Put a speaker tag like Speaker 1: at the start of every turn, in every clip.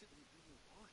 Speaker 1: constantly being watched.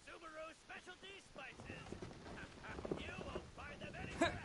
Speaker 1: Subaru specialty spices. You won't find them anywhere else.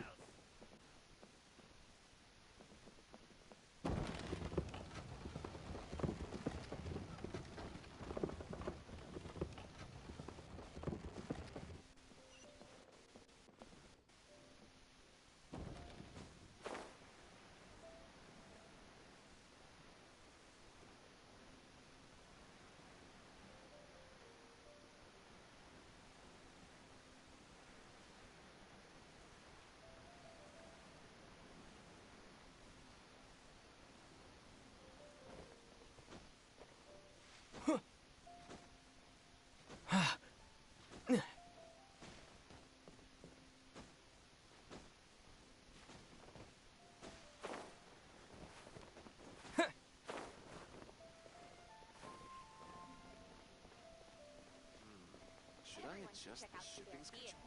Speaker 1: Should I adjust the shipping schedule?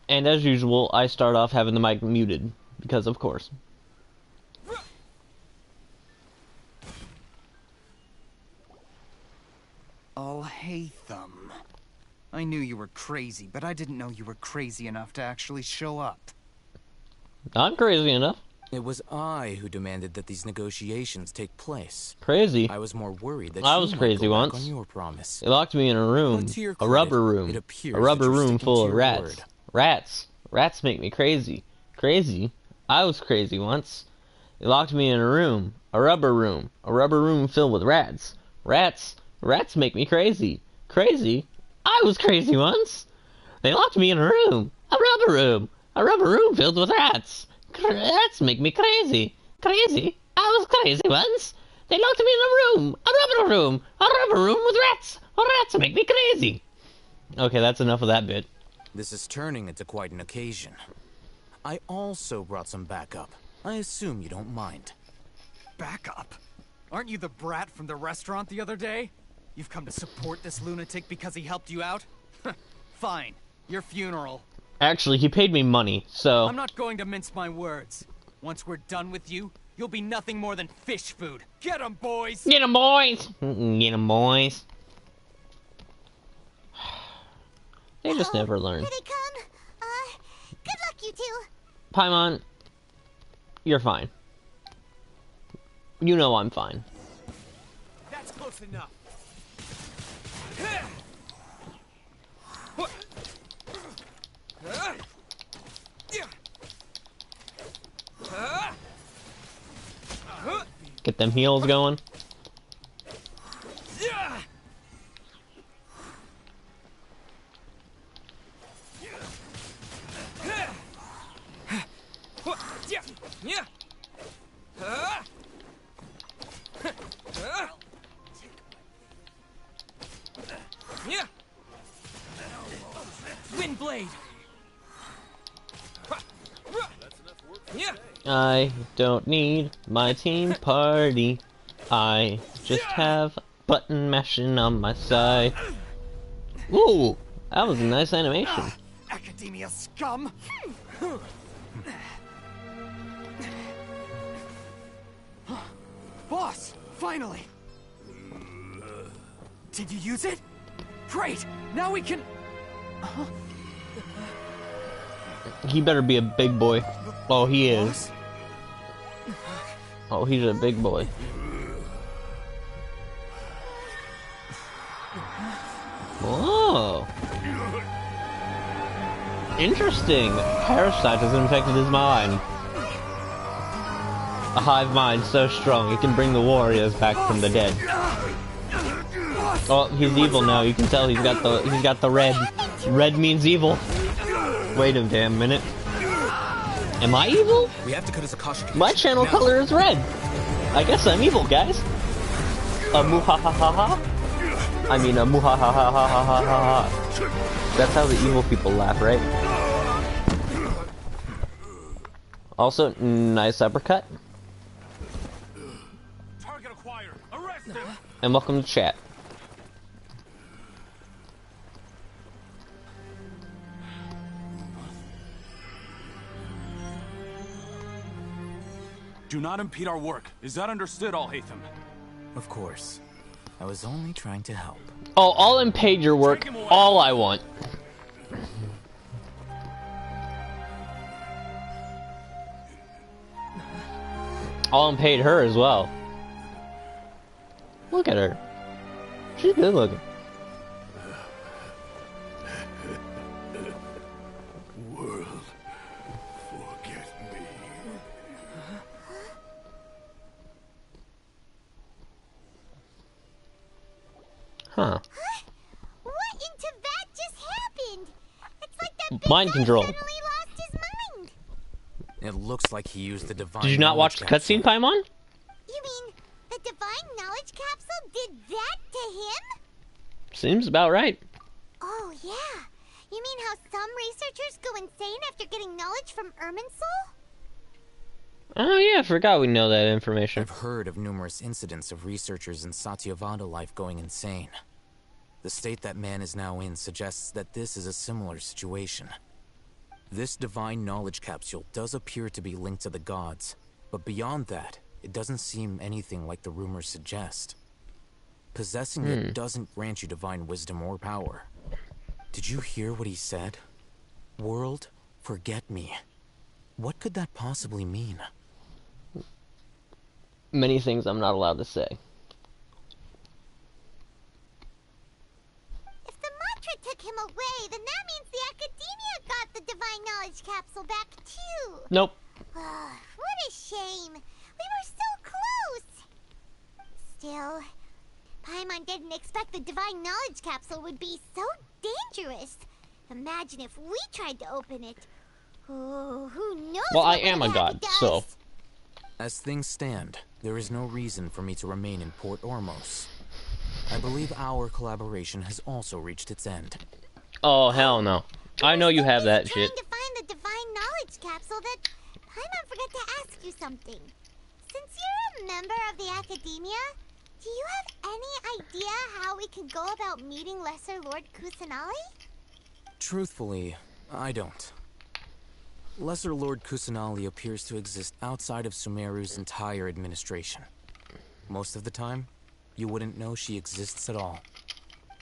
Speaker 2: And as usual, I start off having the mic muted, because of course.
Speaker 3: Oh, hey, Thumb. I knew you were crazy, but I didn't know you were crazy enough to actually show up.
Speaker 2: I'm crazy enough.
Speaker 4: It was I who demanded that these negotiations take place.
Speaker 2: Crazy.
Speaker 4: I was more worried that
Speaker 2: I
Speaker 4: you
Speaker 2: was
Speaker 4: might
Speaker 2: crazy
Speaker 4: go back
Speaker 2: once.
Speaker 4: on your promise.
Speaker 2: They locked me in a room,
Speaker 4: But to your
Speaker 2: a
Speaker 4: credit,
Speaker 2: rubber room,
Speaker 4: it appears
Speaker 2: a rubber
Speaker 4: that you're
Speaker 2: room
Speaker 4: sticking
Speaker 2: full
Speaker 4: to
Speaker 2: of
Speaker 4: your
Speaker 2: rats.
Speaker 4: word.
Speaker 2: Rats make me crazy. Crazy? I was crazy once. They locked me in a room, a rubber room filled with rats. Rats make me crazy. Crazy? I was crazy once. They locked me in a room, a rubber room filled with rats. Rats make me crazy. Crazy? I was crazy once. They locked me in a room, a rubber room with rats. Rats make me crazy. Okay, that's enough of that bit.
Speaker 4: This is turning into quite an occasion. I also brought some backup. I assume you don't mind.
Speaker 3: Backup? Aren't you the brat from the restaurant the other day? You've come to support this lunatic because he helped you out? Fine. Your funeral.
Speaker 2: Actually, he paid me money, so...
Speaker 3: I'm not going to mince my words. Once we're done with you, you'll be nothing more than fish food. Get 'em, boys!
Speaker 2: Get 'em, boys! Get 'em, boys. They just never learn.
Speaker 5: Here they come. Good luck, you two.
Speaker 2: Paimon, you're fine. You know I'm fine.
Speaker 1: That's close enough.
Speaker 2: Get them heels going.
Speaker 3: blade.
Speaker 2: I don't need my team party. I just have button mashing on my side. Ooh, that was a nice animation.
Speaker 3: Academia scum. Boss, finally. Did you use it? Great. Now we can.
Speaker 2: He better be a big boy. Oh, he is.
Speaker 3: Boss?
Speaker 2: Oh, he's a big boy. Whoa. Interesting. Parasite has infected his mind. A hive mind so strong it can bring the warriors back from the dead. Oh, he's evil now. You can tell he's got the red. Red means evil. Wait a damn minute. Am I evil?
Speaker 4: We have to cut his Akashic.
Speaker 2: My channel color is red. I guess I'm evil, guys. A muhahaha. I mean a muhahaha. That's how the evil people laugh, right? Also, nice uppercut.
Speaker 1: Target acquired. Arrest him.
Speaker 2: And welcome to chat.
Speaker 1: Do not impede our work. Is that understood, Al-Haytham?
Speaker 4: Of course. I was only trying to help.
Speaker 2: Oh, I'll impede your work all I want. I'll impede her as well. Look at her. She's good looking.
Speaker 6: World, forget me.
Speaker 2: Huh.
Speaker 5: What into that just happened? It's like that big
Speaker 2: Mind
Speaker 5: guy
Speaker 2: control.
Speaker 5: suddenly lost his mind.
Speaker 4: It looks like he used the divine.
Speaker 2: Did you not watch the
Speaker 4: knowledge
Speaker 2: cutscene, Paimon?
Speaker 5: You mean the divine knowledge capsule did that to him?
Speaker 2: Seems about right.
Speaker 5: Oh, yeah. You mean how some researchers go insane after getting knowledge from Irminsul?
Speaker 2: Oh yeah, I forgot we know that information.
Speaker 4: I've heard of numerous incidents of researchers in Satyavada life going insane. The state that man is now in suggests that this is a similar situation. This divine knowledge capsule does appear to be linked to the gods, but beyond that, it doesn't seem anything like the rumors suggest. Possessing it doesn't grant you divine wisdom or power. Did you hear what he said? World, forget me. What could that possibly mean?
Speaker 2: Many things I'm not allowed to say.
Speaker 5: If the mantra took him away, then that means the Academia got the divine knowledge capsule back too.
Speaker 2: Nope.
Speaker 5: What a shame. We were so close. Still, Paimon didn't expect the divine knowledge capsule would be so dangerous. Imagine if we tried to open it. Oh, who knows?
Speaker 2: Well, I
Speaker 5: what
Speaker 2: am a
Speaker 5: would
Speaker 2: god,
Speaker 5: happen to
Speaker 2: so.
Speaker 5: us.
Speaker 4: As things stand, there is no reason for me to remain in Port Ormos. I believe our collaboration has also reached its end.
Speaker 2: Oh, hell no. I know you have that
Speaker 5: Trying
Speaker 2: shit.
Speaker 5: to find the divine knowledge capsule that Paimon forgot to ask you something. Since you're a member of the Academia, do you have any idea how we can go about meeting Lesser Lord Kusanali?
Speaker 4: Truthfully, I don't. Lesser Lord Kusanali appears to exist outside of Sumeru's entire administration. Most of the time, you wouldn't know she exists at all.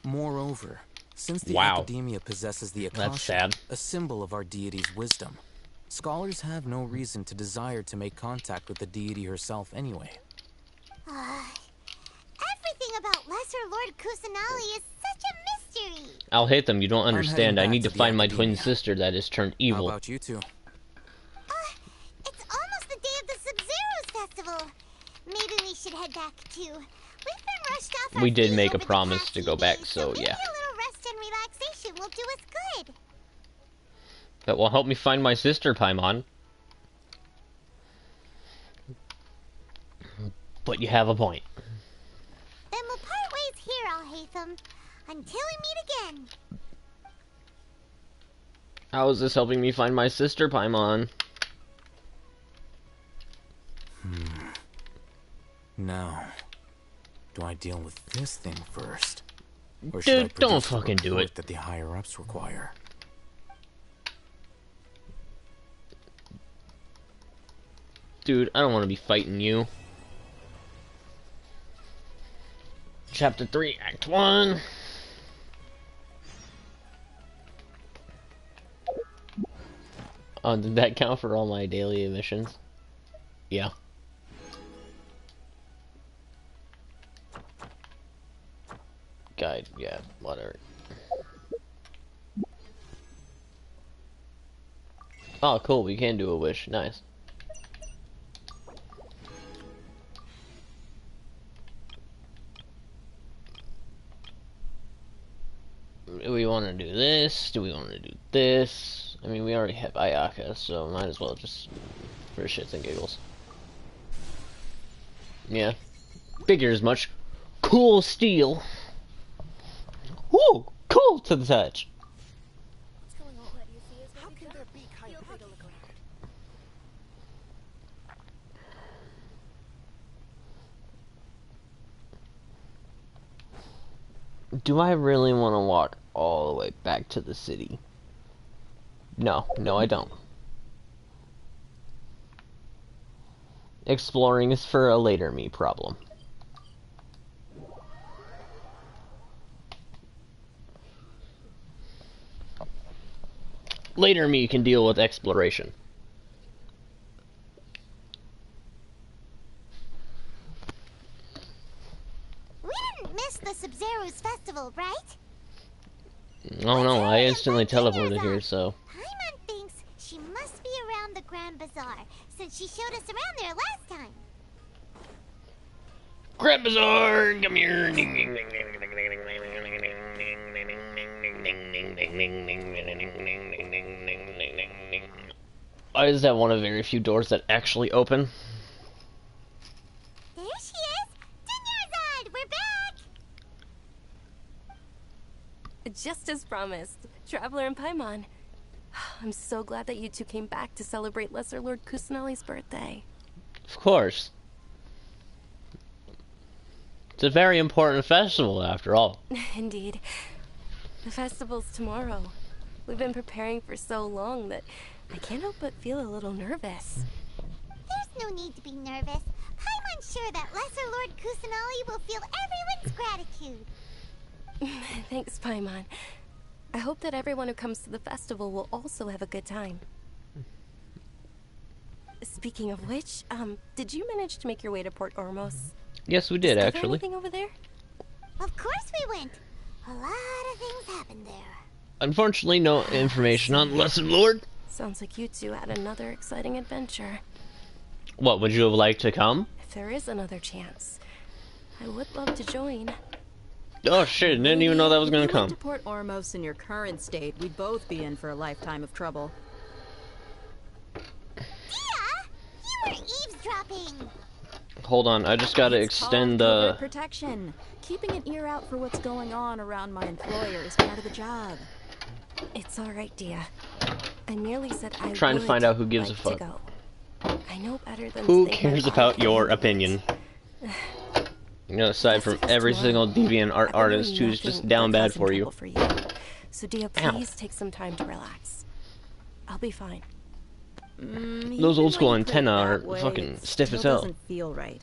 Speaker 4: Moreover, since the
Speaker 2: Wow.
Speaker 4: Academia possesses the
Speaker 2: That's
Speaker 4: Akasha,
Speaker 2: sad.
Speaker 4: a symbol of our deity's wisdom, scholars have no reason to desire to make contact with the deity herself anyway.
Speaker 5: Everything about Lesser Lord Kusanali is such a mystery.
Speaker 2: I'll hate them. You don't
Speaker 4: heading
Speaker 2: understand. I
Speaker 4: back
Speaker 2: need
Speaker 4: to
Speaker 2: to
Speaker 4: the
Speaker 2: find my twin
Speaker 4: Academia.
Speaker 2: sister that is turned
Speaker 4: How
Speaker 2: evil.
Speaker 4: about you two?
Speaker 5: It's almost the day of the Sub-Zero's festival. Maybe we should head back too. We've been rushed off our
Speaker 2: We did
Speaker 5: feet
Speaker 2: make a
Speaker 5: over the
Speaker 2: promise
Speaker 5: past
Speaker 2: to
Speaker 5: few
Speaker 2: go back,
Speaker 5: days,
Speaker 2: so
Speaker 5: maybe
Speaker 2: yeah.
Speaker 5: a little rest and relaxation will do us good.
Speaker 2: That will help me find my sister, Paimon. But you have a point.
Speaker 5: Then we'll part ways here, Al-Haytham, until we meet again.
Speaker 2: How is this helping me find my sister, Paimon?
Speaker 4: Now, do I deal with this thing first? Or should
Speaker 2: Dude,
Speaker 4: I produce
Speaker 2: don't
Speaker 4: the
Speaker 2: fucking do
Speaker 4: report
Speaker 2: it.
Speaker 4: that the higher-ups require?
Speaker 2: Dude, I don't want to be fighting you. Chapter 3, Act 1. Oh, did that count for all my daily missions? Yeah. Guide, yeah, whatever. Oh, cool, we can do a wish. Nice. Do we want to do this? Do we want to do this? I mean, we already have Ayaka, so might as well just for shits and giggles. Yeah. Figure as much. Cool steel. Woo! Cool to the touch.
Speaker 7: How can there be kind of
Speaker 2: Do I really want to walk all the way back to the city? No, I don't. Exploring is for a later me problem. Later me can deal with exploration.
Speaker 5: We didn't miss the Sub-Zero's festival, right?
Speaker 2: Oh no, I instantly teleported here, so...
Speaker 5: Paimon thinks she must be around the Grand Bazaar, since she showed us around there last time.
Speaker 2: Grand Bazaar, come here. Why is that one of very few doors that actually open?
Speaker 5: There she is! Dinyarzad, we're back!
Speaker 7: Just as promised, Traveler and Paimon. I'm so glad that you two came back to celebrate Lesser Lord Kusanali's birthday.
Speaker 2: Of course. It's a very important festival, after all.
Speaker 7: Indeed. The festival's tomorrow. We've been preparing for so long that I can't help but feel a little nervous.
Speaker 5: There's no need to be nervous. Paimon's sure that Lesser Lord Kusanali will feel everyone's gratitude.
Speaker 7: Thanks, Paimon. I hope that everyone who comes to the festival will also have a good time. Speaking of which, did you manage to make your way to Port Ormos?
Speaker 2: Yes, we did,
Speaker 7: Is there
Speaker 2: actually.
Speaker 7: anything over there?
Speaker 5: Of course we went. A lot of things happened there.
Speaker 2: Unfortunately, no information on Lesson Lord.
Speaker 7: Sounds like you two had another exciting adventure.
Speaker 2: What, would you have liked to come?
Speaker 7: If there is another chance, I would love to join.
Speaker 2: Oh shit, didn't even know that was gonna
Speaker 8: If you
Speaker 2: come.
Speaker 8: went to Port Ormos in your current state, we'd both be in for a lifetime of trouble.
Speaker 5: Dia! You were eavesdropping!
Speaker 2: Hold on, I just gotta
Speaker 8: It's
Speaker 2: extend
Speaker 8: called
Speaker 2: the...
Speaker 8: covert protection. Keeping an ear out for what's going on around my employer is part of the job.
Speaker 7: It's alright, Dia. I merely said I
Speaker 2: Trying to
Speaker 7: would
Speaker 2: find out who gives a
Speaker 7: like
Speaker 2: fuck.
Speaker 7: to go. I know better than
Speaker 2: Who
Speaker 7: to stake
Speaker 2: cares
Speaker 7: my
Speaker 2: about
Speaker 7: life
Speaker 2: your
Speaker 7: on
Speaker 2: opinion? You know, aside from
Speaker 7: Festival's
Speaker 2: every single
Speaker 7: tomorrow.
Speaker 2: deviant art
Speaker 7: I've been
Speaker 2: artist
Speaker 7: doing
Speaker 2: who's just
Speaker 7: nothing
Speaker 2: down
Speaker 7: but
Speaker 2: bad
Speaker 7: causing
Speaker 2: for you.
Speaker 7: trouble for you. So Dia,
Speaker 2: Ow.
Speaker 7: please take some time to relax. I'll be fine.
Speaker 2: Those old school antennae are fucking stiff as hell.
Speaker 8: Doesn't feel right.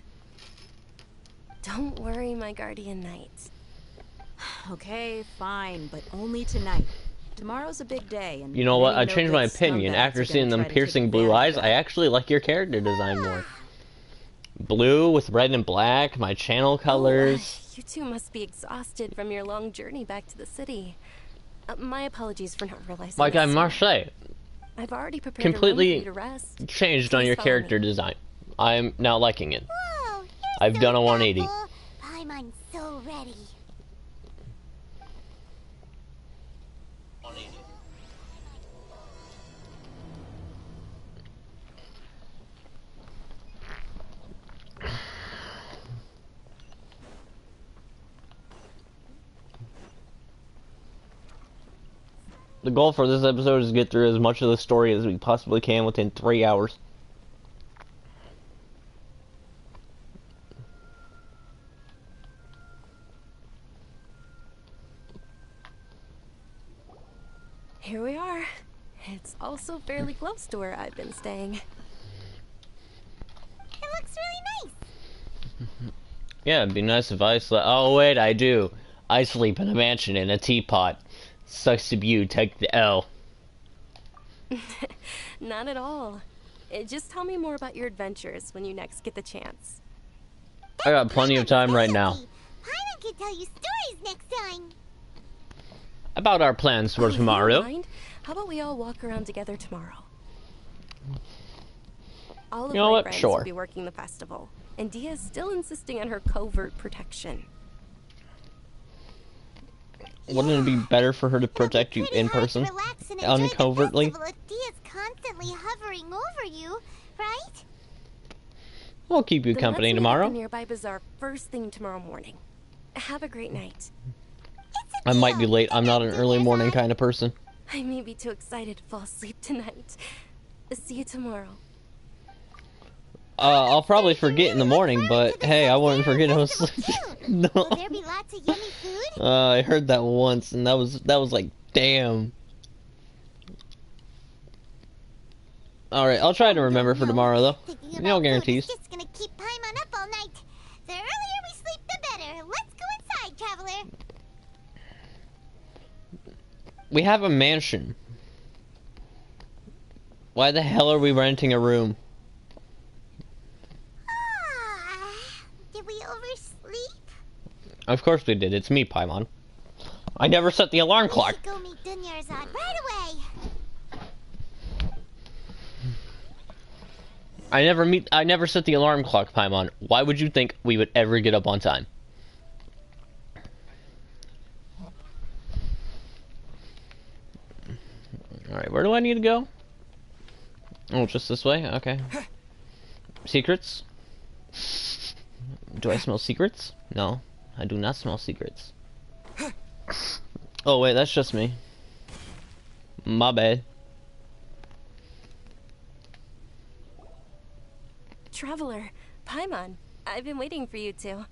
Speaker 7: Don't worry, my guardian knight.
Speaker 8: Okay, fine, but only tonight. Tomorrow's a big day, and
Speaker 2: You know what?
Speaker 8: many
Speaker 2: I changed my
Speaker 8: no-good
Speaker 2: opinion
Speaker 8: scumbags
Speaker 2: after
Speaker 8: are
Speaker 2: seeing
Speaker 8: gonna
Speaker 2: them
Speaker 8: try to take
Speaker 2: piercing blue
Speaker 8: advantage
Speaker 2: eyes.
Speaker 8: of
Speaker 2: I
Speaker 8: that.
Speaker 2: actually like your character design more. Blue with red and black, my channel colors.
Speaker 7: You two must be exhausted from your long journey back to the city. My apologies for not realizing.
Speaker 2: Like
Speaker 7: this
Speaker 2: I
Speaker 7: sooner.
Speaker 2: must say,
Speaker 7: I've already prepared
Speaker 2: completely
Speaker 7: a room for you to rest.
Speaker 2: changed on
Speaker 7: Please
Speaker 2: your
Speaker 7: follow
Speaker 2: character
Speaker 7: me.
Speaker 2: design. I'm now liking it.
Speaker 5: Whoa, you're
Speaker 2: I've
Speaker 5: so
Speaker 2: done a 180.
Speaker 5: thoughtful. Paimon's so ready.
Speaker 2: The goal for this episode is to get through as much of the story as we possibly can within 3 hours.
Speaker 7: Here we are. It's also fairly close to where I've been staying.
Speaker 5: It looks really nice.
Speaker 2: Yeah, it'd be nice if I slept. Oh, wait, I do. I sleep in a mansion in a teapot. Sucks to be you, take the L.
Speaker 7: Not at all. Just tell me more about your adventures when you next get the chance.
Speaker 2: I got plenty of time right now.
Speaker 5: Paimon can tell you stories next time.
Speaker 2: About our plans for
Speaker 7: Oh,
Speaker 2: tomorrow.
Speaker 7: mind? How about we all walk around together tomorrow? All of
Speaker 2: You know
Speaker 7: my
Speaker 2: what?
Speaker 7: friends
Speaker 2: Sure.
Speaker 7: will be working the festival, and Dia is still insisting on her covert protection.
Speaker 2: Wouldn't it be better for her to protect you in person, uncovertly?
Speaker 5: If Dia's constantly hovering over you, right?
Speaker 2: I'll keep you
Speaker 7: Then
Speaker 2: company
Speaker 7: let's meet at
Speaker 2: tomorrow.
Speaker 7: the nearby bazaar first thing tomorrow morning. Have a great night.
Speaker 2: I might be late. I'm not an early morning kind of person.
Speaker 7: I may be too excited to fall asleep tonight. See you tomorrow.
Speaker 2: I'll probably forget in the morning, but hey, I wouldn't forget I was sleeping. No.
Speaker 5: Will there be lots of yummy food?
Speaker 2: I heard that once, and that was like, damn. Alright, I'll try to remember for tomorrow, though.
Speaker 5: Thinking
Speaker 2: No
Speaker 5: about food is
Speaker 2: guarantees.
Speaker 5: just gonna keep Paimon up all night. The earlier we sleep, the better. Let's go inside, traveler.
Speaker 2: We have a mansion. Why the hell are we renting a room?
Speaker 5: Did we oversleep?
Speaker 2: Of course we did. It's me, Paimon. I never set the alarm
Speaker 5: We
Speaker 2: clock.
Speaker 5: should go meet Dunyarzad right away.
Speaker 2: I never set the alarm clock, Paimon. Why would you think we would ever get up on time? Alright, where do I need to go? Oh, just this way? Okay. Secrets? Do I smell secrets? No, I do not smell secrets. Oh wait, that's just me. My bad.
Speaker 7: Traveler, Paimon, I've been waiting for you two.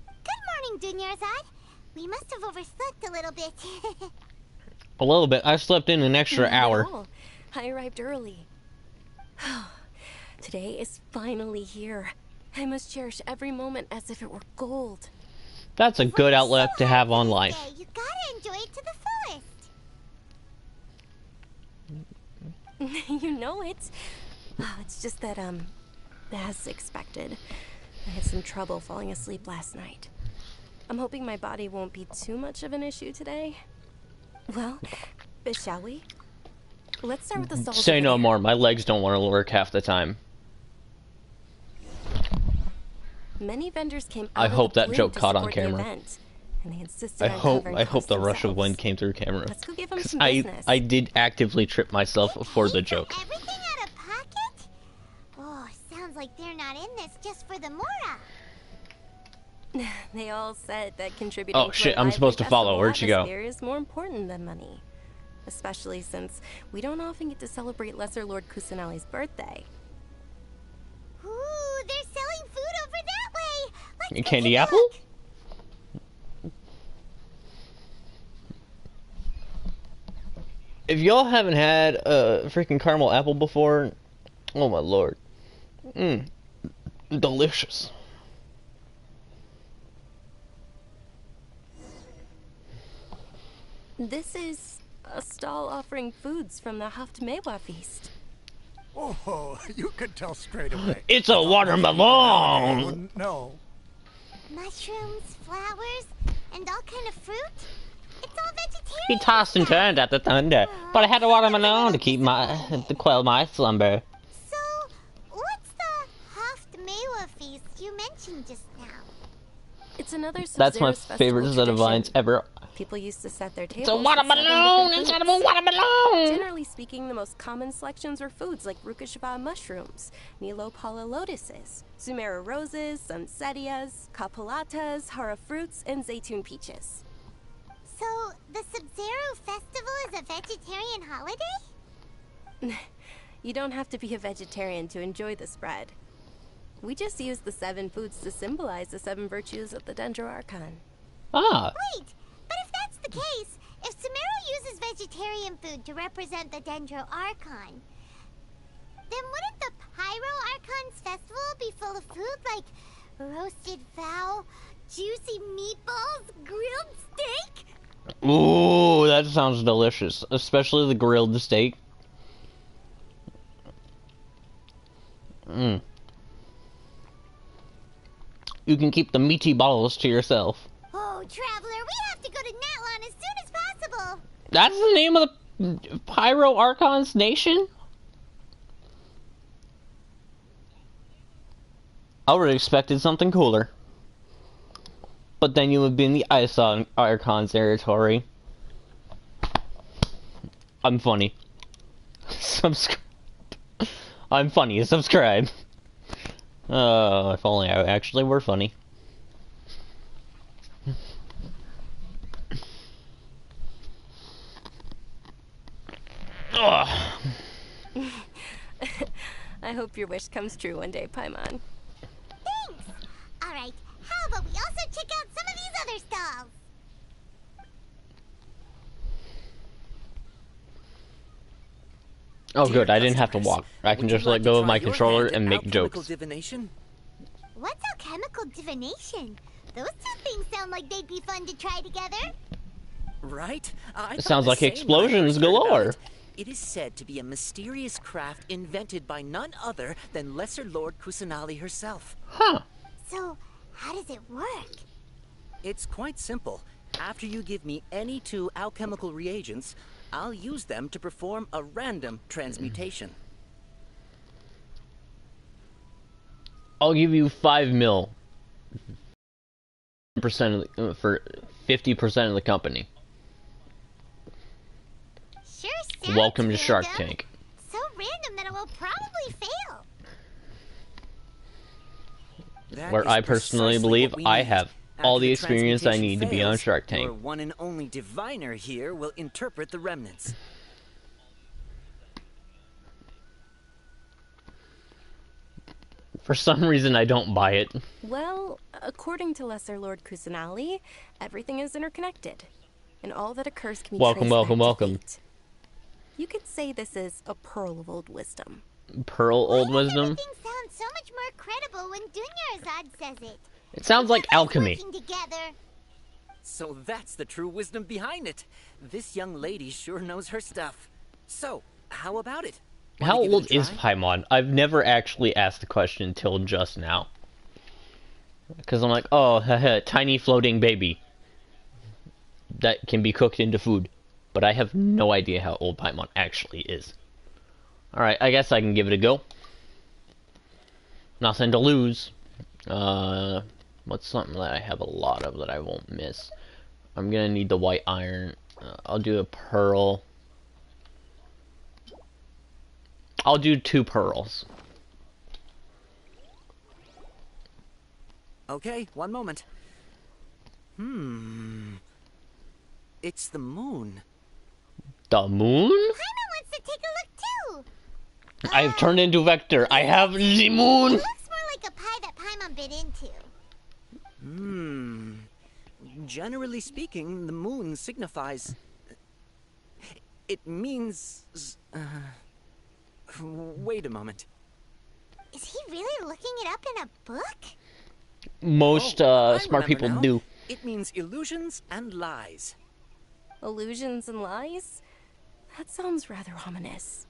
Speaker 5: Good morning, Dunyarzad. We must have overslept a little bit.
Speaker 2: A little bit. I slept in an extra
Speaker 7: Not at
Speaker 2: hour.
Speaker 7: all. I arrived early. Today is finally here. I must cherish every moment as if it were gold.
Speaker 2: That's a good outlet to have on
Speaker 5: Today,
Speaker 2: life.
Speaker 5: you gotta enjoy it to the fullest.
Speaker 7: You know it. Oh, it's just that, as expected, I had some trouble falling asleep last night. I'm hoping my body won't be too much of an issue today. Well, shall we? Let's start with the stalls.
Speaker 2: Say
Speaker 7: over
Speaker 2: no
Speaker 7: there.
Speaker 2: more. My legs don't want to work half the time.
Speaker 7: Many vendors came
Speaker 2: I
Speaker 7: out of
Speaker 2: hope
Speaker 7: the
Speaker 2: that
Speaker 7: blue
Speaker 2: joke
Speaker 7: to
Speaker 2: caught on
Speaker 7: support the
Speaker 2: camera.
Speaker 7: event, and they insisted
Speaker 2: I
Speaker 7: on
Speaker 2: hope
Speaker 7: covering
Speaker 2: the
Speaker 7: costs
Speaker 2: rush of
Speaker 7: themselves.
Speaker 2: wind came through camera.
Speaker 7: Let's go give them
Speaker 2: 'Cause
Speaker 7: some
Speaker 2: I
Speaker 7: business.
Speaker 2: did actively trip myself for the joke.
Speaker 5: Everything out of pocket? Oh, sounds like they're not in this just for the Mora.
Speaker 7: They all said that contributing
Speaker 2: Oh,
Speaker 7: to
Speaker 2: shit,
Speaker 7: a
Speaker 2: I'm supposed to
Speaker 7: lively
Speaker 2: follow. Where'd she go?
Speaker 7: festival atmosphere is more important than money. Especially since we don't often get to celebrate Lesser Lord Kusanali's birthday.
Speaker 5: Ooh, they're selling food over that way. Let's go
Speaker 2: Candy
Speaker 5: take a
Speaker 2: apple?
Speaker 5: look.
Speaker 2: If y'all haven't had a freaking caramel apple before, oh my lord. Delicious.
Speaker 7: This is a stall offering foods from the Haftmewa feast.
Speaker 6: Oh, you could tell straight away.
Speaker 2: It's a watermelon!
Speaker 6: Wouldn't know.
Speaker 5: Mushrooms, flowers, and all kind of fruit. It's all vegetarian.
Speaker 2: He tossed and turned at the thunder, but I had a watermelon to to quell my slumber.
Speaker 5: So, what's the Haftmewa feast you mentioned just now?
Speaker 7: It's another
Speaker 2: That's my
Speaker 7: Sub-Zero's
Speaker 2: favorite
Speaker 7: festival
Speaker 2: set of vines
Speaker 7: tradition.
Speaker 2: ever.
Speaker 7: People used to set their tables.
Speaker 2: It's a
Speaker 7: with 7
Speaker 2: watermelon
Speaker 7: different
Speaker 2: inside of
Speaker 7: foods.
Speaker 2: a watermelon!
Speaker 7: Generally speaking, the most common selections were foods like Rukashaba mushrooms, Nilopala lotuses, Sumera roses, Sunsettias, Capulatas, Hara fruits, and Zaytun peaches.
Speaker 5: So, the Sub-Zero Festival is a vegetarian holiday?
Speaker 7: You don't have to be a vegetarian to enjoy the spread. We just use the 7 foods to symbolize the 7 virtues of the Dendro Archon.
Speaker 2: Ah.
Speaker 5: Wait, but if that's the case, if Sumeru uses vegetarian food to represent the Dendro Archon, then wouldn't the Pyro Archon's festival be full of food like roasted fowl, juicy meatballs, grilled steak?
Speaker 2: Ooh, that sounds delicious. Especially the grilled steak. You can keep the meaty balls to yourself.
Speaker 5: Oh, Traveler, we have to go to Natlan as soon as possible.
Speaker 2: That's the name of the Pyro Archon's nation? I would have expected something cooler. But then you would be in the Ice Archon territory. I'm funny. Subscribe. I'm funny. Subscribe. If only I actually were funny.
Speaker 7: I hope your wish comes true one day, Paimon.
Speaker 5: Thanks. All right, how about we also check out some of these other stalls?
Speaker 2: Oh,
Speaker 9: Dear
Speaker 2: good. I didn't have to
Speaker 9: customers,
Speaker 2: walk. I can
Speaker 9: would
Speaker 2: just
Speaker 9: you
Speaker 2: let
Speaker 9: like
Speaker 2: go
Speaker 9: to
Speaker 2: of my
Speaker 9: try your
Speaker 2: controller
Speaker 9: hand
Speaker 2: and
Speaker 9: at
Speaker 2: make
Speaker 9: alchemical
Speaker 2: jokes.
Speaker 9: divination?
Speaker 5: What's alchemical divination? Those two things sound like they'd be fun to try together.
Speaker 9: Right? I
Speaker 2: It
Speaker 9: thought
Speaker 2: sounds
Speaker 9: the
Speaker 2: like
Speaker 9: same
Speaker 2: explosions
Speaker 9: when I first heard about
Speaker 2: galore.
Speaker 9: it. It is said to be a mysterious craft invented by none other than Lesser Lord Kusanali herself.
Speaker 2: Huh.
Speaker 5: So, how does it work?
Speaker 9: It's quite simple. After you give me any 2 alchemical reagents, I'll use them to perform a random transmutation.
Speaker 2: I'll give you 5 mil. Percent of the, for 50% of the company.
Speaker 5: Sure sounds
Speaker 2: Welcome to Shark
Speaker 5: random.
Speaker 2: Tank.
Speaker 5: So random that it will probably fail.
Speaker 9: That
Speaker 2: Where
Speaker 9: is
Speaker 2: I personally
Speaker 9: precisely
Speaker 2: believe
Speaker 9: what we
Speaker 2: I
Speaker 9: need.
Speaker 2: have
Speaker 9: After
Speaker 2: all the
Speaker 9: the
Speaker 2: experience I
Speaker 9: transmutation
Speaker 2: need to be on
Speaker 9: fails,
Speaker 2: Shark Tank.
Speaker 9: Your one and only diviner here will interpret the remnants.
Speaker 2: For some reason, I don't buy it.
Speaker 7: Well, according to Lesser Lord Kusanali, everything is interconnected, and all that occurs can be
Speaker 2: Welcome,
Speaker 7: traced
Speaker 2: welcome,
Speaker 7: back to
Speaker 2: welcome.
Speaker 7: fate. You could say this is a pearl of old wisdom.
Speaker 2: Pearl Old
Speaker 5: Why does
Speaker 2: Wisdom.
Speaker 5: everything sound so much more credible when Dunyarzad says it?
Speaker 2: It sounds like alchemy.
Speaker 5: Working together.
Speaker 9: So that's the true wisdom behind it. This young lady sure knows her stuff. So, how about it? Wanna
Speaker 2: How
Speaker 9: give it a
Speaker 2: old is
Speaker 9: try?
Speaker 2: Paimon? I've never actually asked the question until just now. Because I'm like, oh, haha, tiny floating baby. That can be cooked into food. But I have no idea how old Paimon actually is. Alright, I guess I can give it a go. Nothing to lose. What's something that I have a lot of that I won't miss? I'm gonna need the white iron. I'll do a pearl. I'll do 2 pearls.
Speaker 9: Okay, one moment. It's the moon.
Speaker 2: The moon?
Speaker 5: Paimon wants to take a look too.
Speaker 2: I've turned into Vector. I have the moon.
Speaker 5: It looks more like a pie that Paimon bit into.
Speaker 9: Generally speaking, the moon signifies... It means... Wait a moment.
Speaker 5: Is he really looking it up in a book?
Speaker 2: Most
Speaker 9: I
Speaker 2: smart
Speaker 9: remember
Speaker 2: people
Speaker 9: now.
Speaker 2: do.
Speaker 9: It means illusions and lies.
Speaker 7: Illusions and lies? That sounds rather ominous.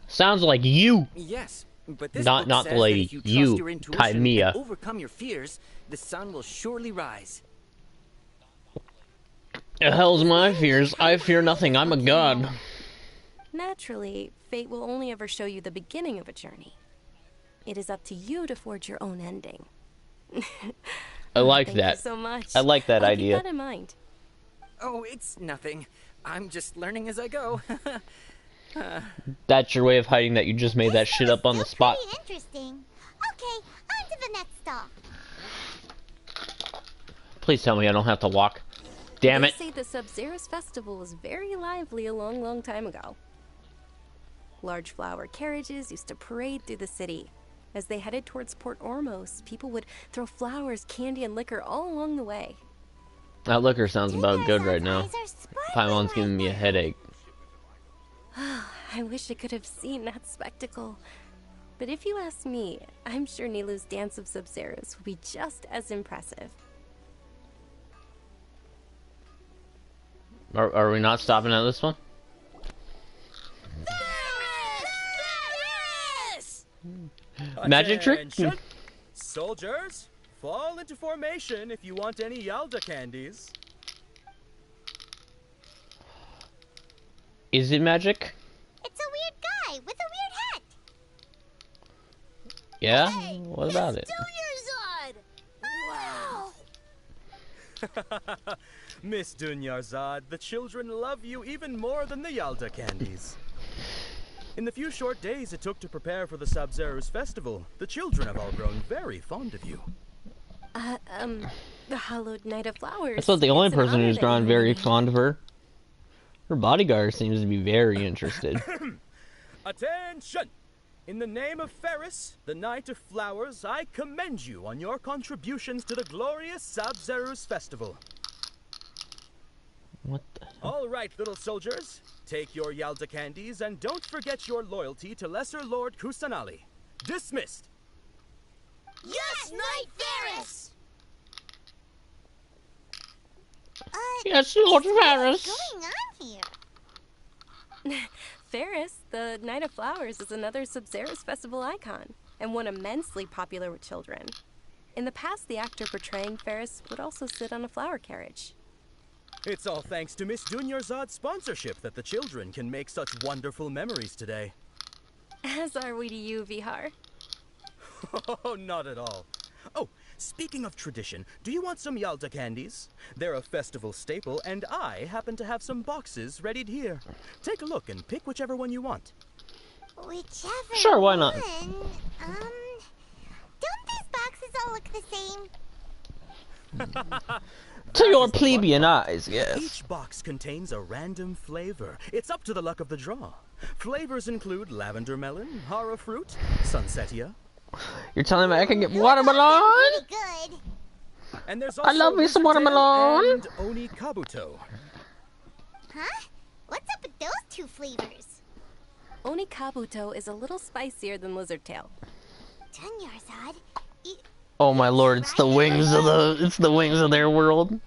Speaker 2: Sounds like you.
Speaker 9: Yes, but this
Speaker 2: Not-
Speaker 9: book
Speaker 2: not the
Speaker 9: says
Speaker 2: lady.
Speaker 9: that if you
Speaker 2: You,
Speaker 9: trust your intuition
Speaker 2: Taimiya.
Speaker 9: and overcome your fears, the sun will surely rise.
Speaker 2: The hell's my fears? I fear nothing. I'm a god.
Speaker 7: Naturally, fate will only ever show you the beginning of a journey. It is up to you to forge your own ending.
Speaker 2: I like
Speaker 7: Thank
Speaker 2: that.
Speaker 7: you so much.
Speaker 2: I like that
Speaker 7: I'll
Speaker 2: idea.
Speaker 7: Keep that in mind.
Speaker 9: Oh, it's nothing. I'm just learning as I go.
Speaker 2: That's your way of hiding that you just made that shit up on the
Speaker 5: Still
Speaker 2: spot.
Speaker 5: Pretty interesting. Okay, on to the next stall.
Speaker 2: Please tell me I don't have to walk. Damn it.
Speaker 7: They say the Sub-Zerus festival was very lively a long, long time ago. Large flower carriages used to parade through the city. As they headed towards Port Ormos, people would throw flowers, candy, and liquor all along the way.
Speaker 2: That liquor sounds about good right now.
Speaker 5: Eyes are sparkling
Speaker 2: Paimon's
Speaker 5: right
Speaker 2: giving me a
Speaker 5: now.
Speaker 2: headache.
Speaker 7: I wish I could have seen that spectacle. But if you ask me, I'm sure Nilu's Dance of Sub-Zerus will be just as impressive.
Speaker 2: Are we not stopping at this one? Magic trick?
Speaker 1: Attention! Soldiers, fall into formation if you want any Yalda candies.
Speaker 2: Is it magic?
Speaker 5: It's a weird guy with a weird hat.
Speaker 2: Yeah? What about it?
Speaker 5: Wow.
Speaker 1: Miss Dunyarzad, the children love you even more than the Yalda candies. In the few short days it took to prepare for the Sub-Zerus festival, the children have all grown very fond of you.
Speaker 7: The hallowed Night of Flowers.
Speaker 2: That's not the only
Speaker 7: It's an
Speaker 2: person
Speaker 7: honor
Speaker 2: who's
Speaker 7: that
Speaker 2: grown
Speaker 7: you
Speaker 2: very
Speaker 7: made.
Speaker 2: fond of her. Her bodyguard seems to be very interested.
Speaker 1: Attention! In the name of Ferris, the Knight of Flowers, I commend you on your contributions to the glorious Sub-Zerus festival.
Speaker 2: What the?
Speaker 1: All right, little soldiers, take your Yalda candies and don't forget your loyalty to Lesser Lord Kusanali. Dismissed.
Speaker 5: Yes, Knight Ferris.
Speaker 2: Yes, Lord Ferris.
Speaker 5: What's going on here?
Speaker 7: Ferris, the Night of Flowers, is another Sub-Zerus festival icon, and one immensely popular with children. In the past, the actor portraying Ferris would also sit on a flower carriage.
Speaker 1: It's all thanks to Miss Dunyarzad's sponsorship that the children can make such wonderful memories today.
Speaker 7: As are we to you, Vihar.
Speaker 1: Oh, not at all. Oh, speaking of tradition, do you want some Yalda candies? They're a festival staple, and I happen to have some boxes readied here. Take a look and pick whichever one you want.
Speaker 5: Whichever
Speaker 2: Sure, why not?
Speaker 5: one. Don't these boxes all look the same?
Speaker 2: To your plebeian eyes, yes.
Speaker 1: Each box contains a random flavor. It's up to the luck of the draw. Flavors include lavender melon, hara fruit, sunsetia,
Speaker 2: You're telling me I can get watermelon?
Speaker 5: Pretty good.
Speaker 1: and there's
Speaker 2: I
Speaker 1: also
Speaker 2: love me some
Speaker 1: lizardtail
Speaker 2: watermelon.
Speaker 1: and oni kabuto.
Speaker 5: Huh? What's up with those two flavors?
Speaker 7: Oni Kabuto is a little spicier than Lizardtail.
Speaker 5: Dunyarzad.
Speaker 2: Oh my lord, it's the wings of their world.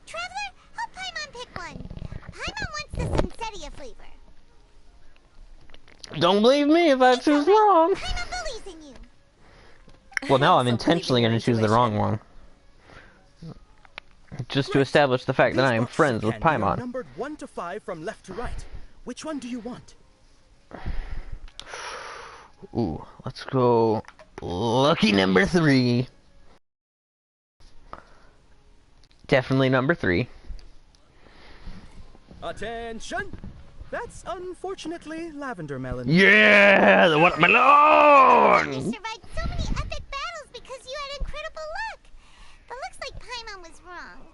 Speaker 5: Traveler, help Paimon pick one. Paimon wants the Sunsetia flavor.
Speaker 2: Don't believe me if I choose wrong.
Speaker 5: Paimon believes in you.
Speaker 2: Well, now I'm
Speaker 7: So
Speaker 2: intentionally
Speaker 7: believe in
Speaker 2: going
Speaker 7: your
Speaker 2: to choose the
Speaker 7: intuition.
Speaker 2: wrong one. Just to establish the fact that I am
Speaker 1: These
Speaker 2: friends
Speaker 1: boxes
Speaker 2: with
Speaker 1: of candy are
Speaker 2: Paimon.
Speaker 1: numbered 1 to 5 from left to right. Which one do you want?
Speaker 2: Ooh, let's go lucky number 3. Definitely number 3.
Speaker 1: Attention! That's unfortunately lavender melon.
Speaker 2: Yeah, the
Speaker 5: You
Speaker 2: watermelon!
Speaker 5: survived so many epic battles because you had incredible luck. But looks like Paimon was wrong.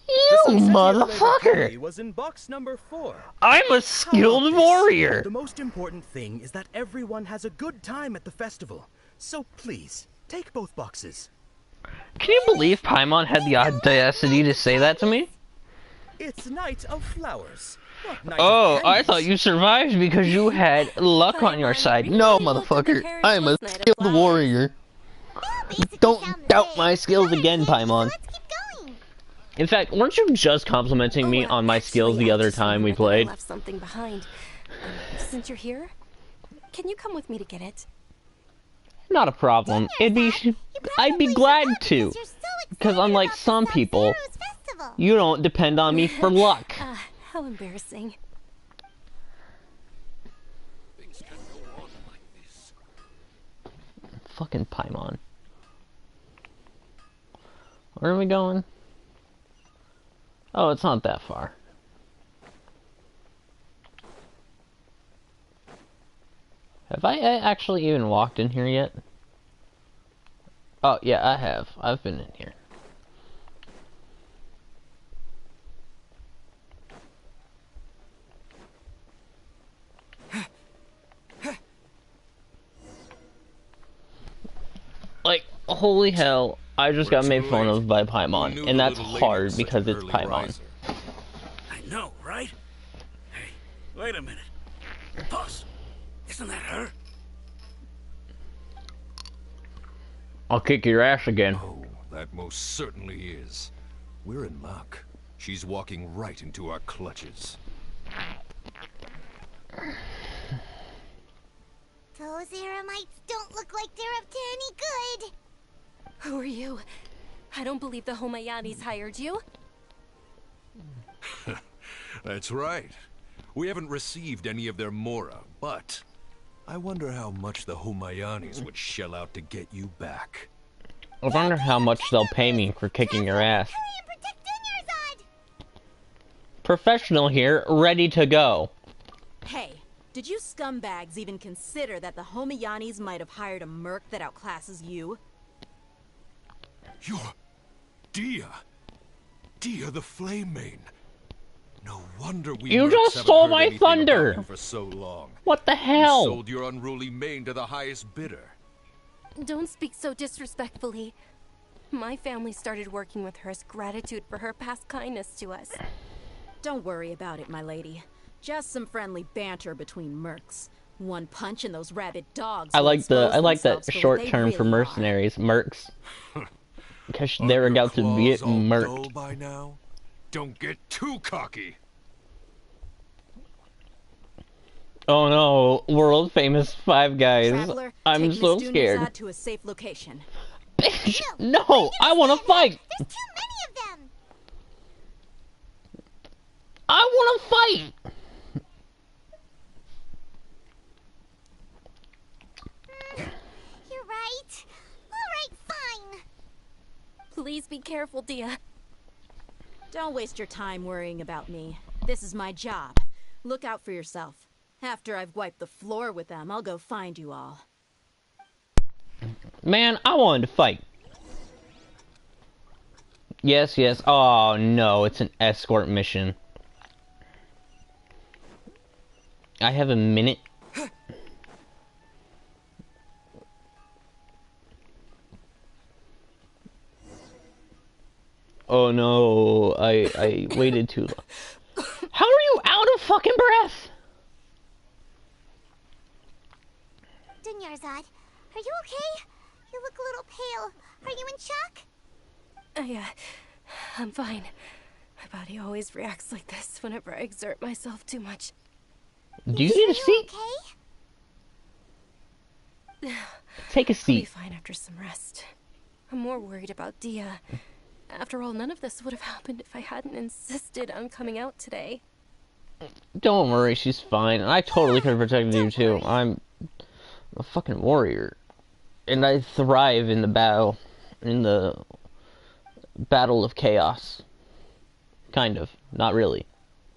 Speaker 2: You
Speaker 1: Sunsetia flavored
Speaker 2: motherfucker!
Speaker 1: candy was in box number 4.
Speaker 2: I'm a
Speaker 1: How about
Speaker 2: skilled
Speaker 1: this?
Speaker 2: warrior.
Speaker 1: The most important thing is that everyone has a good time at the festival. So please, take both boxes.
Speaker 2: Can you believe Paimon had the audacity to say that to me?
Speaker 1: It's Night of Flowers. not Night
Speaker 2: Oh,
Speaker 1: of
Speaker 2: I
Speaker 1: Candies.
Speaker 2: thought you survived because you had luck on your side. No, motherfucker, I'm a skilled warrior.
Speaker 5: Basically
Speaker 2: Don't
Speaker 5: sound the
Speaker 2: doubt
Speaker 5: same.
Speaker 2: my skills again,
Speaker 5: Okay,
Speaker 2: Paimon.
Speaker 5: So let's keep going.
Speaker 2: In fact, weren't you just complimenting me on my skills the other time we played?
Speaker 7: I left something behind. Since you're here, can you come with me to get it?
Speaker 2: Not a problem. It'd be, I'd be glad to. Because unlike some people, you don't depend on me for luck.
Speaker 7: How embarrassing.
Speaker 2: Fucking Paimon. Where are we going? Oh, it's not that far. Have I actually even walked in here yet? Oh, yeah, I have. I've been in here. Holy hell, I just got made fun of by
Speaker 10: Who
Speaker 2: Paimon,
Speaker 10: knew
Speaker 2: and
Speaker 10: the
Speaker 2: that's
Speaker 10: little lady
Speaker 2: hard
Speaker 10: was such
Speaker 2: because
Speaker 10: an
Speaker 2: it's
Speaker 10: early
Speaker 2: Paimon.
Speaker 10: riser?
Speaker 6: I know, right? Hey, wait a minute. Pause. Isn't that her?
Speaker 2: I'll kick your ass again.
Speaker 10: Oh, that most certainly is. We're in luck. She's walking right into our clutches.
Speaker 5: Those Eremites don't look like they're up to any good.
Speaker 7: Who are you? I don't believe the Homayanis hired you.
Speaker 10: That's right. We haven't received any of their Mora, but I wonder how much the Homayanis would shell out to get you back.
Speaker 2: I wonder how much they'll pay me for kicking your ass.
Speaker 5: Hurry and protect Dunyarzad!
Speaker 2: Professional here, ready to go.
Speaker 8: Hey, did you scumbags even consider that the Homayanis might have hired a merc that outclasses you?
Speaker 10: You're... Dia! Dia the Flame Mane! No wonder we
Speaker 2: You
Speaker 10: mercs
Speaker 2: just
Speaker 10: haven't
Speaker 2: stole
Speaker 10: heard
Speaker 2: my
Speaker 10: anything about
Speaker 2: thunder.
Speaker 10: you for so long.
Speaker 2: What the
Speaker 10: You
Speaker 2: hell?
Speaker 10: sold your unruly mane to the highest bidder.
Speaker 7: Don't speak so disrespectfully. My family started working with her as gratitude for her past kindness to us.
Speaker 8: Don't worry about it, my lady. Just some friendly banter between mercs. One punch and those rabid dogs.
Speaker 2: I
Speaker 8: will
Speaker 2: like the
Speaker 8: expose themselves for what
Speaker 2: short
Speaker 8: they
Speaker 2: term for
Speaker 8: really are.
Speaker 2: mercenaries, mercs. Because
Speaker 10: Are
Speaker 2: they're
Speaker 10: your
Speaker 2: about to
Speaker 10: claws
Speaker 2: get
Speaker 10: all
Speaker 2: murked.
Speaker 10: dull by now? Don't get too cocky.
Speaker 2: Oh no, world famous Five Guys.
Speaker 8: Traveler,
Speaker 2: I'm
Speaker 8: take
Speaker 2: so
Speaker 8: Miss
Speaker 2: scared.
Speaker 8: Dunyarzad to a safe location.
Speaker 2: Bitch, no, I want to fight.
Speaker 5: There's too many of them!
Speaker 2: I want to fight.
Speaker 5: You're right. Alright, fine.
Speaker 7: Please be careful, Dia.
Speaker 8: Don't waste your time worrying about me. This is my job. Look out for yourself. After I've wiped the floor with them, I'll go find you all.
Speaker 2: Man, I wanted to fight. Yes, yes. Oh no, it's an escort mission. I have a minute. Oh no, I waited too long. How are you out of fucking breath?
Speaker 5: Dunyarzad, are you okay? You look a little pale. Are you in shock?
Speaker 7: I'm fine. My body always reacts like this whenever I exert myself too much.
Speaker 2: Do you need a
Speaker 5: Are you
Speaker 2: seat?
Speaker 5: okay?
Speaker 2: Take a
Speaker 7: I'll be
Speaker 2: seat.
Speaker 7: fine after some rest. I'm more worried about Dia. After all, none of this would have happened if I hadn't insisted on coming out today.
Speaker 2: Don't worry, she's fine. I totally could have protected you too. I'm a fucking warrior. And I thrive in the battle of chaos. Kind of. Not really.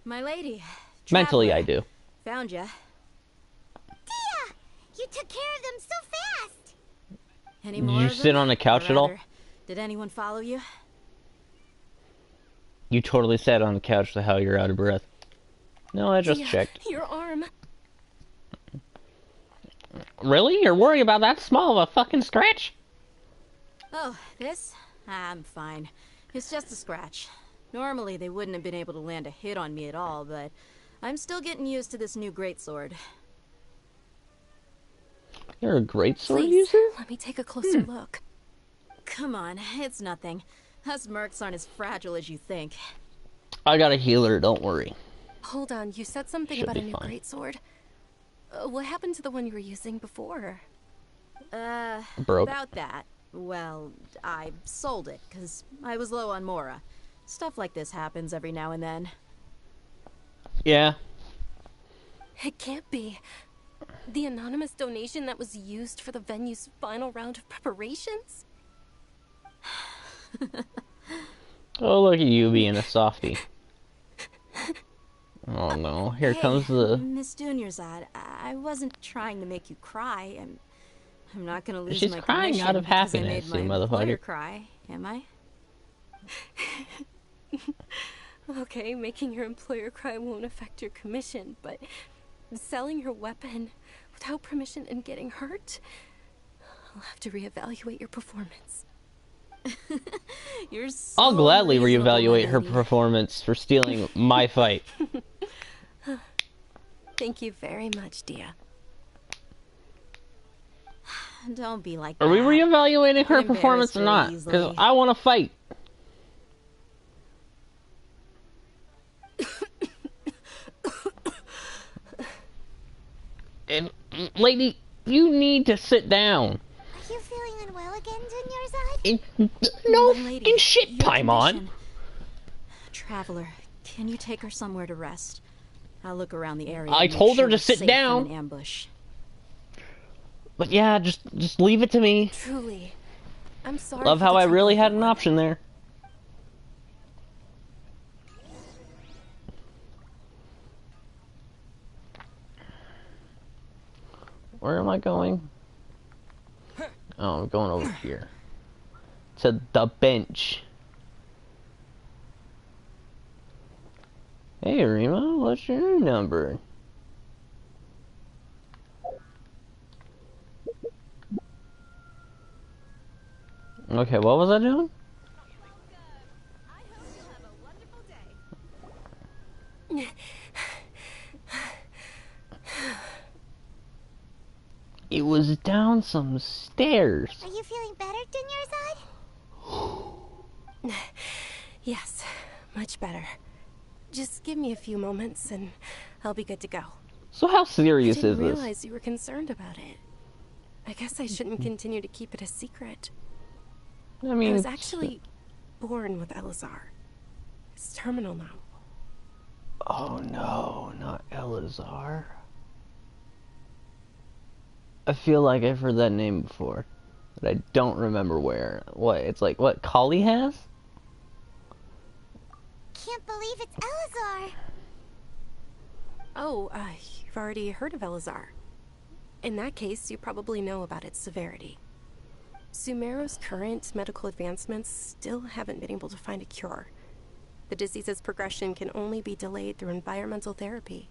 Speaker 8: My lady.
Speaker 2: Mentally,
Speaker 8: Traveler.
Speaker 2: I do.
Speaker 8: Found ya.
Speaker 5: Dia! You took care of them so fast!
Speaker 8: Any
Speaker 2: Did
Speaker 8: more
Speaker 2: you
Speaker 8: of
Speaker 2: sit
Speaker 8: them?
Speaker 2: on a couch
Speaker 8: Or
Speaker 2: at all?
Speaker 8: rather, did anyone follow you?
Speaker 2: You totally sat on the couch to how you're out of breath. No, I just
Speaker 7: Dia,
Speaker 2: checked.
Speaker 7: your arm.
Speaker 2: Really? You're worried about that small of a fucking scratch?
Speaker 8: Oh, this? I'm fine. It's just a scratch. Normally, they wouldn't have been able to land a hit on me at all, but I'm still getting used to this new greatsword.
Speaker 2: You're a great sword
Speaker 7: Please,
Speaker 2: user?
Speaker 7: let me take a closer look.
Speaker 8: Come on, it's nothing. Us mercs aren't as fragile as you think.
Speaker 2: I got a healer, don't worry.
Speaker 7: Hold on, you said something
Speaker 2: Should
Speaker 7: about a
Speaker 2: be
Speaker 7: new
Speaker 2: fine.
Speaker 7: greatsword. What happened to the one you were using before?
Speaker 2: Broke.
Speaker 8: About that. Well, I sold it, because I was low on Mora. Stuff like this happens every now and then.
Speaker 2: Yeah.
Speaker 7: It can't be. The anonymous donation that was used for the venue's final round of preparations?
Speaker 2: Oh, look at you being a softie. Oh no, here
Speaker 8: Hey,
Speaker 2: comes the...
Speaker 8: Miss Dunyarzad, I wasn't trying to make you cry. I'm not gonna lose
Speaker 2: She's
Speaker 8: my
Speaker 2: crying out
Speaker 8: commission
Speaker 2: of
Speaker 8: because I
Speaker 2: happiness,
Speaker 8: made
Speaker 2: you
Speaker 8: my employer
Speaker 2: motherfucker.
Speaker 8: cry, am I?
Speaker 7: Okay, making your employer cry won't affect your commission, but selling your weapon without permission and getting hurt? I'll have to reevaluate your performance.
Speaker 8: You're so
Speaker 2: I'll gladly
Speaker 8: reasonable,
Speaker 2: reevaluate her
Speaker 8: baby.
Speaker 2: performance for stealing my fight.
Speaker 7: Thank you very much, Dia.
Speaker 8: Don't be like
Speaker 2: Are
Speaker 8: that.
Speaker 2: we reevaluating her
Speaker 8: Get
Speaker 2: performance or not?
Speaker 8: embarrassed
Speaker 2: Because
Speaker 8: very easily.
Speaker 2: I want to fight. And, lady, you need to sit down.
Speaker 5: Are you feeling unwell again, Dunyarzad?
Speaker 2: No
Speaker 8: My lady,
Speaker 2: fucking shit,
Speaker 8: your
Speaker 2: Paimon.
Speaker 8: condition. Traveler, can you take her somewhere to rest? I'll look around the area.
Speaker 2: I
Speaker 8: and make
Speaker 2: told her
Speaker 8: sure
Speaker 2: to
Speaker 8: we're
Speaker 2: sit
Speaker 8: safe
Speaker 2: down.
Speaker 8: from an ambush.
Speaker 2: But yeah, just leave it to me.
Speaker 7: Truly. I'm sorry.
Speaker 2: Love
Speaker 7: for
Speaker 2: how
Speaker 7: the
Speaker 2: I
Speaker 7: trouble,
Speaker 2: really had an
Speaker 7: everyone.
Speaker 2: option there. Where am I going? Oh, I'm going over here. To the bench. Hey, Rima, what's your number? Okay, what was I doing? It was down some stairs.
Speaker 5: Are you feeling better, Dunyarzad?
Speaker 7: Yes, much better. Just give me a few moments and I'll be good to go.
Speaker 2: So how
Speaker 7: I
Speaker 2: serious
Speaker 7: didn't
Speaker 2: is this?
Speaker 7: realize you were concerned about it. I guess I shouldn't continue to keep it a secret.
Speaker 2: I
Speaker 7: I
Speaker 2: mean,
Speaker 7: was actually born with Elazar. It's terminal now.
Speaker 2: oh no, not Elazar. I feel like I've heard that name before, but I don't remember where. What? It's like what Kali has?
Speaker 5: Can't believe it's Elazar.
Speaker 7: Oh, you've already heard of Elazar. In that case, you probably know about its severity. Sumeru's current medical advancements still haven't been able to find a cure. The disease's progression can only be delayed through environmental therapy.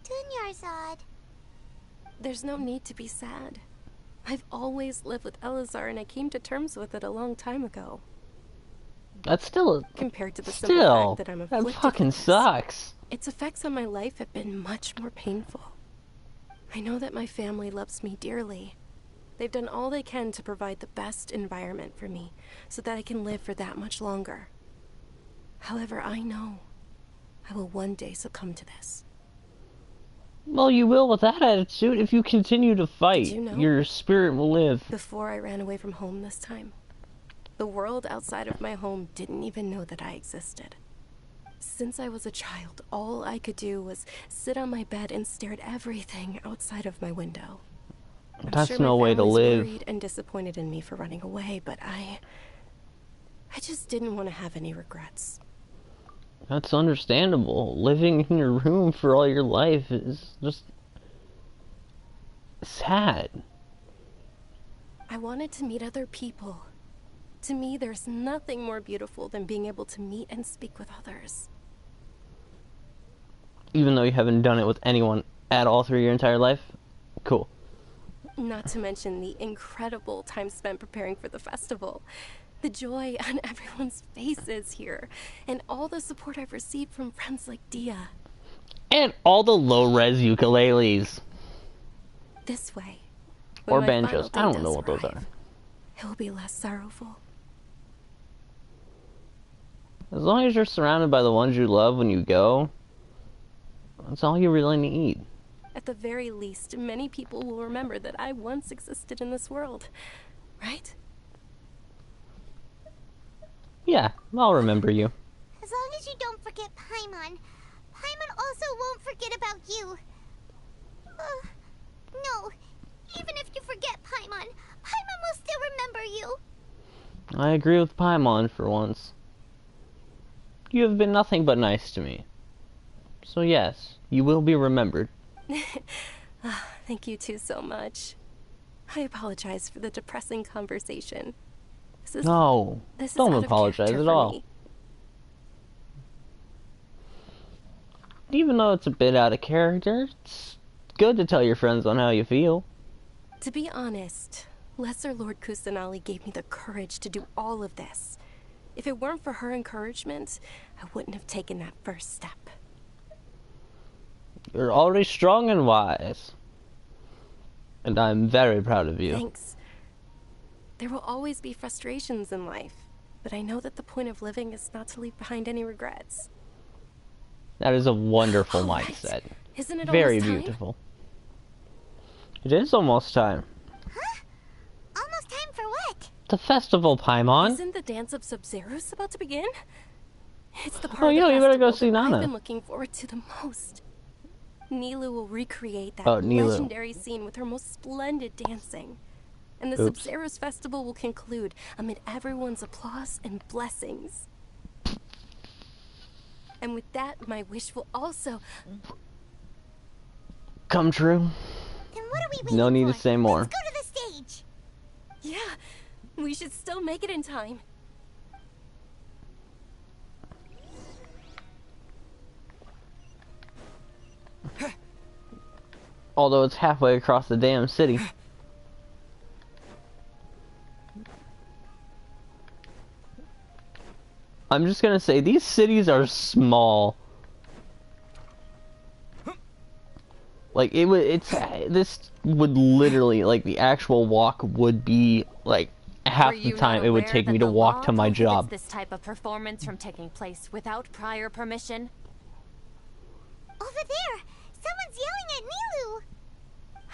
Speaker 5: Dunyarzad.
Speaker 7: There's no need to be sad. I've always lived with Elazar and I came to terms with it a long time ago.
Speaker 2: That's still
Speaker 7: Compared to the simple
Speaker 2: still
Speaker 7: fact that I'm
Speaker 2: that
Speaker 7: afflicted
Speaker 2: fucking
Speaker 7: with this,
Speaker 2: sucks.
Speaker 7: its effects on my life have been much more painful. I know that my family loves me dearly. They've done all they can to provide the best environment for me so that I can live for that much longer. However, I know I will one day succumb to this.
Speaker 2: Well, you will with that attitude. If you continue to fight,
Speaker 7: you know?
Speaker 2: your spirit will live.
Speaker 7: Before I ran away from home this time, the world outside of my home didn't even know that I existed. Since I was a child, all I could do was sit on my bed and stare at everything outside of my window. I'm
Speaker 2: That's
Speaker 7: sure
Speaker 2: no
Speaker 7: my
Speaker 2: way to
Speaker 7: family's
Speaker 2: live.
Speaker 7: worried and disappointed in me for running away, but I just didn't want to have any regrets.
Speaker 2: That's understandable. Living in your room for all your life is just sad.
Speaker 7: I wanted to meet other people. To me, there's nothing more beautiful than being able to meet and speak with others.
Speaker 2: Even though you haven't done it with anyone at all through your entire life? Cool.
Speaker 7: Not to mention the incredible time spent preparing for the festival. The joy on everyone's faces here, and all the support I've received from friends like Dia.
Speaker 2: And all the low-res ukuleles.
Speaker 7: This way.
Speaker 2: Or
Speaker 7: when my
Speaker 2: banjos.
Speaker 7: final
Speaker 2: I
Speaker 7: day
Speaker 2: don't know
Speaker 7: does
Speaker 2: what those
Speaker 7: arrive,
Speaker 2: are.
Speaker 7: It will be less sorrowful.
Speaker 2: As long as you're surrounded by the ones you love when you go, that's all you really need.
Speaker 7: At the very least, many people will remember that I once existed in this world. Right?
Speaker 2: Yeah, I'll remember you.
Speaker 5: As long as you don't forget Paimon, Paimon also won't forget about you. No, even if you forget Paimon, Paimon will still remember you.
Speaker 2: I agree with Paimon for once. You have been nothing but nice to me. So yes, you will be remembered.
Speaker 7: Thank you two so much. I apologize for the depressing conversation.
Speaker 2: No,
Speaker 7: This
Speaker 2: don't
Speaker 7: is out of
Speaker 2: apologize
Speaker 7: character
Speaker 2: at
Speaker 7: for
Speaker 2: all.
Speaker 7: me.
Speaker 2: Even though it's a bit out of character, it's good to tell your friends on how you feel.
Speaker 7: To be honest, Lesser Lord Kusanali gave me the courage to do all of this. If it weren't for her encouragement, I wouldn't have taken that first step.
Speaker 2: You're already strong and wise. And I'm very proud of you.
Speaker 7: Thanks. There will always be frustrations in life, but I know that the point of living is not to leave behind any regrets.
Speaker 2: That is a wonderful
Speaker 7: All right.
Speaker 2: mindset.
Speaker 7: Isn't it
Speaker 2: Very
Speaker 7: almost time?
Speaker 2: beautiful. It is almost time.
Speaker 5: Huh? Almost time for what?
Speaker 2: The festival, Paimon.
Speaker 7: Isn't the dance of Sub-Zeros about to begin? It's the
Speaker 2: Oh,
Speaker 7: part
Speaker 2: yeah,
Speaker 7: of the
Speaker 2: you better go
Speaker 7: festival
Speaker 2: see
Speaker 7: that
Speaker 2: Nana.
Speaker 7: I've been looking forward to the most. Nilu will recreate that
Speaker 2: Nilu.
Speaker 7: legendary scene with her most splendid dancing. And the
Speaker 2: Oops.
Speaker 7: Sub-Zeros festival will conclude amid everyone's applause and blessings. And with that, my wish will also...
Speaker 2: Come true.
Speaker 5: Then what are we waiting
Speaker 2: No need
Speaker 5: for?
Speaker 2: to say more.
Speaker 5: Let's go to the stage.
Speaker 7: Yeah, we should still make it in time.
Speaker 2: Although it's halfway across the damn city. I'm just gonna say, these cities are small. Like, this would literally, like, the actual walk would be, like, half the time it would take me to walk to my job.
Speaker 11: This type of performance from taking place without prior permission.
Speaker 5: Over there, someone's yelling at Nilu.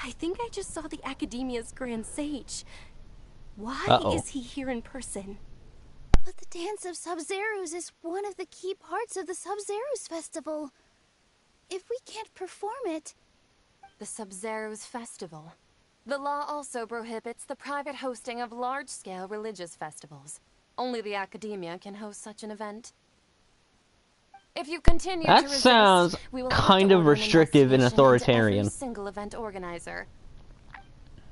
Speaker 7: I think I just saw the Academia's Grand Sage. Why
Speaker 2: Uh-oh.
Speaker 7: is he here in person?
Speaker 12: But the Dance of Sub-Zeros is one of the key parts of the Sub-Zeros Festival. If we can't perform it...
Speaker 11: The Sub-Zeros Festival. The law also prohibits the private hosting of large-scale religious festivals. Only the Academia can host such an event. If you continue
Speaker 2: That
Speaker 11: to resist,
Speaker 2: sounds
Speaker 11: we will
Speaker 2: kind
Speaker 11: have to
Speaker 2: of
Speaker 11: order an
Speaker 2: restrictive and
Speaker 11: investigation into
Speaker 2: authoritarian.
Speaker 11: every single event organizer.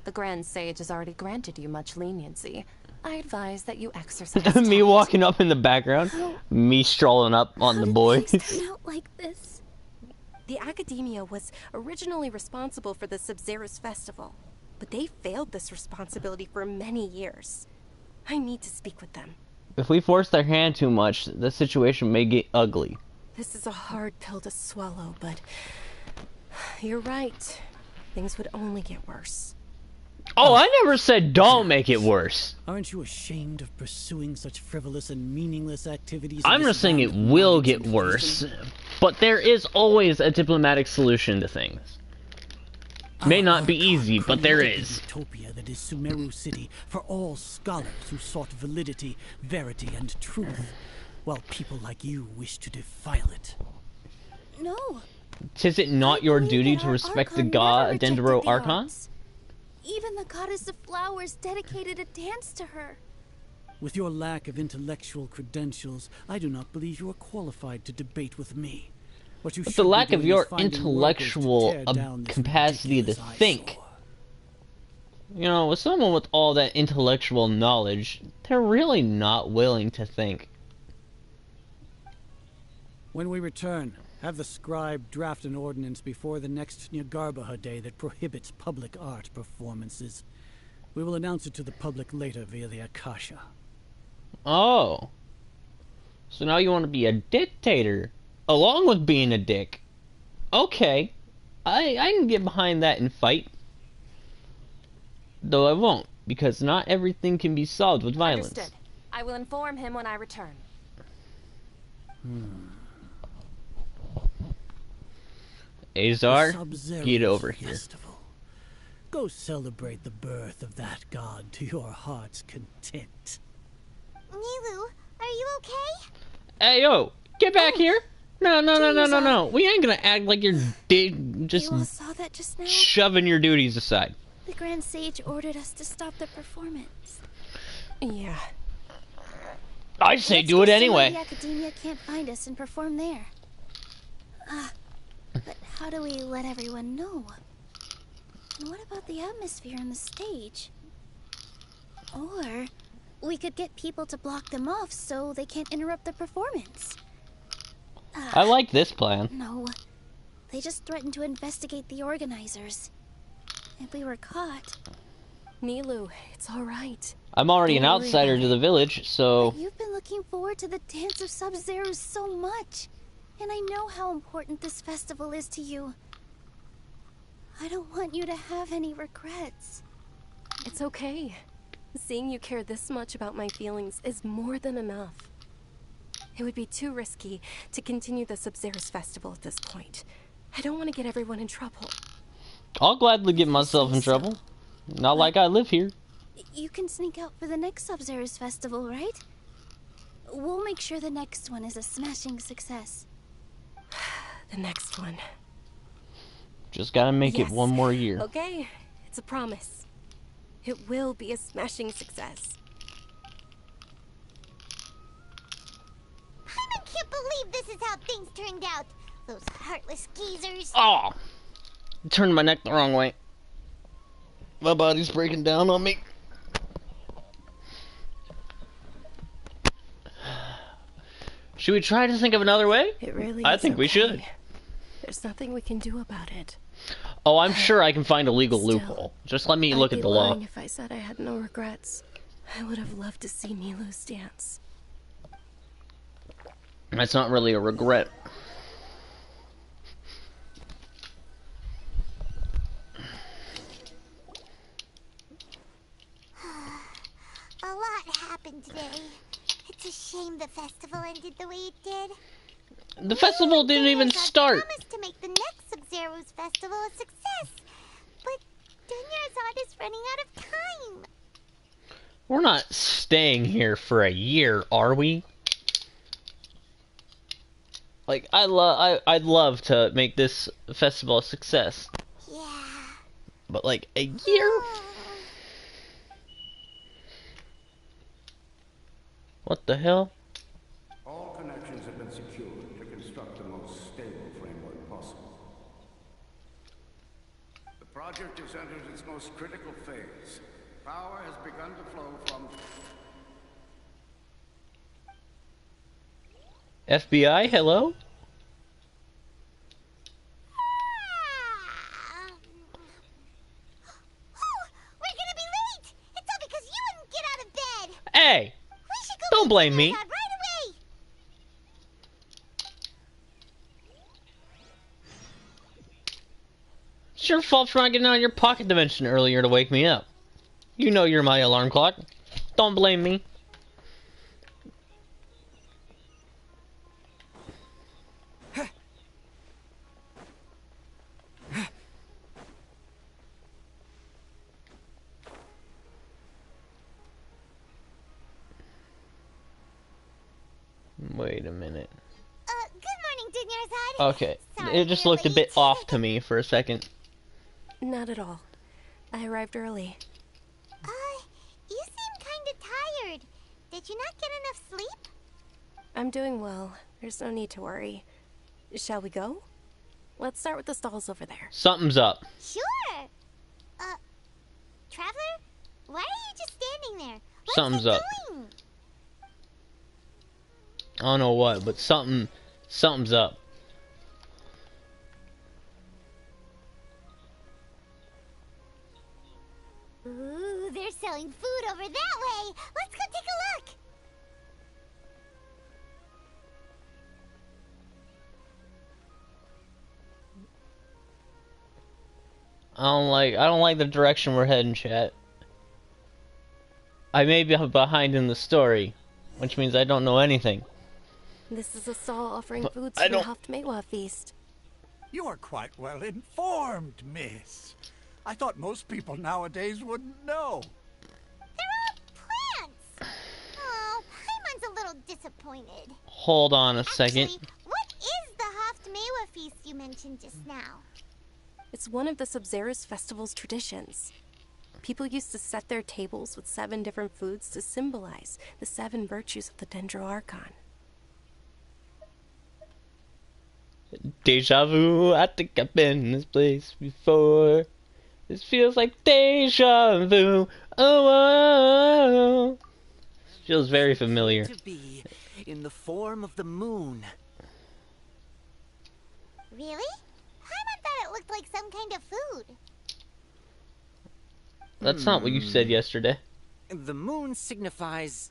Speaker 11: The Grand Sage has already granted you much leniency. I advise that you exercise
Speaker 2: Me
Speaker 11: tact.
Speaker 2: walking up in the background, me strolling up on the boys.
Speaker 12: turn out like this?
Speaker 7: The Academia was originally responsible for the Sub-Zeros Festival, but they failed this responsibility for many years. I need to speak with them.
Speaker 2: If we force their hand too much, the situation may get ugly.
Speaker 7: This is a hard pill to swallow, but you're right. Things would only get worse.
Speaker 2: Oh, I never said don't make it worse.
Speaker 13: Aren't you ashamed of pursuing such frivolous and meaningless activities?
Speaker 2: I'm just saying it will get worse, but there is always a diplomatic solution to things. May not be easy, but there is.
Speaker 13: Utopia that is Sumeru City for all scholars who sought validity, verity, and truth, while people like you wish to defile it.
Speaker 12: No.
Speaker 2: Tis it not your duty to respect the god Dendro Archon?
Speaker 12: Arts. Even the goddess of flowers dedicated a dance to her.
Speaker 13: With your lack of intellectual credentials, I do not believe you are qualified to debate with me. What you
Speaker 2: But
Speaker 13: should
Speaker 2: the
Speaker 13: be
Speaker 2: lack of
Speaker 13: doing
Speaker 2: your
Speaker 13: is finding
Speaker 2: intellectual
Speaker 13: workers to tear down this
Speaker 2: capacity to
Speaker 13: ridiculous
Speaker 2: think.
Speaker 13: eyesore.
Speaker 2: You know, with someone with all that intellectual knowledge, they're really not willing to think.
Speaker 13: When we return, have the scribe draft an ordinance before the next Nyargarbaha Day that prohibits public art performances. We will announce it to the public later via the Akasha.
Speaker 2: Oh. So now you want to be a dictator, along with being a dick. Okay. I can get behind that and fight. Though I won't, because not everything can be solved with violence.
Speaker 11: Understood. I will inform him when I return.
Speaker 2: Azar,
Speaker 13: Sub-Zero's
Speaker 2: get over here.
Speaker 13: Festival. Go celebrate the birth of that god to your heart's content.
Speaker 5: Nilu, are you okay?
Speaker 2: Hey, yo, get back here. No. We ain't gonna act like you're just
Speaker 12: You all saw that just now?
Speaker 2: shoving your duties aside.
Speaker 12: The Grand Sage ordered us to stop the performance.
Speaker 7: Yeah.
Speaker 2: I say
Speaker 12: Let's
Speaker 2: do
Speaker 12: go
Speaker 2: it
Speaker 12: somewhere
Speaker 2: anyway.
Speaker 12: The Academia can't find us and perform there. But how do we let everyone know? And what about the atmosphere on the stage? Or we could get people to block them off so they can't interrupt the performance.
Speaker 2: I like this plan.
Speaker 12: No. They just threatened to investigate the organizers. If we were caught,
Speaker 7: Nilu, it's all right.
Speaker 2: I'm already
Speaker 7: Don't
Speaker 2: an
Speaker 7: worry
Speaker 2: outsider
Speaker 7: about
Speaker 2: to
Speaker 7: it.
Speaker 2: the village, so
Speaker 12: You've been looking forward to the Dance of Sub-Zero so much. And I know how important this festival is to you. I don't want you to have any regrets.
Speaker 7: It's okay. Seeing you care this much about my feelings is more than enough. It would be too risky to continue the Sub-Zero's festival at this point. I don't want to get everyone in trouble.
Speaker 2: I'll gladly get myself in trouble. Not like I live here.
Speaker 12: You can sneak out for the next Sub-Zero's festival, right? We'll make sure the next one is a smashing success.
Speaker 7: The next one.
Speaker 2: Just gotta make it one more year.
Speaker 7: Okay, it's a promise. It will be a smashing success.
Speaker 5: I can't believe this is how things turned out. Those heartless geezers.
Speaker 2: Oh! Turned my neck the wrong way. My body's breaking down on me. Should we try to think of another way?
Speaker 7: It really
Speaker 2: I
Speaker 7: is
Speaker 2: think we
Speaker 7: okay.
Speaker 2: should.
Speaker 7: There's nothing we can do about it.
Speaker 2: Oh, I'm sure I can find a legal
Speaker 7: Still,
Speaker 2: loophole. Just let me look
Speaker 7: I'd
Speaker 2: at
Speaker 7: be
Speaker 2: the law.
Speaker 7: lying if I said I had no regrets. I would have loved to see Nilu's dance.
Speaker 2: That's not really a regret.
Speaker 5: A lot happened today. It's a shame the festival ended the way it did.
Speaker 2: The festival didn't even start.
Speaker 5: Promised to make the next Sub-Zero's festival a success, but Dunyarzad is running out of time.
Speaker 2: We're not staying here for a year, are we? Like, I'd love to make this festival a success.
Speaker 5: Yeah.
Speaker 2: But like a year? What the hell?
Speaker 14: All connections have been secured to construct the most stable framework possible. The project has entered its most critical phase. Power has begun to flow from...
Speaker 2: FBI, hello?
Speaker 5: We're gonna be late! It's all because you wouldn't get out of bed!
Speaker 2: Hey!
Speaker 5: We should go
Speaker 2: Don't blame me.
Speaker 5: right away!
Speaker 2: It's your fault for not getting out of your pocket dimension earlier to wake me up. You know you're my alarm clock. Don't blame me. Wait a minute.
Speaker 5: Good morning, Dunyarzad.
Speaker 2: Okay,
Speaker 5: Sorry
Speaker 2: it just
Speaker 5: you're
Speaker 2: looked a
Speaker 5: late.
Speaker 2: bit off to me for a second.
Speaker 7: Not at all. I arrived early.
Speaker 5: You seem kinda tired. Did you not get enough sleep?
Speaker 7: I'm doing well. There's no need to worry. Shall we go? Let's start with the stalls over there.
Speaker 2: Something's up.
Speaker 5: Sure. Traveler? Why are you just standing there? Let's
Speaker 2: Something's
Speaker 5: get
Speaker 2: up.
Speaker 5: going.
Speaker 2: I don't know what, but something's up.
Speaker 5: Ooh, they're selling food over that way. Let's go take a look.
Speaker 2: I don't like the direction we're heading, chat. I may be behind in the story, which means I don't know anything.
Speaker 7: This is a stall offering
Speaker 2: But
Speaker 7: foods
Speaker 2: I
Speaker 7: for the
Speaker 2: don't-
Speaker 7: Haftmewa feast.
Speaker 15: You are quite well informed, miss. I thought most people nowadays wouldn't know.
Speaker 5: Plants. Oh, Paimon's a little disappointed.
Speaker 2: Hold on a second.
Speaker 5: Actually, what is the Haftmewa feast you mentioned just now?
Speaker 7: It's one of the Sub-Zero's festival's traditions. People used to set their tables with 7 different foods to symbolize the 7 virtues of the Dendro Archon.
Speaker 2: Deja vu, I think I've been in this place before. This feels like deja vu. Oh, feels very familiar.
Speaker 9: To be in the form of the moon.
Speaker 5: Really? Paimon thought it looked like some kind of food.
Speaker 2: That's not what you said yesterday.
Speaker 9: The moon signifies...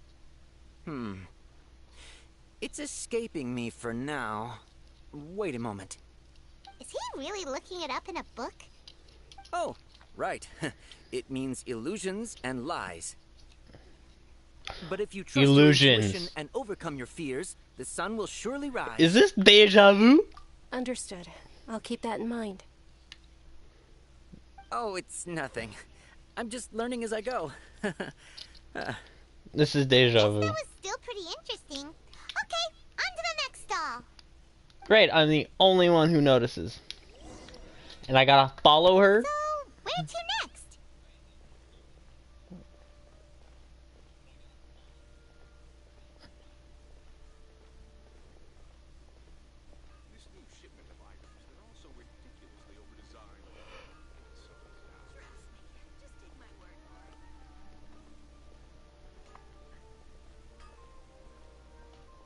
Speaker 9: It's escaping me for now. Wait a moment.
Speaker 5: Is he really looking it up in a book?
Speaker 9: Oh, right. It means illusions and lies. But if you trust your intuition and overcome your fears, the sun will surely rise.
Speaker 2: Is this deja vu?
Speaker 7: Understood. I'll keep that in mind.
Speaker 9: Oh, it's nothing. I'm just learning as I go.
Speaker 2: This is deja vu.
Speaker 5: That was still pretty interesting. Okay, on to the next stall.
Speaker 2: Great, I'm the only one who notices. And I gotta follow her?
Speaker 5: So, where to next?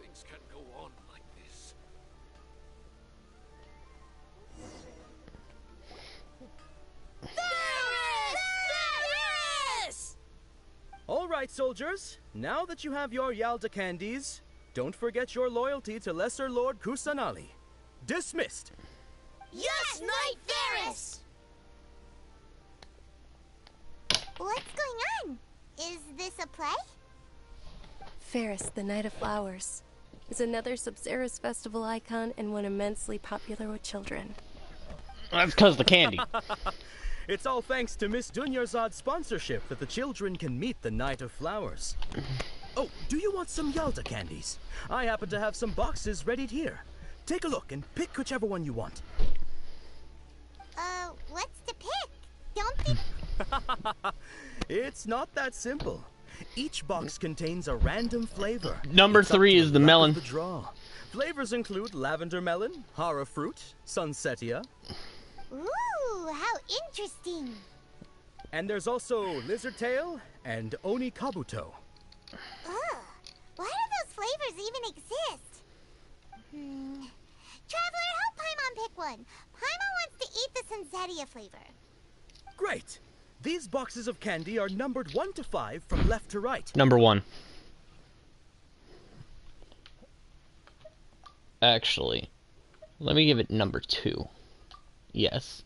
Speaker 10: Things can't go on like this.
Speaker 1: All right, soldiers. Now that you have your Yalda candies, don't forget your loyalty to Lesser Lord Kusanali. Dismissed.
Speaker 5: Yes, Knight Varys! What's going on? Is this a play?
Speaker 7: Ferris, the Night of Flowers, is another Sub-Zera's festival icon and one immensely popular with children.
Speaker 2: That's because the candy.
Speaker 1: It's all thanks to Miss Dunyarzad's sponsorship that the children can meet the Night of Flowers. Oh, do you want some Yalda candies? I happen to have some boxes ready here. Take a look and pick whichever one you want.
Speaker 5: What's to pick? Don't think...
Speaker 1: It's not that simple. Each box contains a random flavor.
Speaker 2: Number 3 is the melon.
Speaker 1: The draw. Flavors include lavender melon, hara fruit, sunsetia.
Speaker 5: Ooh, how interesting.
Speaker 1: And there's also lizard tail and oni kabuto.
Speaker 5: Ugh, why do those flavors even exist? Traveler, help Paimon pick one. Paimon wants to eat the sunsetia flavor.
Speaker 1: Great. These boxes of candy are numbered 1 to 5 from left to right.
Speaker 2: Number 1. Actually, let me give it number 2. Yes.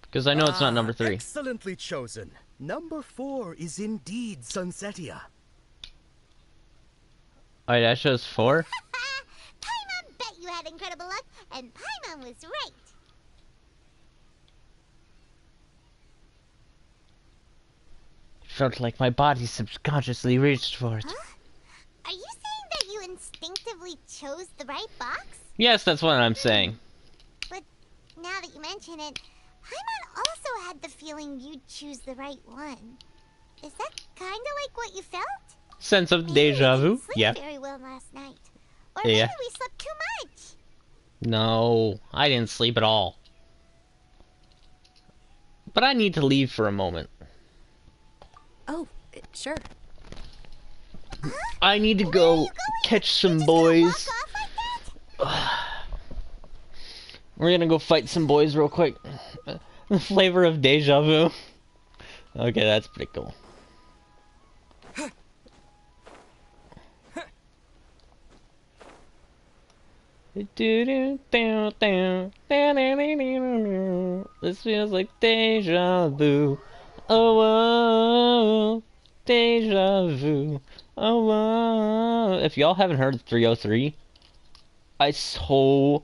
Speaker 2: Because I know it's not number 3.
Speaker 1: Excellently chosen. Number 4 is indeed sunsetia.
Speaker 2: Alright, that shows 4?
Speaker 5: Paimon bet you had incredible luck, and Paimon was right.
Speaker 2: Felt like my body subconsciously reached for it.
Speaker 5: Huh? Are you saying that you instinctively chose the right box?
Speaker 2: Yes, that's what I'm saying.
Speaker 5: But now that you mention it, Paimon also had the feeling you'd choose the right one. Is that kind of like what you felt?
Speaker 2: Sense of deja vu? Yeah.
Speaker 5: Very well last night. Or
Speaker 2: Yeah.
Speaker 5: maybe we slept too much.
Speaker 2: No, I didn't sleep at all. But I need to leave for a moment.
Speaker 7: Oh, sure.
Speaker 2: I need to go catch some boys. We're gonna go fight some boys real quick. The flavor of deja vu. Okay, that's pretty cool. This feels like deja vu. Oh, oh, deja vu. Oh, oh. If y'all haven't heard of 303, I so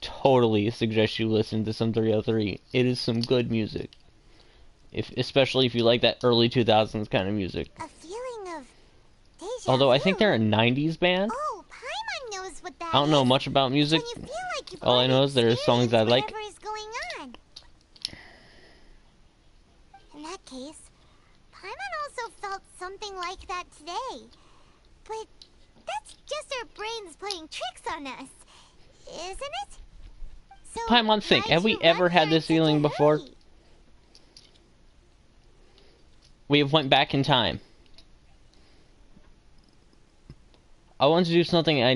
Speaker 2: totally suggest you listen to some 303. It is some good music. Especially if you like that early 2000s kind of music.
Speaker 5: A feeling of deja
Speaker 2: Although I
Speaker 5: vu.
Speaker 2: think they're a 90s band.
Speaker 5: Oh, Paimon knows what that
Speaker 2: I don't know much about music.
Speaker 5: Can you feel like you've
Speaker 2: All I know is there are songs I like.
Speaker 5: whatever is going on? In that case, Paimon also felt something like that today. But that's just our brains playing tricks on us, isn't it? So
Speaker 2: Paimon, think,
Speaker 5: why'd
Speaker 2: have we
Speaker 5: you
Speaker 2: ever
Speaker 5: run
Speaker 2: had
Speaker 5: here
Speaker 2: this
Speaker 5: in such a
Speaker 2: feeling before?
Speaker 5: hurry?
Speaker 2: We have went back in time. I want to do something I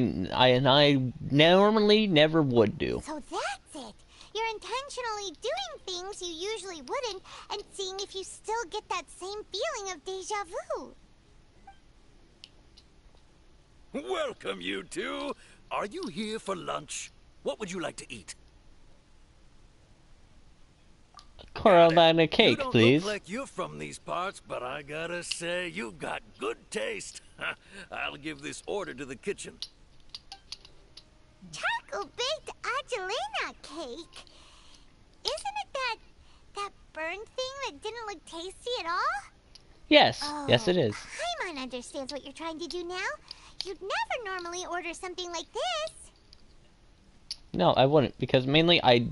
Speaker 2: normally never would do.
Speaker 5: So that's it. You're intentionally doing things you usually wouldn't and seeing if you still get that same feeling of deja vu.
Speaker 6: Welcome, you two. Are you here for lunch? What would you like to eat?
Speaker 2: Carolina cake,
Speaker 6: You don't
Speaker 2: please.
Speaker 6: look like you're from these parts, but I gotta say, you've got good taste. I'll give this order to the kitchen.
Speaker 5: Charcoal-baked Angelina cake? Isn't it that burned thing that didn't look tasty at all?
Speaker 2: Yes,
Speaker 5: Oh,
Speaker 2: yes it is.
Speaker 5: Paimon understands what you're trying to do now. You'd never normally order something like this.
Speaker 2: No, I wouldn't, because mainly I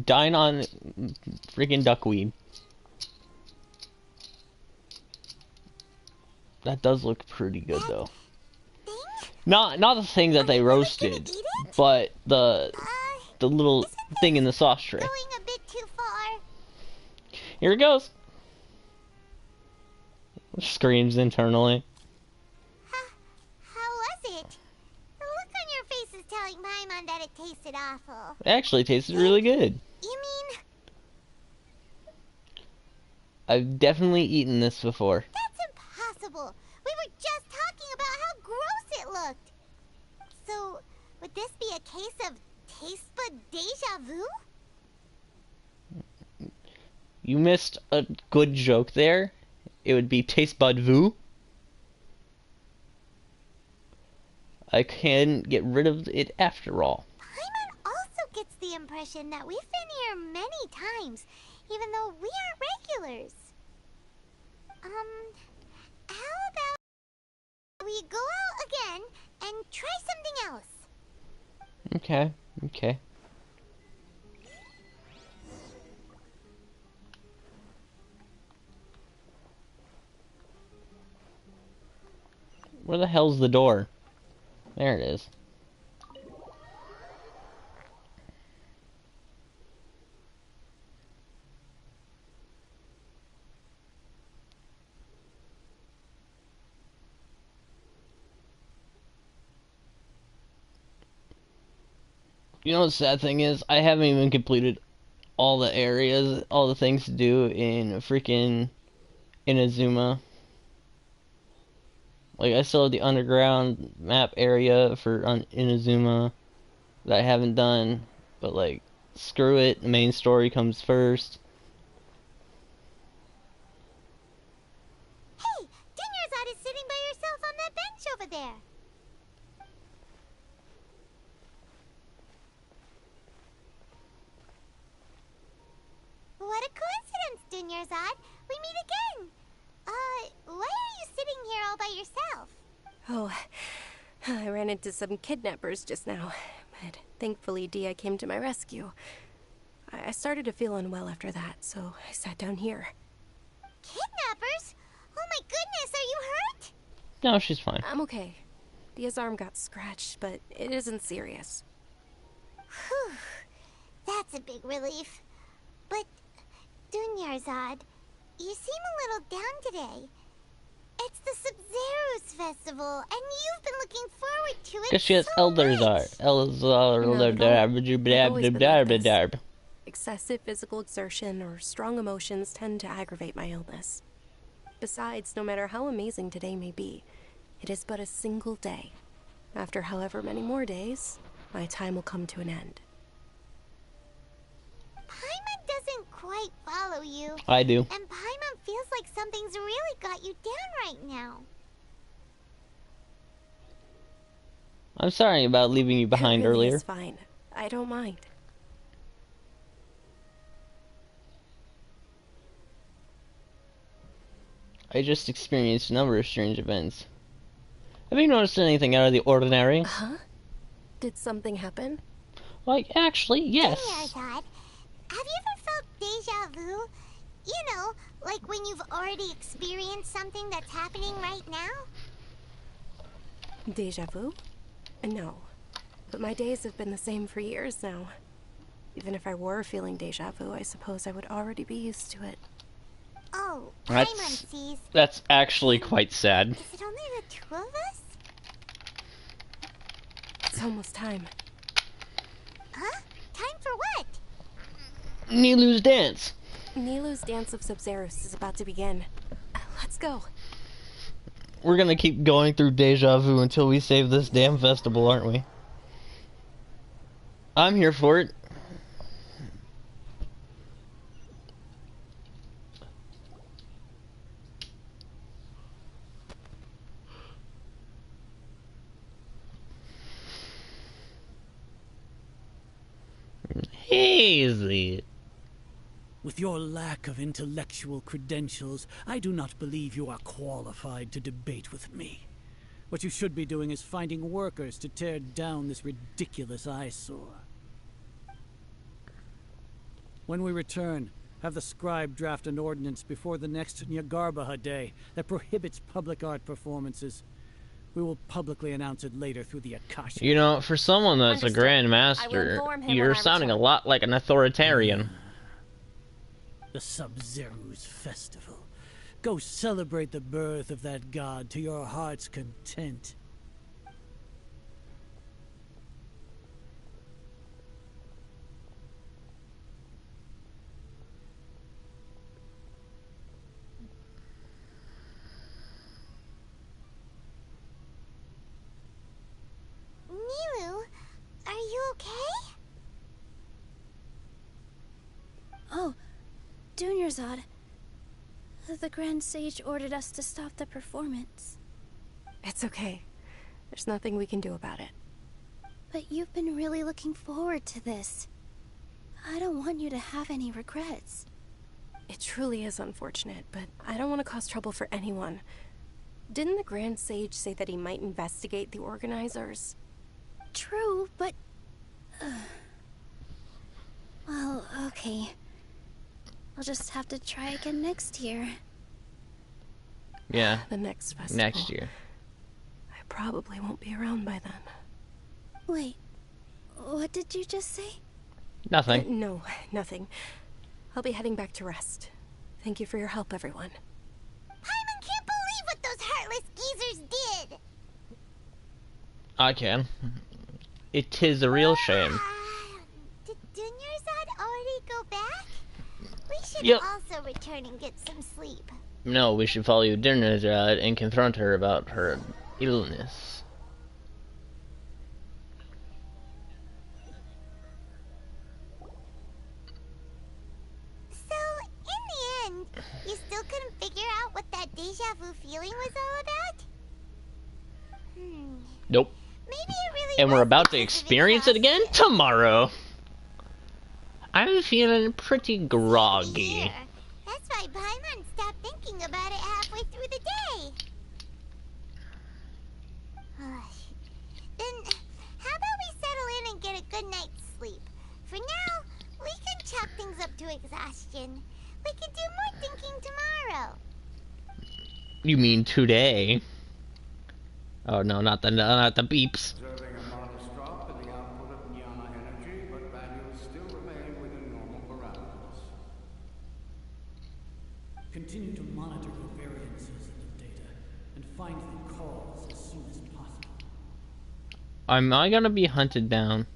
Speaker 2: dine on freaking duckweed. That does look pretty good, though. Not the thing that they roasted, but the little thing in the sauce tray.
Speaker 5: Going a bit too far.
Speaker 2: Here it goes. Screams internally.
Speaker 5: How was it? The look on your face is telling Paimon that it tasted awful.
Speaker 2: It actually tasted really good.
Speaker 5: You mean?
Speaker 2: I've definitely eaten this before.
Speaker 5: That's impossible. We were just talking about how gross it looked. So, would this be a case of taste bud deja vu?
Speaker 2: You missed a good joke there. It would be taste bud vu. I can get rid of it after all.
Speaker 5: Paimon also gets the impression that we've been here many times, even though we aren't regulars. How about we go out again and try something else?
Speaker 2: Okay. Where the hell's the door? There it is. You know what the sad thing is? I haven't even completed all the areas, all the things to do in freaking Inazuma. Like, I still have the underground map area for Inazuma that I haven't done. But, like, screw it. The main story comes first.
Speaker 5: Hey, Dinyarzad is sitting by herself on that bench over there. What a coincidence, Dinyarzad. We meet again. Why are you sitting here all by yourself?
Speaker 7: Oh, I ran into some kidnappers just now, but thankfully Dia came to my rescue. I started to feel unwell after that, so I sat down here.
Speaker 5: Kidnappers? Oh my goodness, are you hurt?
Speaker 2: No, she's fine.
Speaker 7: I'm okay. Dia's arm got scratched, but it isn't serious.
Speaker 5: Whew. That's a big relief. But, Dunyarzad, you seem a little down today. It's the Sub-Zero's festival, and you've been looking forward to it
Speaker 2: Because she has
Speaker 5: so
Speaker 2: Elderzar.
Speaker 7: Excessive physical exertion or strong emotions tend to aggravate my illness. Besides, no matter how amazing today may be, it is but a single day. After however many more days, my time will come to an end.
Speaker 5: Paimon doesn't quite follow you.
Speaker 2: I do.
Speaker 5: And Paimon feels like something's really got you down right now.
Speaker 2: I'm sorry about leaving you behind
Speaker 7: It really
Speaker 2: earlier.
Speaker 7: is fine. I don't mind.
Speaker 2: I just experienced a number of strange events. Have you noticed anything out of the ordinary?
Speaker 7: Huh? Did something happen?
Speaker 2: Like, actually, yes.
Speaker 5: Dunyarzad, have you ever felt deja vu? You know, like when you've already experienced something that's happening right now?
Speaker 7: Deja vu? No. But my days have been the same for years now. Even if I were feeling deja vu, I suppose I would already be used to it.
Speaker 5: Oh, Paimon sees.
Speaker 2: That's actually quite sad.
Speaker 5: Is it only the two of us?
Speaker 7: It's almost time.
Speaker 5: Huh? Time for what?
Speaker 2: Nilu's dance.
Speaker 7: Nilu's dance of Sub-Zerus is about to begin. Let's go.
Speaker 2: We're gonna keep going through deja vu until we save this damn festival, aren't we? I'm here for it. Hazy.
Speaker 13: With your lack of intellectual credentials, I do not believe you are qualified to debate with me. What you should be doing is finding workers to tear down this ridiculous eyesore. When we return, have the scribe draft an ordinance before the next Nyargarbaha Day that prohibits public art performances. We will publicly announce it later through the Akasha.
Speaker 2: You know, for someone that's
Speaker 7: Understood.
Speaker 2: a Grand Master, you're sounding a lot like an authoritarian.
Speaker 13: The Sub-Zerus Festival. Go celebrate the birth of that god to your heart's content.
Speaker 5: Nilu, are you okay?
Speaker 12: Oh, Dunyarzad. The Grand Sage ordered us to stop the performance.
Speaker 7: It's okay. There's nothing we can do about it.
Speaker 12: But you've been really looking forward to this. I don't want you to have any regrets.
Speaker 7: It truly is unfortunate, but I don't want to cause trouble for anyone. Didn't the Grand Sage say that he might investigate the organizers?
Speaker 12: True, but... well, okay. I'll just have to try again next year.
Speaker 2: Yeah.
Speaker 7: The next festival.
Speaker 2: Next year.
Speaker 7: I probably won't be around by then.
Speaker 12: Wait, what did you just say?
Speaker 2: Nothing.
Speaker 7: No, nothing. I'll be heading back to rest. Thank you for your help, everyone.
Speaker 5: Paimon can't believe what those heartless geezers did!
Speaker 2: I can. It is a real shame.
Speaker 5: Did Dunyarzad already go back? We should
Speaker 2: Yep.
Speaker 5: also return and get some sleep.
Speaker 2: No, we should follow Dunyarzad and confront her about her illness.
Speaker 5: So, in the end, you still couldn't figure out what that deja vu feeling was all about?
Speaker 2: Nope.
Speaker 5: Maybe it really
Speaker 2: And
Speaker 5: was
Speaker 2: we're about to
Speaker 5: because of
Speaker 2: experience it again tomorrow. I'm feeling pretty groggy.
Speaker 5: That's why Paimon stopped thinking about it halfway through the day. Then, how about we settle in and get a good night's sleep? For now, we can chalk things up to exhaustion. We can do more thinking tomorrow.
Speaker 2: You mean today? Oh no, not the beeps.
Speaker 14: Observing a modest drop in the output of Jnana energy, but values still remain within normal parameters.
Speaker 13: Continue to monitor the variances in the data and find the cause as soon as possible.
Speaker 2: Am I gonna be hunted down?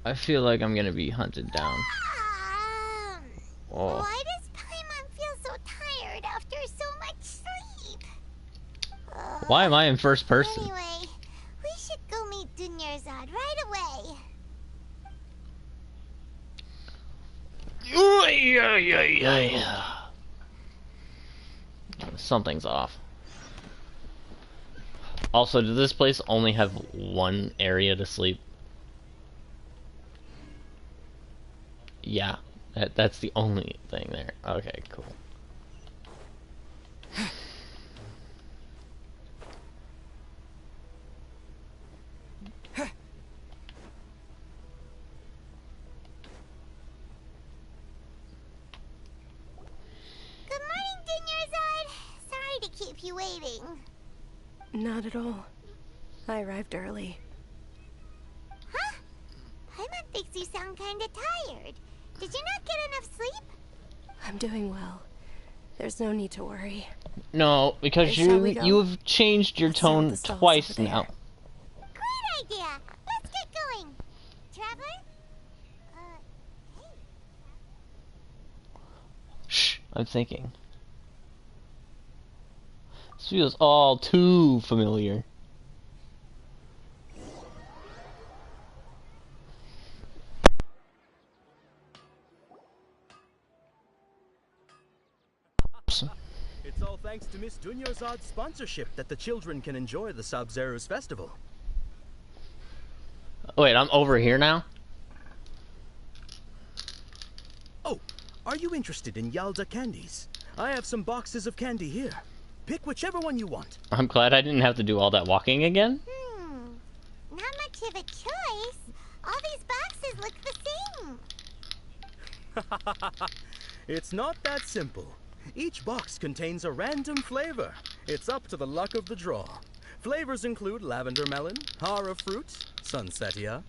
Speaker 2: I feel like I'm gonna be hunted down. Oh.
Speaker 5: Why does Paimon feel so tired after so much sleep?
Speaker 2: Why am I in first person?
Speaker 5: Anyway, we should go meet Dunyarzad right away.
Speaker 2: Something's off. Also, does this place only have one area to sleep? Yeah, that's the only thing there. Okay, cool.
Speaker 5: Good morning, Dunyarzad. Sorry to keep you waiting.
Speaker 7: Not at all. I arrived early.
Speaker 5: Huh? Paimon thinks you sound kinda tired. Did you not get enough sleep?
Speaker 7: I'm doing well. There's no need to worry.
Speaker 2: No, because
Speaker 7: Shall we go?
Speaker 2: you've changed your tone twice now.
Speaker 5: Great idea. Let's get going. Traveler,
Speaker 2: I'm thinking. This feels all too familiar.
Speaker 1: It's all thanks to Miss Dunyarzad's sponsorship that the children can enjoy the Sub-Zero's festival.
Speaker 2: Wait, I'm over here now?
Speaker 1: Oh, are you interested in Yalda candies? I have some boxes of candy here. Pick whichever one you want.
Speaker 2: I'm glad I didn't have to do all that walking again.
Speaker 5: Not much of a choice. All these boxes look the same.
Speaker 1: It's not that simple. Each box contains a random flavor. It's up to the luck of the draw. Flavors include lavender melon, hara fruit, sunsetia.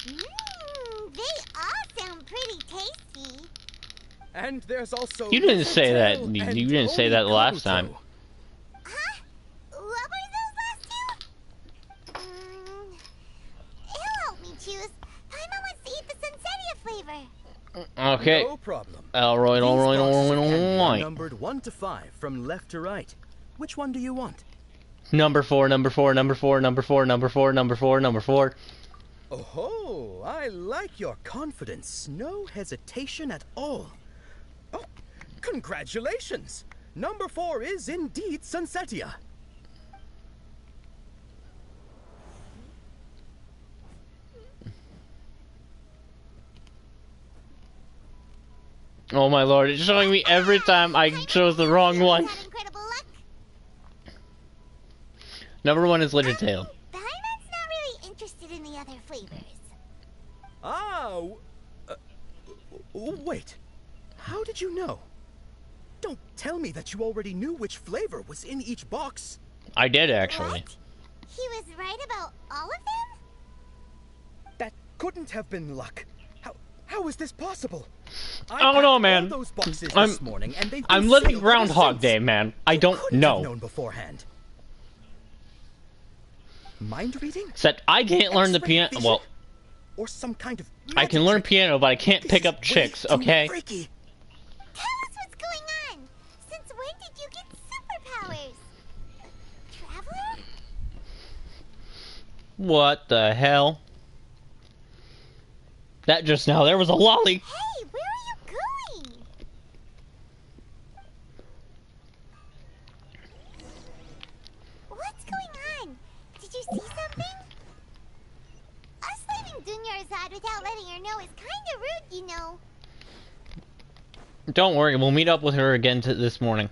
Speaker 5: They all sound pretty tasty.
Speaker 1: And there's also...
Speaker 2: You didn't say that. You didn't say that the last time.
Speaker 5: Huh? What were those last two? He'll help me choose. Paimon wants to eat the sunsetia flavor.
Speaker 2: Okay.
Speaker 1: No problem.
Speaker 2: Alright.
Speaker 1: Numbered 1 to 5 from left to right. Which one do you want?
Speaker 2: Number 4, number 4, number 4, number 4, number 4, number 4, number 4.
Speaker 1: Oh, I like your confidence. No hesitation at all. Oh, congratulations! Number 4 is indeed sunsetia.
Speaker 2: Oh my lord, it's showing me every time I chose the wrong one. Number 1 is Litter Tail.
Speaker 5: Paimon's not really interested in the other flavors.
Speaker 1: Wait. How did you know? Don't tell me that you already knew which flavor was in each box.
Speaker 2: I did, actually.
Speaker 5: What? He was right about all of them?
Speaker 1: That couldn't have been luck. How is this possible?
Speaker 2: I don't know, man.
Speaker 1: Those boxes this morning, and they've been
Speaker 2: I'm living
Speaker 1: sealed
Speaker 2: Groundhog
Speaker 1: since.
Speaker 2: Day, man. I don't know.
Speaker 1: Known beforehand. Mind reading?
Speaker 2: Except I can't learn the piano. Well,
Speaker 1: or some kind of
Speaker 2: I can learn piano, but I can't pick up chicks. Okay.
Speaker 1: Freaky.
Speaker 5: Tell us what's going on. Since when did you get superpowers? Traveler?
Speaker 2: What the hell? That just now, there was a lolly.
Speaker 5: Hey, where are you going? What's going on? Did you see something? Us leaving Dunyarzad without letting her know is kinda rude, you know.
Speaker 2: Don't worry, we'll meet up with her again this morning.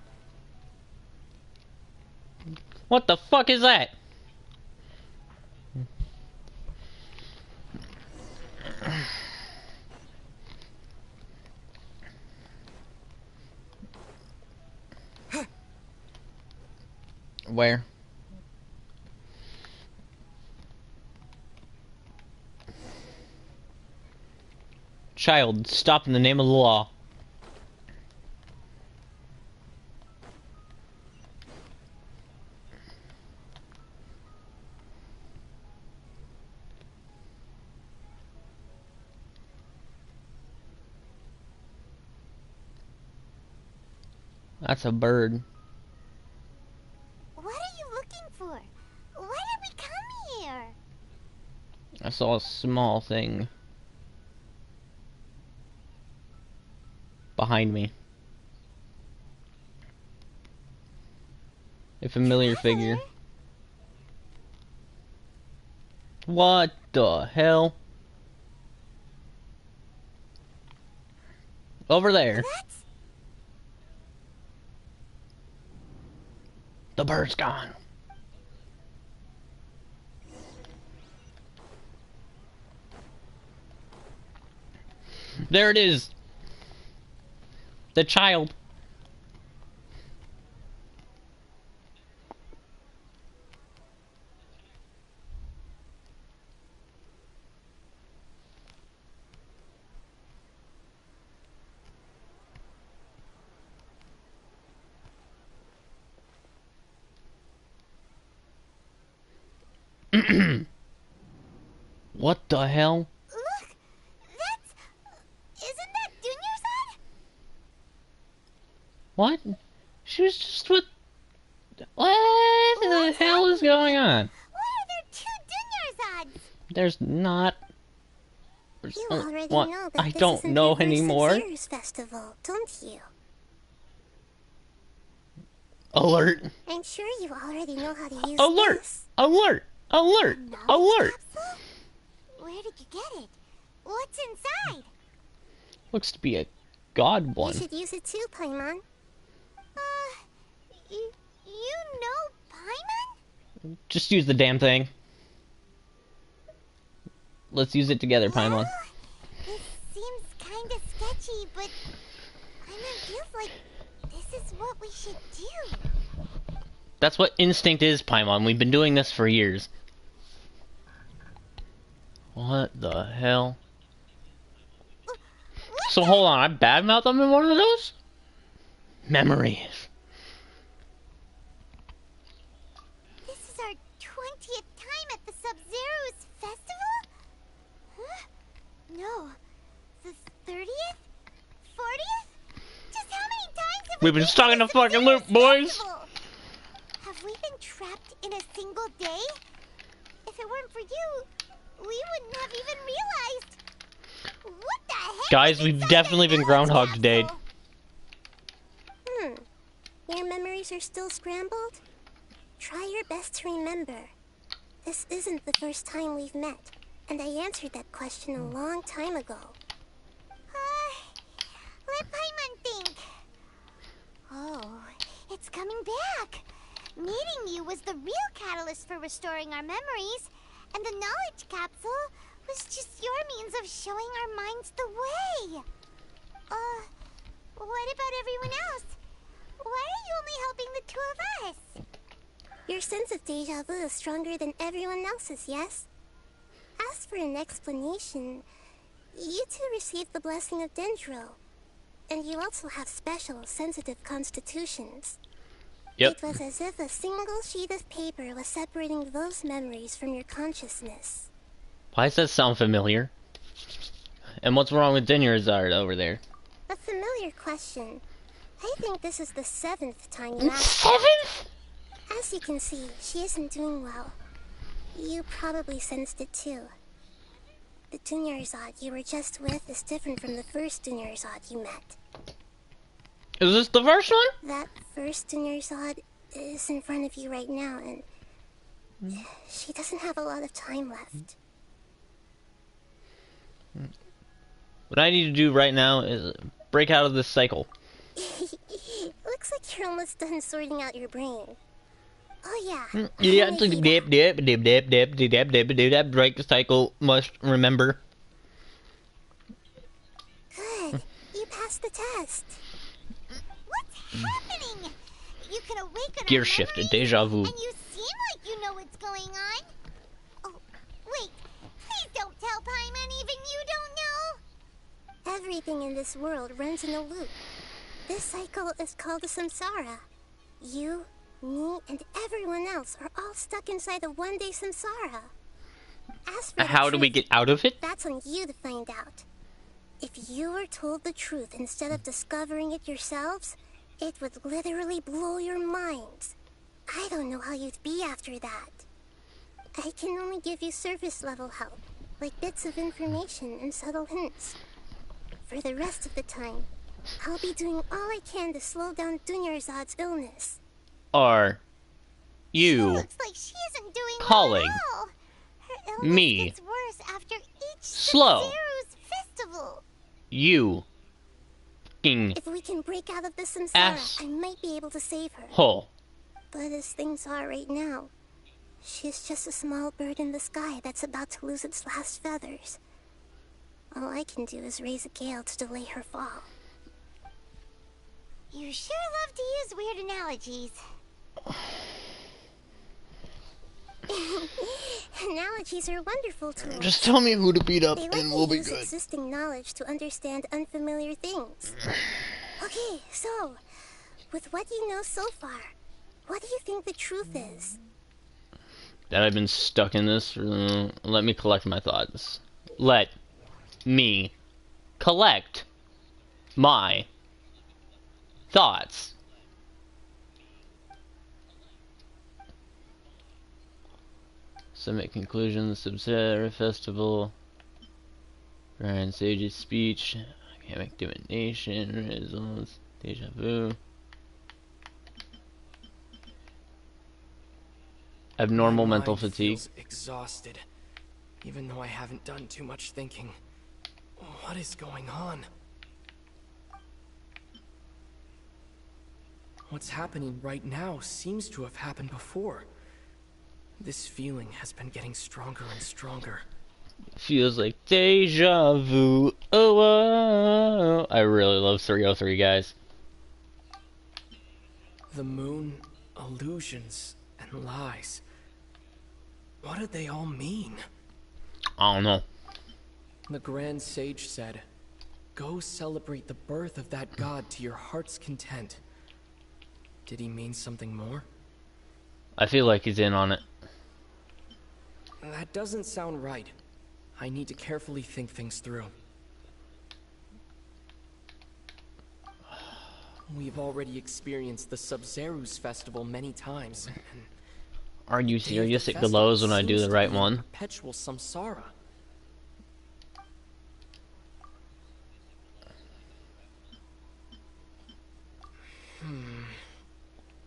Speaker 2: What the fuck is that? Where? Child, stop in the name of the law. That's a bird.
Speaker 5: What are you looking for? Why did we come here?
Speaker 2: I saw a small thing behind me. A familiar figure. What the hell? Over there. The bird's gone. There it is. The child. What the hell?
Speaker 5: Look! Isn't that Dunyarzad?
Speaker 2: What? She was just with... What the hell is going on?
Speaker 5: Why are there 2 Dunyarzad?
Speaker 2: There's not...
Speaker 5: You already
Speaker 2: what?
Speaker 5: know that
Speaker 2: I
Speaker 5: this
Speaker 2: don't
Speaker 5: isn't
Speaker 2: know
Speaker 5: your first
Speaker 2: anymore.
Speaker 5: Sub-Zero's festival, don't you?
Speaker 2: Alert.
Speaker 5: I'm sure you already know how to use
Speaker 2: Alert!
Speaker 5: this.
Speaker 2: Alert! Alert! Alert!
Speaker 5: Capsule? Where did you get it? What's inside?
Speaker 2: Looks to be a god one.
Speaker 5: You should use it too, Paimon. You know Paimon?
Speaker 2: Just use the damn thing. Let's use it together, Paimon.
Speaker 5: It seems kinda sketchy, but Paimon feels like this is what we should do.
Speaker 2: That's what instinct is, Paimon. We've been doing this for years. What the hell? So hold on, I badmouthed them in one of those? Memories.
Speaker 5: This is our 20th time at the Sub-Zero's festival? Huh? No. The 30th? 40th? Just how many times have
Speaker 2: We've been stuck in a fucking loop, boys!
Speaker 5: Have we been trapped in a single day? If it weren't for you, we wouldn't have even realized. What the heck?
Speaker 2: Guys, we've definitely been Groundhog Day.
Speaker 5: Your memories are still scrambled? Try your best to remember. This isn't the first time we've met, and I answered that question a long time ago. Let Paimon think. Oh, it's coming back. Meeting you was the real catalyst for restoring our memories, and the knowledge capsule was just your means of showing our minds the way. What about everyone else? Why are you only helping the 2 of us? Your sense of deja vu is stronger than everyone else's, yes? As for an explanation, you 2 received the blessing of Dendro, and you also have special, sensitive constitutions.
Speaker 2: Yep.
Speaker 5: It was as if a single sheet of paper was separating those memories from your consciousness.
Speaker 2: Why does that sound familiar? And what's wrong with Dunyarzad over there?
Speaker 5: A familiar question. I think this is the 7th time you asked.
Speaker 2: 7th?
Speaker 5: As you can see, she isn't doing well. You probably sensed it too. The Dunyarzad you were just with is different from the first Dunyarzad you met.
Speaker 2: Is this the first one?
Speaker 5: That first Dunyarzad is in front of you right now, and she doesn't have a lot of time left.
Speaker 2: What I need to do right now is break out of this cycle.
Speaker 5: Looks like you're almost done sorting out your brain. Oh yeah.
Speaker 2: Yeah, break the cycle, must remember.
Speaker 5: Good. You passed the test. What's happening? You can awaken
Speaker 2: Gear shifted, deja vu.
Speaker 5: and you seem like you know what's going on. Oh, wait. Please don't tell Paimon even you don't know. Everything in this world runs in a loop. This cycle is called a samsara. You, me, and everyone else are all stuck inside a one-day samsara. As for
Speaker 2: How do we get out of it?
Speaker 5: That's on you to find out. If you were told the truth instead of discovering it yourselves, it would literally blow your minds. I don't know how you'd be after that. I can only give you surface-level help, like bits of information and subtle hints. For the rest of the time, I'll be doing all I can to slow down Dunyarzad's illness.
Speaker 2: Are you
Speaker 5: Looks like she isn't doing
Speaker 2: calling
Speaker 5: well at all. Her illness
Speaker 2: me
Speaker 5: gets worse after each
Speaker 2: slow?
Speaker 5: Sub-Zero's festival.
Speaker 2: You
Speaker 5: If we can break out of this samsara, I might be able to save her.
Speaker 2: hole.
Speaker 5: But as things are right now, she's just a small bird in the sky that's about to lose its last feathers. All I can do is raise a gale to delay her fall. You sure love to use weird analogies. Analogies are wonderful tools.
Speaker 2: Just tell me who to beat up
Speaker 5: They let
Speaker 2: and
Speaker 5: me
Speaker 2: we'll be
Speaker 5: use
Speaker 2: good.
Speaker 5: existing knowledge to understand unfamiliar things. Okay, so, with what you know so far, what do you think the truth is?
Speaker 2: That I've been stuck in this. Let me collect my thoughts. Let me collect my Thoughts? Submit conclusions, Subsidiary Festival, Grand Sage's speech, Academic divination, results, deja vu. Abnormal
Speaker 16: My
Speaker 2: mental
Speaker 16: mind
Speaker 2: fatigue.
Speaker 16: feels exhausted, even though I haven't done too much thinking. What is going on? What's happening right now seems to have happened before. This feeling has been getting stronger and stronger.
Speaker 2: Feels like deja vu. Oh, oh. I really love 303, guys.
Speaker 16: The moon, illusions, and lies. What do they all mean?
Speaker 2: I don't know.
Speaker 16: The Grand Sage said, "Go celebrate the birth of that god to your heart's content." Did he mean something more?
Speaker 2: I feel like he's in on it.
Speaker 16: That doesn't sound right. I need to carefully think things through. We've already experienced the Sub-Zeru's festival many times.
Speaker 2: Are you serious? It glows when I do the right one.
Speaker 16: Perpetual samsara.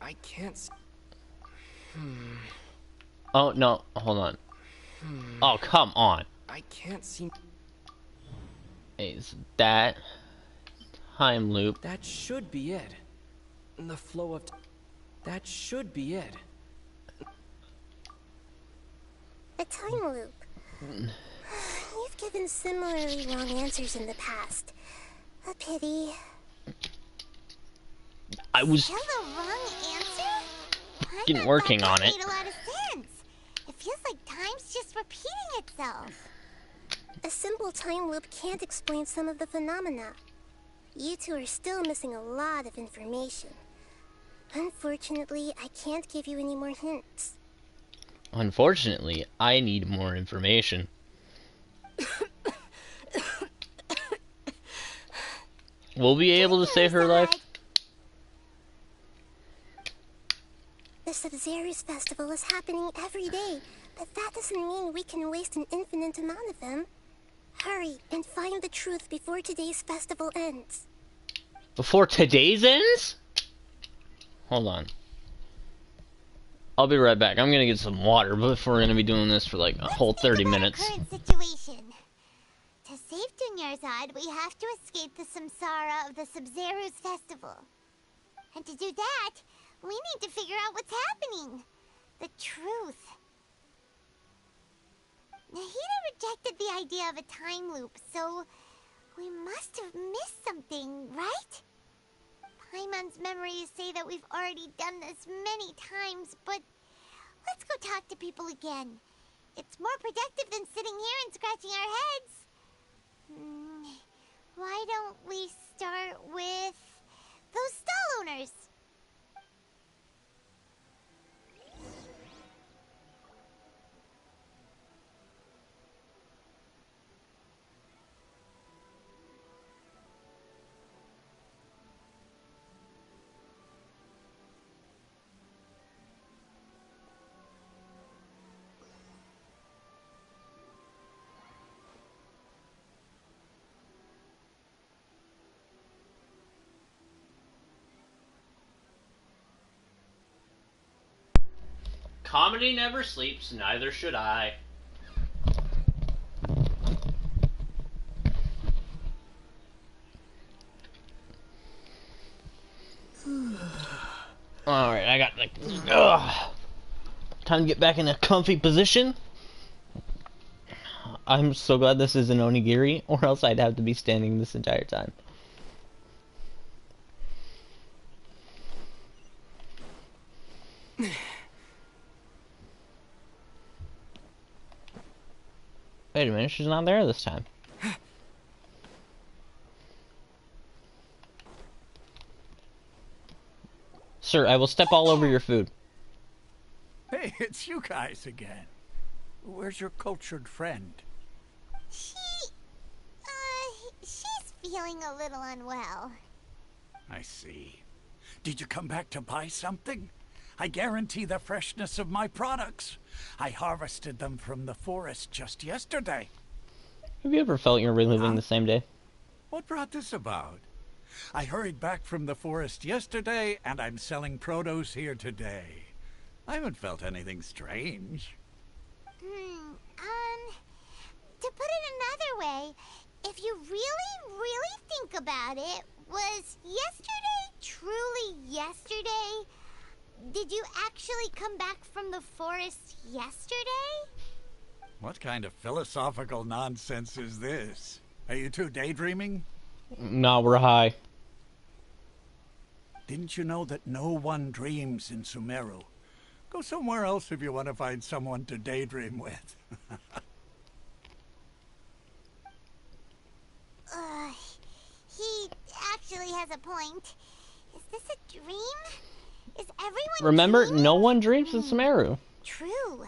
Speaker 16: I can't.
Speaker 2: Oh no! Hold on. Oh come on!
Speaker 16: I can't seem.
Speaker 2: Is that time loop?
Speaker 16: That should be it. The flow of. That should be it.
Speaker 12: A time loop. You've given similarly wrong answers in the past. A pity.
Speaker 2: I was
Speaker 5: Still a wrong answer?
Speaker 2: getting working on it.
Speaker 5: Made a lot of sense. It feels like time's just repeating itself.
Speaker 12: A simple time loop can't explain some of the phenomena. You two are still missing a lot of information. Unfortunately, I can't give you any more hints.
Speaker 2: Unfortunately, I need more information. We'll be able to save her life.
Speaker 12: The Sub-Zeru's festival is happening every day, but that doesn't mean we can waste an infinite amount of them. Hurry and find the truth before today's festival ends.
Speaker 2: Before today's ends? Hold on. I'll be right back. I'm gonna get some water, but if we're gonna be doing this for like a whole 30 minutes.
Speaker 5: Current situation. To save Dunyarzad, we have to escape the samsara of the Sub-Zeru's festival. And to do that, we need to figure out what's happening. The truth. Nahida rejected the idea of a time loop, so we must have missed something, right? Paimon's memories say that we've already done this many times, but let's go talk to people again. It's more productive than sitting here and scratching our heads. Why don't we start with those stall owners?
Speaker 2: Comedy never sleeps, neither should I. Alright, I got like time to get back in a comfy position. I'm so glad this is an onigiri, or else I'd have to be standing this entire time. Wait a minute, she's not there this time. Sir, I will step all over your food.
Speaker 15: Hey, it's you guys again. Where's your cultured friend?
Speaker 5: She's feeling a little unwell.
Speaker 15: I see. Did you come back to buy something? I guarantee the freshness of my products. I harvested them from the forest just yesterday.
Speaker 2: Have you ever felt you're reliving the same day?
Speaker 15: What brought this about? I hurried back from the forest yesterday, and I'm selling produce here today. I haven't felt anything strange.
Speaker 5: To put it another way, if you really think about it, was yesterday truly yesterday? Did you actually come back from the forest yesterday?
Speaker 15: What kind of philosophical nonsense is this? Are you two daydreaming?
Speaker 2: No, we're high.
Speaker 15: Didn't you know that no one dreams in Sumeru? Go somewhere else if you want to find someone to daydream with.
Speaker 5: He actually has a point. Is this a dream? Is everyone
Speaker 2: Remember,
Speaker 5: dreaming?
Speaker 2: no one dreams in Sumeru.
Speaker 5: True.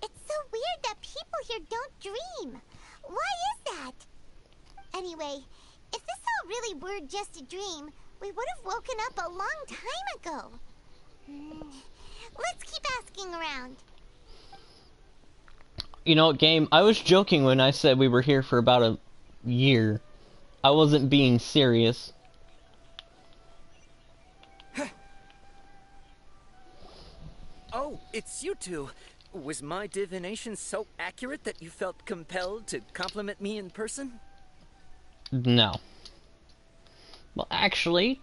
Speaker 5: It's so weird that people here don't dream. Why is that? Anyway, if this all really were just a dream, we would have woken up a long time ago. Let's keep asking around.
Speaker 2: You know, game, I was joking when I said we were here for about a year. I wasn't being serious.
Speaker 9: Oh, it's you two. Was my divination so accurate that you felt compelled to compliment me in person?
Speaker 2: No. Well, actually,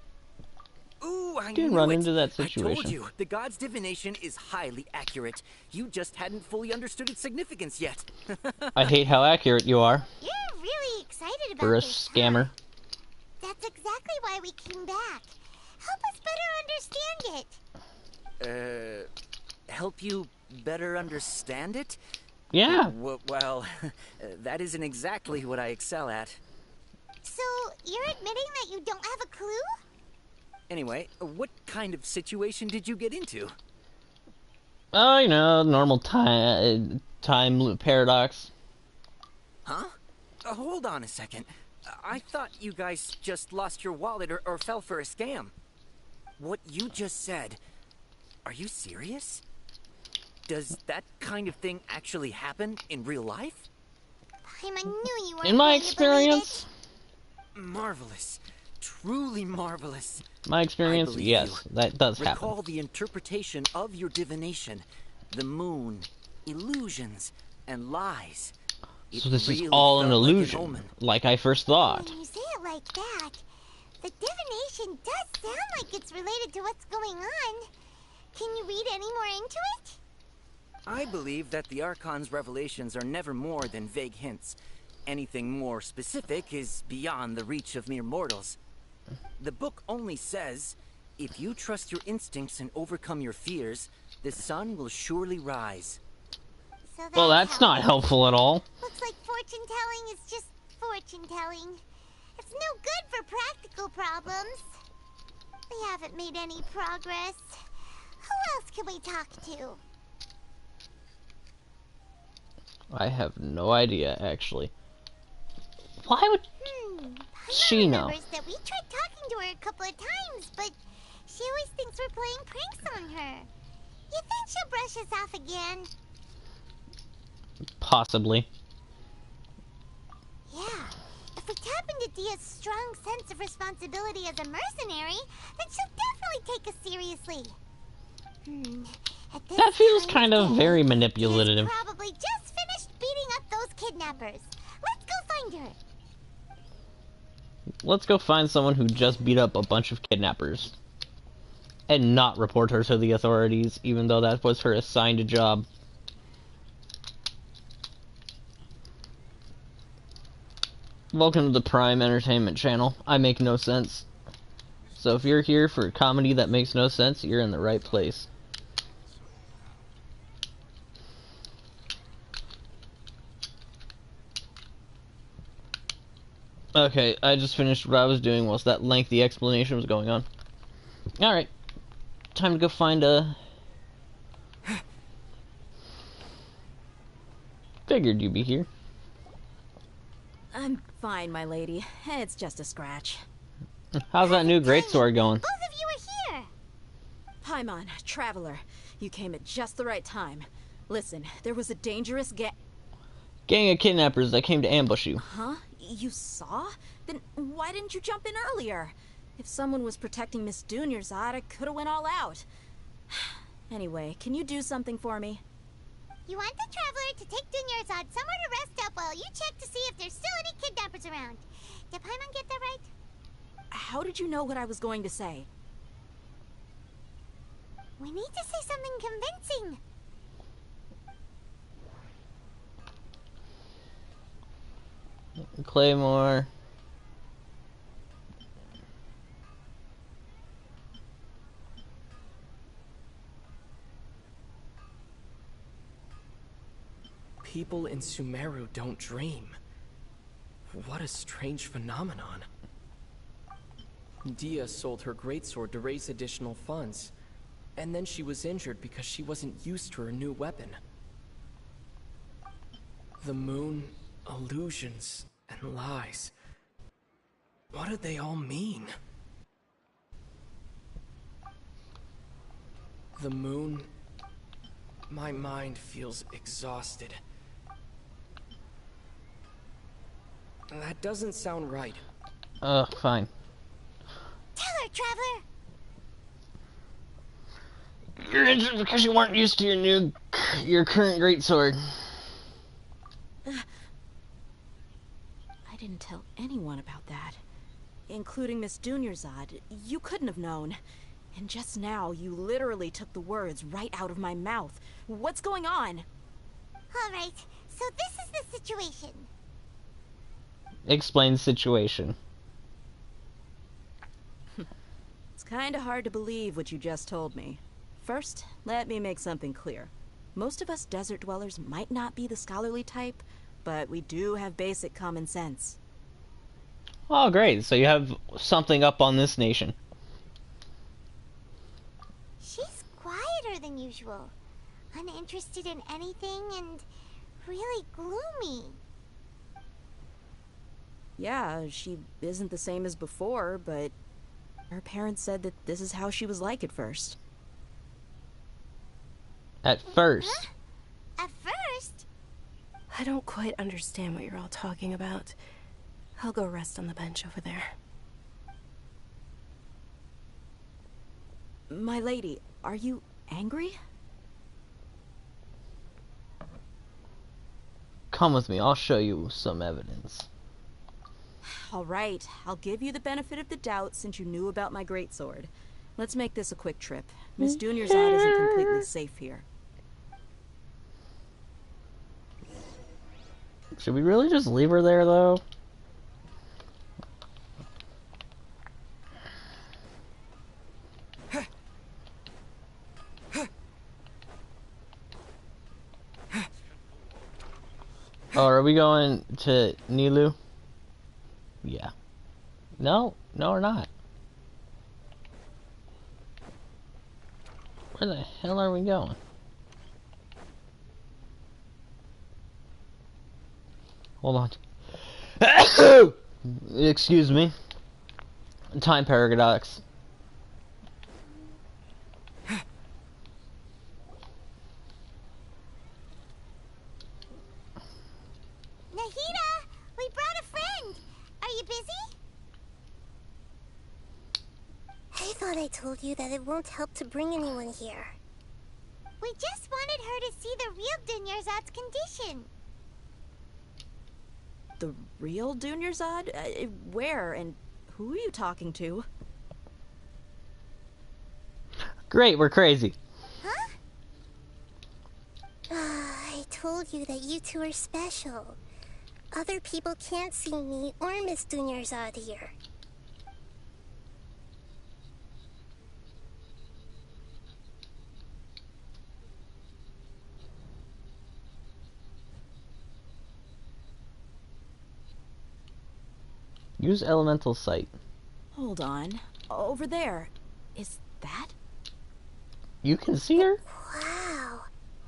Speaker 9: Ooh, I
Speaker 2: did
Speaker 9: knew
Speaker 2: run
Speaker 9: it.
Speaker 2: into that
Speaker 9: I
Speaker 2: situation.
Speaker 9: told you, the god's divination is highly accurate. You just hadn't fully understood its significance yet.
Speaker 2: I hate how accurate you are.
Speaker 5: You're really excited about
Speaker 2: For a
Speaker 5: this,
Speaker 2: scammer.
Speaker 5: That's exactly why we came back. Help us better understand it.
Speaker 9: Help you better understand it?
Speaker 2: Yeah.
Speaker 9: Well, that isn't exactly what I excel at.
Speaker 5: So, you're admitting that you don't have a clue?
Speaker 9: Anyway, what kind of situation did you get into?
Speaker 2: Oh, you know, normal time loop paradox.
Speaker 9: Huh? Hold on a second. I thought you guys just lost your wallet or fell for a scam. What you just said, are you serious? Does that kind of thing actually happen in real life?
Speaker 5: I knew you were.
Speaker 2: In my experience,
Speaker 9: marvelous. Truly marvelous.
Speaker 2: My experience, yes, that does happen.
Speaker 9: Recall the interpretation of your divination. The moon, illusions, and lies.
Speaker 2: So this is all an illusion, like I first thought.
Speaker 5: When you say it like that, the divination does sound like it's related to what's going on. Can you read any more into it?
Speaker 9: I believe that the Archon's revelations are never more than vague hints. Anything more specific is beyond the reach of mere mortals. The book only says, if you trust your instincts and overcome your fears, the sun will surely rise.
Speaker 5: So
Speaker 2: Well, that's not helpful at all.
Speaker 5: Looks like fortune telling is just fortune telling. It's no good for practical problems. We haven't made any progress. Who else can we talk to?
Speaker 2: I have no idea, actually. Why would she know?
Speaker 5: That we tried talking to her a couple of times, but she always thinks we're playing pranks on her. You think she'll brush us off again?
Speaker 2: Possibly.
Speaker 5: Yeah. If we tap into Dia's strong sense of responsibility as a mercenary, then she'll definitely take us seriously.
Speaker 2: That feels kind of very manipulative.
Speaker 5: Probably just finished beating up those kidnappers. Let's go find her.
Speaker 2: Let's go find someone who just beat up a bunch of kidnappers. And not report her to the authorities, even though that was her assigned job. Welcome to the Prime Entertainment channel. I make no sense. So if you're here for a comedy that makes no sense, you're in the right place. Okay, I just finished what I was doing whilst that lengthy explanation was going on. Alright. Time to go find a... Figured you'd be here.
Speaker 8: I'm fine, my lady. It's just a scratch.
Speaker 2: How's that new greatsword going?
Speaker 5: Both of you are
Speaker 8: Paimon, Traveler, you came at just the right time. Listen, there was a dangerous
Speaker 2: gang of kidnappers that came to ambush you.
Speaker 8: Huh? You saw? Then why didn't you jump in earlier? If someone was protecting Miss Dunyarzad, I could have went all out. Anyway, can you do something for me?
Speaker 5: You want the Traveler to take Dunyarzad somewhere to rest up while you check to see if there's still any kidnappers around. Did Paimon get that right?
Speaker 8: How did you know what I was going to say?
Speaker 5: We need to say something convincing.
Speaker 2: Claymore.
Speaker 16: People in Sumeru don't dream. What a strange phenomenon. Dia sold her greatsword to raise additional funds, and then she was injured because she wasn't used to her new weapon. The moon, illusions, and lies. What do they all mean? The moon... My mind feels exhausted. That doesn't sound right.
Speaker 2: Fine.
Speaker 5: Tell her, Traveler!
Speaker 2: You're injured because you weren't used to your current greatsword.
Speaker 8: I didn't tell anyone about that. Including Miss Dunyarzad. You couldn't have known. And just now, you literally took the words right out of my mouth. What's going on?
Speaker 5: Alright, so this is the situation.
Speaker 2: Explain the situation.
Speaker 8: It's kinda hard to believe what you just told me. First, let me make something clear. Most of us desert dwellers might not be the scholarly type, but we do have basic common sense.
Speaker 2: Oh, great. So you have something up on this nation.
Speaker 5: She's quieter than usual. Uninterested in anything and really gloomy.
Speaker 8: Yeah, she isn't the same as before, but her parents said that this is how she was like at first.
Speaker 2: At first?
Speaker 5: Huh? At first?
Speaker 7: I don't quite understand what you're all talking about. I'll go rest on the bench over there.
Speaker 8: My lady, are you angry?
Speaker 2: Come with me, I'll show you some evidence.
Speaker 8: Alright, I'll give you the benefit of the doubt since you knew about my greatsword. Let's make this a quick trip. Miss Dunyarzad isn't completely safe here.
Speaker 2: Should we really just leave her there, though? Oh, are we going to Nilu? Yeah. No, we're not. Where the hell are we going? Hold on. Excuse me. Time paradox.
Speaker 5: Nahida! We brought a friend! Are you busy?
Speaker 12: I thought I told you that it won't help to bring anyone here.
Speaker 5: We just wanted her to see the real Dunyarzad's condition.
Speaker 8: The real Dunyarzad? Where and who are you talking to?
Speaker 2: Great, we're crazy.
Speaker 5: Huh?
Speaker 12: I told you that you two are special. Other people can't see me or Miss Dunyarzad here.
Speaker 2: Use elemental sight.
Speaker 8: Hold on. Over there. Is that?
Speaker 2: You can see her?
Speaker 12: Wow.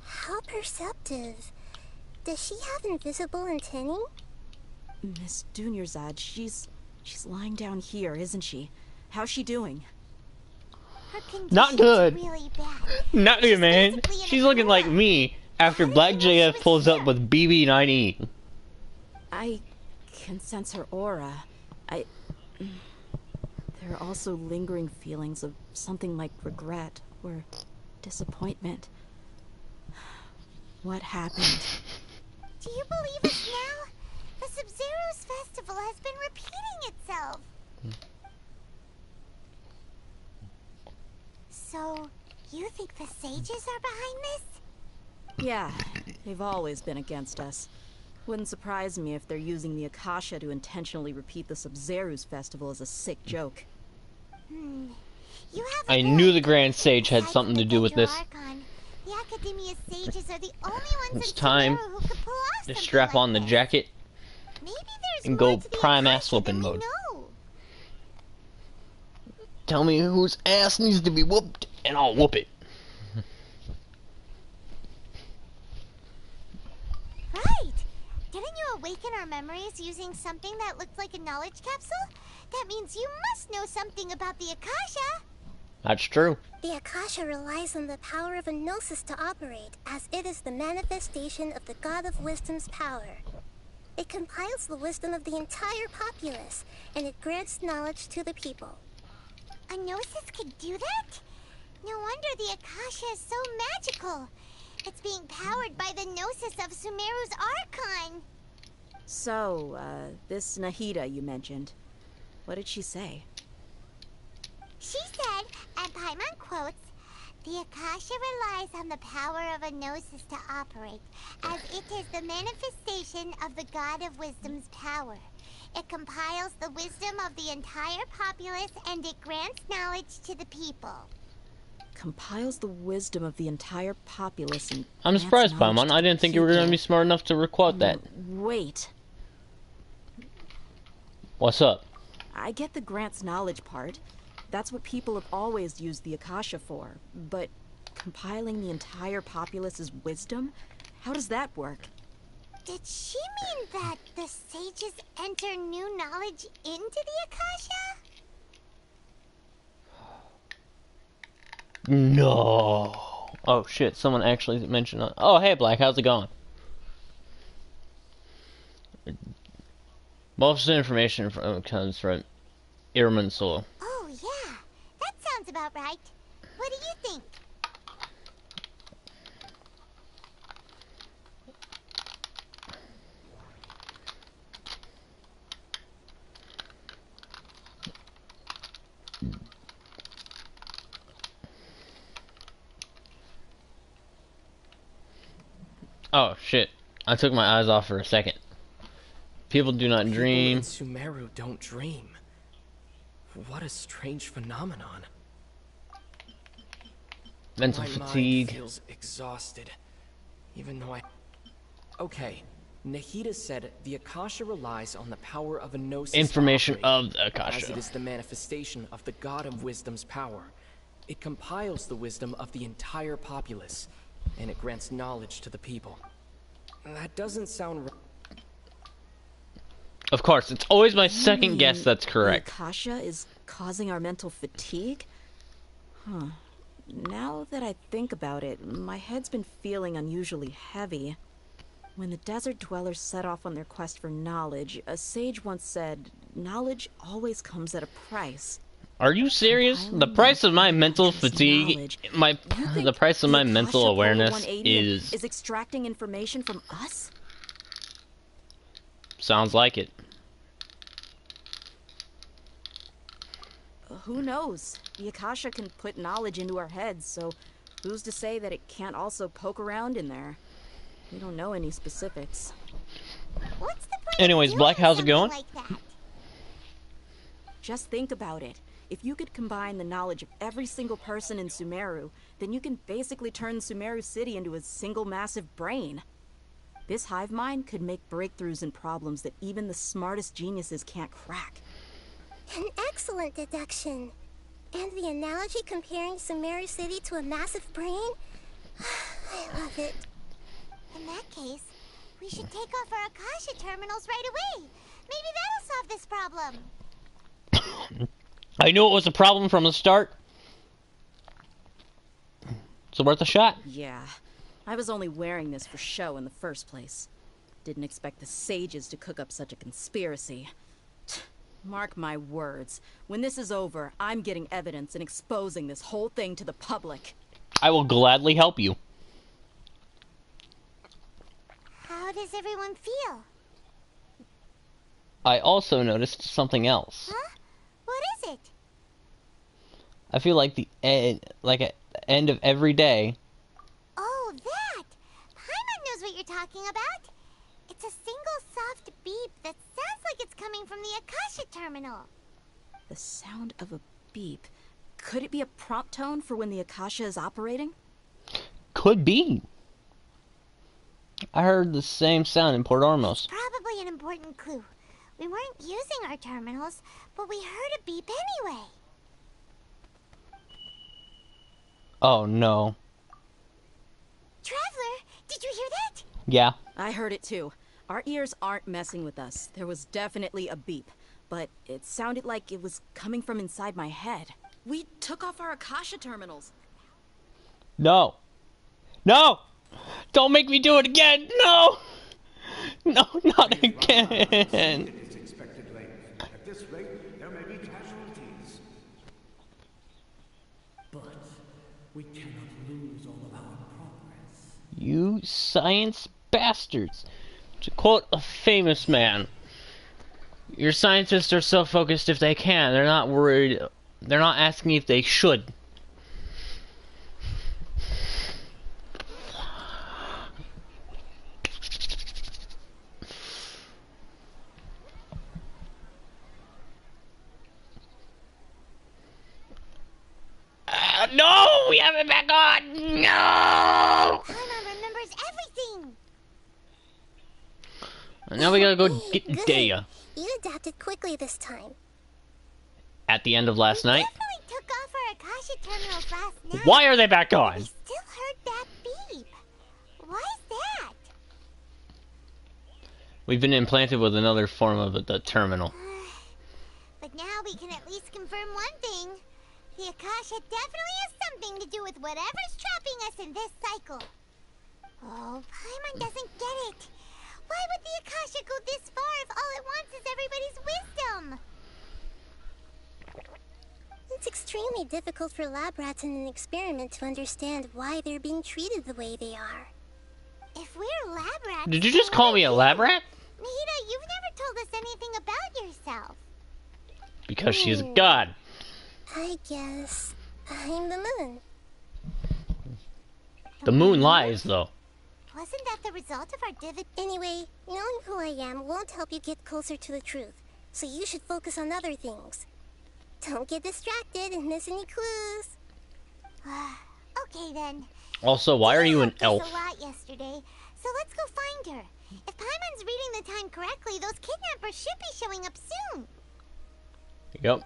Speaker 12: How perceptive. Does she have invisible antennae?
Speaker 8: Miss Dunyarzad, she's lying down here, isn't she? How's she doing?
Speaker 5: Her condition's
Speaker 2: Not good.
Speaker 5: really bad.
Speaker 2: Not good, man. She's looking like me after Black JF pulls up with BB9E.
Speaker 8: I can sense her aura. There are also lingering feelings of something like regret or disappointment. What happened?
Speaker 5: Do you believe us now? The Sub-Zero's festival has been repeating itself. So, you think the sages are behind this?
Speaker 8: Yeah, they've always been against us. Wouldn't surprise me if they're using the Akasha to intentionally repeat the Sub-Zero's festival as a sick joke.
Speaker 2: I knew the Grand Sage had something to do with this.
Speaker 5: The Academia sages are the only ones
Speaker 2: It's
Speaker 5: in
Speaker 2: time
Speaker 5: Sumeru who could pull off
Speaker 2: to
Speaker 5: something
Speaker 2: strap
Speaker 5: like
Speaker 2: on the
Speaker 5: this.
Speaker 2: jacket
Speaker 5: Maybe there's
Speaker 2: and
Speaker 5: more
Speaker 2: go
Speaker 5: to the
Speaker 2: prime
Speaker 5: Akasha
Speaker 2: ass whooping
Speaker 5: than we
Speaker 2: mode.
Speaker 5: know.
Speaker 2: Tell me whose ass needs to be whooped, and I'll whoop it.
Speaker 5: Right! Didn't you awaken our memories using something that looked like a knowledge capsule? That means you must know something about the Akasha!
Speaker 2: That's true.
Speaker 12: The Akasha relies on the power of a gnosis to operate, as it is the manifestation of the God of Wisdom's power. It compiles the wisdom of the entire populace, and it grants knowledge to the people.
Speaker 5: A gnosis could do that? No wonder the Akasha is so magical. It's being powered by the gnosis of Sumeru's Archon.
Speaker 8: So, this Nahida you mentioned, what did she say?
Speaker 5: She said, and Paimon quotes, "The Akasha relies on the power of a gnosis to operate, as it is the manifestation of the God of Wisdom's power. It compiles the wisdom of the entire populace, and it grants knowledge to the people."
Speaker 8: Compiles the wisdom of the entire populace and
Speaker 2: I'm
Speaker 8: grants
Speaker 2: surprised,
Speaker 8: knowledge
Speaker 2: Paimon.
Speaker 8: to
Speaker 2: I
Speaker 8: the
Speaker 2: didn't think you were going to be
Speaker 8: people.
Speaker 2: smart enough to quote that.
Speaker 8: Wait.
Speaker 2: What's up?
Speaker 8: I get the grants knowledge part. That's what people have always used the Akasha for. But compiling the entire populace's wisdom? How does that work?
Speaker 5: Did she mean that the sages enter new knowledge into the Akasha?
Speaker 2: No. Oh shit, someone actually mentioned. Oh hey Black, how's it going? Most of the information comes from Irminsul.
Speaker 5: Oh yeah, that sounds about right. What do you think?
Speaker 2: Oh shit, I took my eyes off for a second. People do not dream.
Speaker 16: People in Sumeru don't dream. What a strange phenomenon.
Speaker 2: Mental
Speaker 16: My
Speaker 2: fatigue.
Speaker 16: mind feels exhausted, even though Okay, Nahida said the Akasha relies on the power of a gnosis.
Speaker 2: Information
Speaker 16: to operate,
Speaker 2: of the Akasha.
Speaker 16: as it is the manifestation of the God of Wisdom's power. It compiles the wisdom of the entire populace, and it grants knowledge to the people. That doesn't sound.
Speaker 2: Of course, it's always my second guess that's correct.
Speaker 8: The Akasha is causing our mental fatigue? Huh. Now that I think about it, my head's been feeling unusually heavy. When the desert dwellers set off on their quest for knowledge, a sage once said, knowledge always comes at a price.
Speaker 2: Are you serious? The price of my mental fatigue, the price of my mental
Speaker 8: Akasha
Speaker 2: awareness
Speaker 8: 180
Speaker 2: is
Speaker 8: extracting information from us?
Speaker 2: sounds like it.
Speaker 8: Who knows? The Akasha can put knowledge into our heads, so who's to say that it can't also poke around in there? We don't know any specifics.
Speaker 5: What's the point
Speaker 2: Anyways,
Speaker 5: of
Speaker 2: Black,
Speaker 5: doing
Speaker 2: how's it going?
Speaker 5: something like that?
Speaker 8: Just think about it. If you could combine the knowledge of every single person in Sumeru, then you can basically turn Sumeru City into a single massive brain. This hive mind could make breakthroughs in problems that even the smartest geniuses can't crack.
Speaker 12: An excellent deduction. And the analogy comparing Sumeru City to a massive brain? I love it.
Speaker 5: In that case, we should take off our Akasha terminals right away. Maybe that'll solve this problem.
Speaker 2: I knew it was a problem from the start. It's worth a shot.
Speaker 8: Yeah. I was only wearing this for show in the first place. Didn't expect the sages to cook up such a conspiracy. Mark my words. When this is over, I'm getting evidence and exposing this whole thing to the public.
Speaker 2: I will gladly help you.
Speaker 5: How does everyone feel?
Speaker 2: I also noticed something else.
Speaker 5: Huh? What is it?
Speaker 2: I feel like at the end of every day.
Speaker 5: Oh, that! Paimon knows what you're talking about. It's a single soft beep that sounds like it's coming from the Akasha terminal.
Speaker 8: The sound of a beep. Could it be a prompt tone for when the Akasha is operating?
Speaker 2: Could be. I heard the same sound in Port Ormos.
Speaker 5: Probably an important clue. We weren't using our terminals, but we heard a beep anyway.
Speaker 2: Oh no.
Speaker 5: Traveler, did you hear that?
Speaker 2: Yeah.
Speaker 8: I heard it too. Our ears aren't messing with us. There was definitely a beep, but it sounded like it was coming from inside my head. We took off our Akasha terminals.
Speaker 2: No. No! Don't make me do it again! No! No, not again!
Speaker 14: Its expected length. At this rate, there may be casualties.
Speaker 13: But we cannot lose all of our progress.
Speaker 2: You science bastards. To quote a famous man, your scientists are so focused if they can. They're not worried. They're not asking if they should. No! We have it back on! No!
Speaker 5: Paimon remembers everything!
Speaker 2: Now we gotta go get
Speaker 12: Good.
Speaker 2: Daya.
Speaker 12: You adapted quickly this time.
Speaker 2: At the end of last night.
Speaker 5: Definitely took off our Akasha terminals last night.
Speaker 2: Why are they back on?
Speaker 5: We still heard that beep. Why is that?
Speaker 2: We've been implanted with another form of the terminal.
Speaker 5: But now we can at least confirm one thing. The Akasha definitely has something to do with whatever's trapping us in this cycle. Oh, Paimon doesn't get it. Why would the Akasha go this far if all it wants is everybody's wisdom?
Speaker 12: It's extremely difficult for lab rats in an experiment to understand why they're being treated the way they are.
Speaker 5: If we're lab rats...
Speaker 2: Did you just call me a lab rat?
Speaker 5: Nahida, you've never told us anything about yourself.
Speaker 2: Because she is a god.
Speaker 12: I guess I'm the moon.
Speaker 2: The moon lies, though.
Speaker 5: Wasn't that the result of our divid...
Speaker 12: Anyway, knowing who I am won't help you get closer to the truth, so you should focus on other things. Don't get distracted and miss any clues.
Speaker 5: Okay then.
Speaker 2: Also, why are you an elf?
Speaker 5: A lot yesterday, so let's go find her. If Paimon's reading the time correctly, those kidnappers should be showing up soon.
Speaker 2: Yep.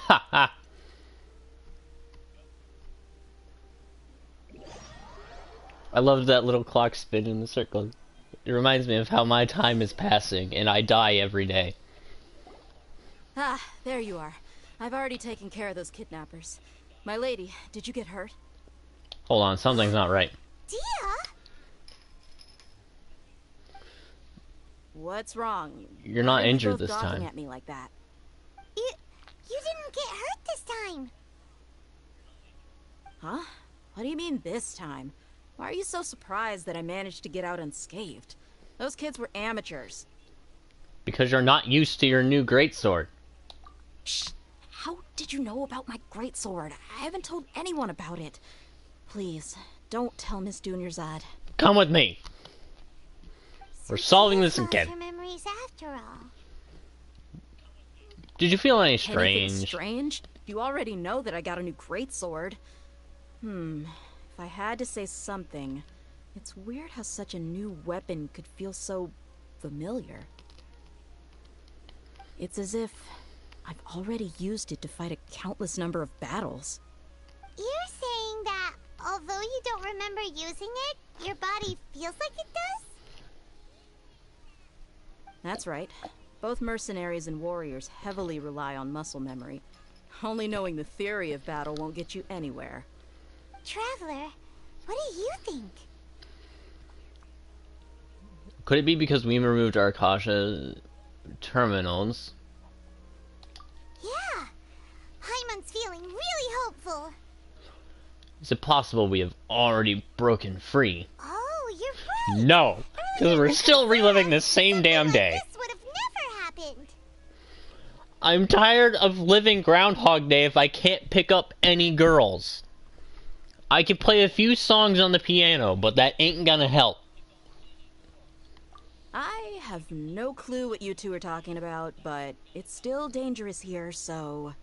Speaker 2: Ha ha. I love that little clock spin in the circle. It reminds me of how my time is passing and I die every day.
Speaker 8: Ah, there you are. I've already taken care of those kidnappers. My lady, did you get hurt?
Speaker 2: Hold on, something's not right.
Speaker 5: Dia?
Speaker 8: What's wrong?
Speaker 2: You're not
Speaker 8: Why are you
Speaker 2: injured
Speaker 8: both
Speaker 2: this
Speaker 8: gawking
Speaker 2: time.
Speaker 8: at me like that?
Speaker 5: You didn't get hurt this time.
Speaker 8: Huh? What do you mean this time? Why are you so surprised that I managed to get out unscathed? Those kids were amateurs.
Speaker 2: Because you're not used to your new greatsword.
Speaker 8: Shh! How did you know about my greatsword? I haven't told anyone about it. Please, don't tell Miss Dunyarzad.
Speaker 2: Come with me. We're solving this again.
Speaker 5: Her memories after all.
Speaker 2: Did you feel any
Speaker 8: Anything
Speaker 2: strange?
Speaker 8: strange? You already know that I got a new greatsword. If I had to say something, it's weird how such a new weapon could feel so familiar. It's as if I've already used it to fight a countless number of battles.
Speaker 5: You're saying that although you don't remember using it, your body feels like it does?
Speaker 8: That's right. Both mercenaries and warriors heavily rely on muscle memory. Only knowing the theory of battle won't get you anywhere.
Speaker 5: Traveler, what do you think?
Speaker 2: Could it be because we removed our Akasha terminals?
Speaker 5: Yeah, Paimon's feeling really hopeful.
Speaker 2: Is it possible we have already broken free?
Speaker 5: Oh, you're right.
Speaker 2: No, because we're still reliving the same damn day.
Speaker 5: This would have never happened.
Speaker 2: I'm tired of living Groundhog Day if I can't pick up any girls. I can play a few songs on the piano, but that ain't gonna help.
Speaker 8: I have no clue what you two are talking about, but it's still dangerous here, so...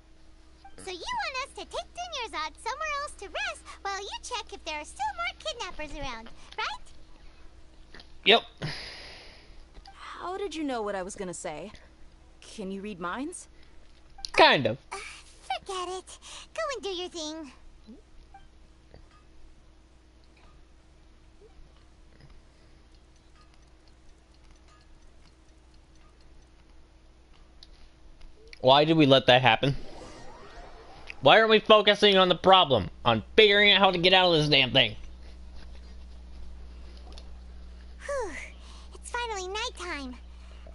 Speaker 5: So you want us to take Dunyarzad somewhere else to rest while you check if there are still more kidnappers around, right?
Speaker 2: Yep.
Speaker 8: How did you know what I was gonna say? Can you read minds?
Speaker 2: Kind of.
Speaker 5: Forget it. Go and do your thing.
Speaker 2: Why did we let that happen? Why aren't we focusing on the problem? On figuring out how to get out of this damn thing?
Speaker 5: Whew. It's finally nighttime.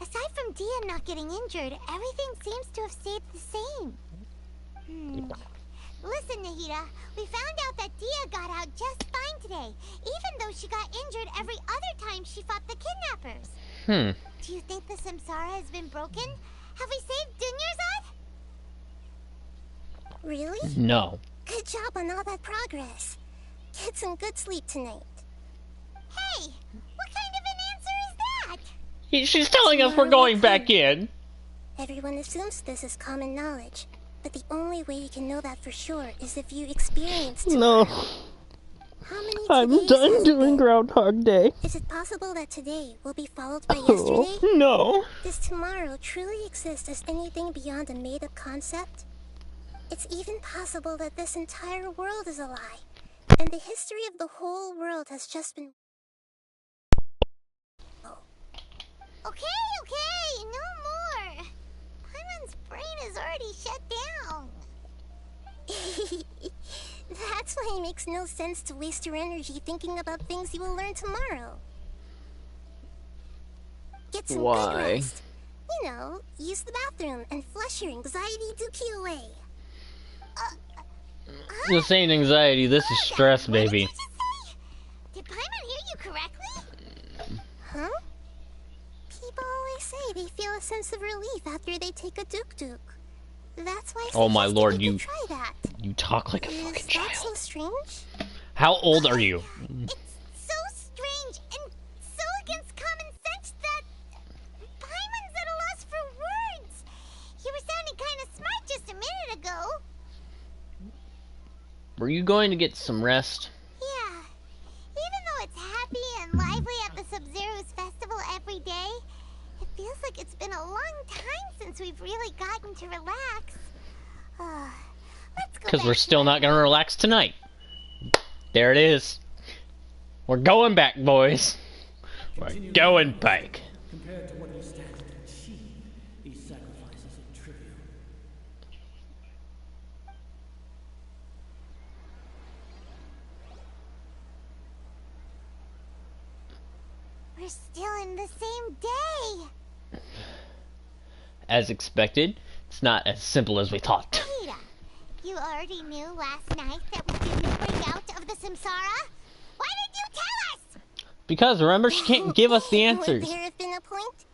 Speaker 5: Aside from Dia not getting injured, everything seems to have stayed the same. Listen, Nahida, we found out that Dia got out just fine today, even though she got injured every other time she fought the kidnappers. Do you think the Samsara has been broken? Have we saved Dunyarzad? Really?
Speaker 2: No.
Speaker 12: Good job on all that progress. Get some good sleep tonight.
Speaker 5: Hey, what kind of an answer is that?
Speaker 2: She's telling us we're going back in.
Speaker 12: Everyone assumes this is common knowledge, but the only way you can know that for sure is if you experience it.
Speaker 2: No.
Speaker 12: How many
Speaker 2: I'm
Speaker 12: days
Speaker 2: done
Speaker 12: has it
Speaker 2: doing
Speaker 12: been?
Speaker 2: Groundhog Day.
Speaker 12: Is it possible that today will be followed by
Speaker 2: Oh,
Speaker 12: yesterday?
Speaker 2: no.
Speaker 12: Does tomorrow truly exist as anything beyond a made-up concept? It's even possible that this entire world is a lie, and the history of the whole world has just been...
Speaker 5: Okay, no more. Paimon's brain is already shut down.
Speaker 12: That's why it makes no sense to waste your energy thinking about things you will learn tomorrow. Get some good rest. You know, use the bathroom and flush your anxiety dookie away.
Speaker 2: This ain't anxiety, this is stress, baby.
Speaker 5: Did Paimon hear you correctly?
Speaker 12: Huh? People always say they feel a sense of relief after they take a duk-duk. That's why I
Speaker 2: Oh my lord,
Speaker 12: you
Speaker 2: you
Speaker 12: try that.
Speaker 2: You talk like a
Speaker 12: Is
Speaker 2: fucking
Speaker 12: that
Speaker 2: child.
Speaker 12: so strange?
Speaker 2: How old are you?
Speaker 5: So strange and so against common sense that Paimon's at a loss for words. You were sounding kind of smart just a minute ago.
Speaker 2: Were you going to get some rest?
Speaker 5: Yeah. Even though it's happy and lively at the Sub-Zero's festival every day, it feels like it's been a long time since we've really gotten to relax. Let's go.
Speaker 2: Because we're still not going to relax tonight. There it is. We're going back, boys. We're going back.
Speaker 13: Compared to what you stand to achieve, these sacrifices are trivial.
Speaker 5: We're still in the same day.
Speaker 2: As expected, it's not as simple as we thought.
Speaker 5: Rita, you already knew last night that we didn't break out of the Samsara? Why did you tell us?
Speaker 2: Because remember, she can't give us the answers.
Speaker 12: Would there have been a point?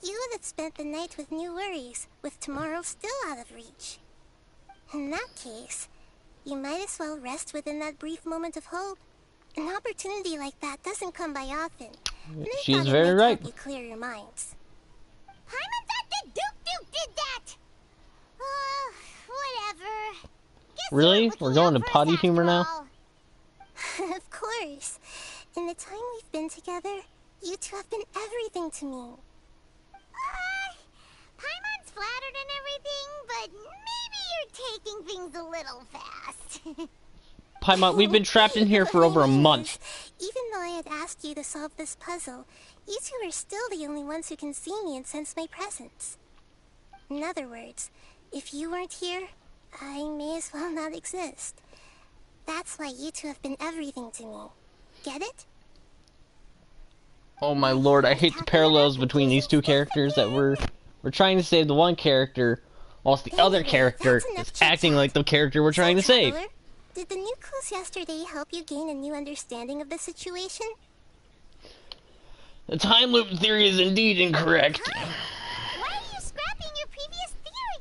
Speaker 12: You would have spent the night with new worries, with tomorrow still out of reach. In that case, you might as well rest within that brief moment of hope. An opportunity like that doesn't come by often. And I
Speaker 2: She's
Speaker 12: thought it
Speaker 2: very
Speaker 12: might
Speaker 2: right.
Speaker 12: help you clear your minds.
Speaker 5: Paimon thought that Duke did that! Whatever. Guess
Speaker 2: Really?
Speaker 5: you're
Speaker 2: We're
Speaker 5: looking
Speaker 2: going
Speaker 5: out
Speaker 2: to
Speaker 5: for
Speaker 2: potty
Speaker 5: us
Speaker 2: humor
Speaker 5: after
Speaker 2: now?
Speaker 5: all.
Speaker 12: Of course. In the time we've been together, you two have been everything to me.
Speaker 5: Paimon's flattered and everything, but maybe you're taking things a little fast.
Speaker 2: Paimon, we've been trapped in here for over a month.
Speaker 12: Even though I had asked you to solve this puzzle, you two are still the only ones who can see me and sense my presence. In other words, if you weren't here, I may as well not exist. That's why you two have been everything to me. Get it?
Speaker 2: Oh my lord, I hate the parallels between these two characters that we're trying to save the one character, whilst the other character is acting like the character we're trying to save.
Speaker 12: Traveler, did the new clues yesterday help you gain a new understanding of the situation?
Speaker 2: The time loop theory is indeed incorrect.
Speaker 5: Why are you scrapping your previous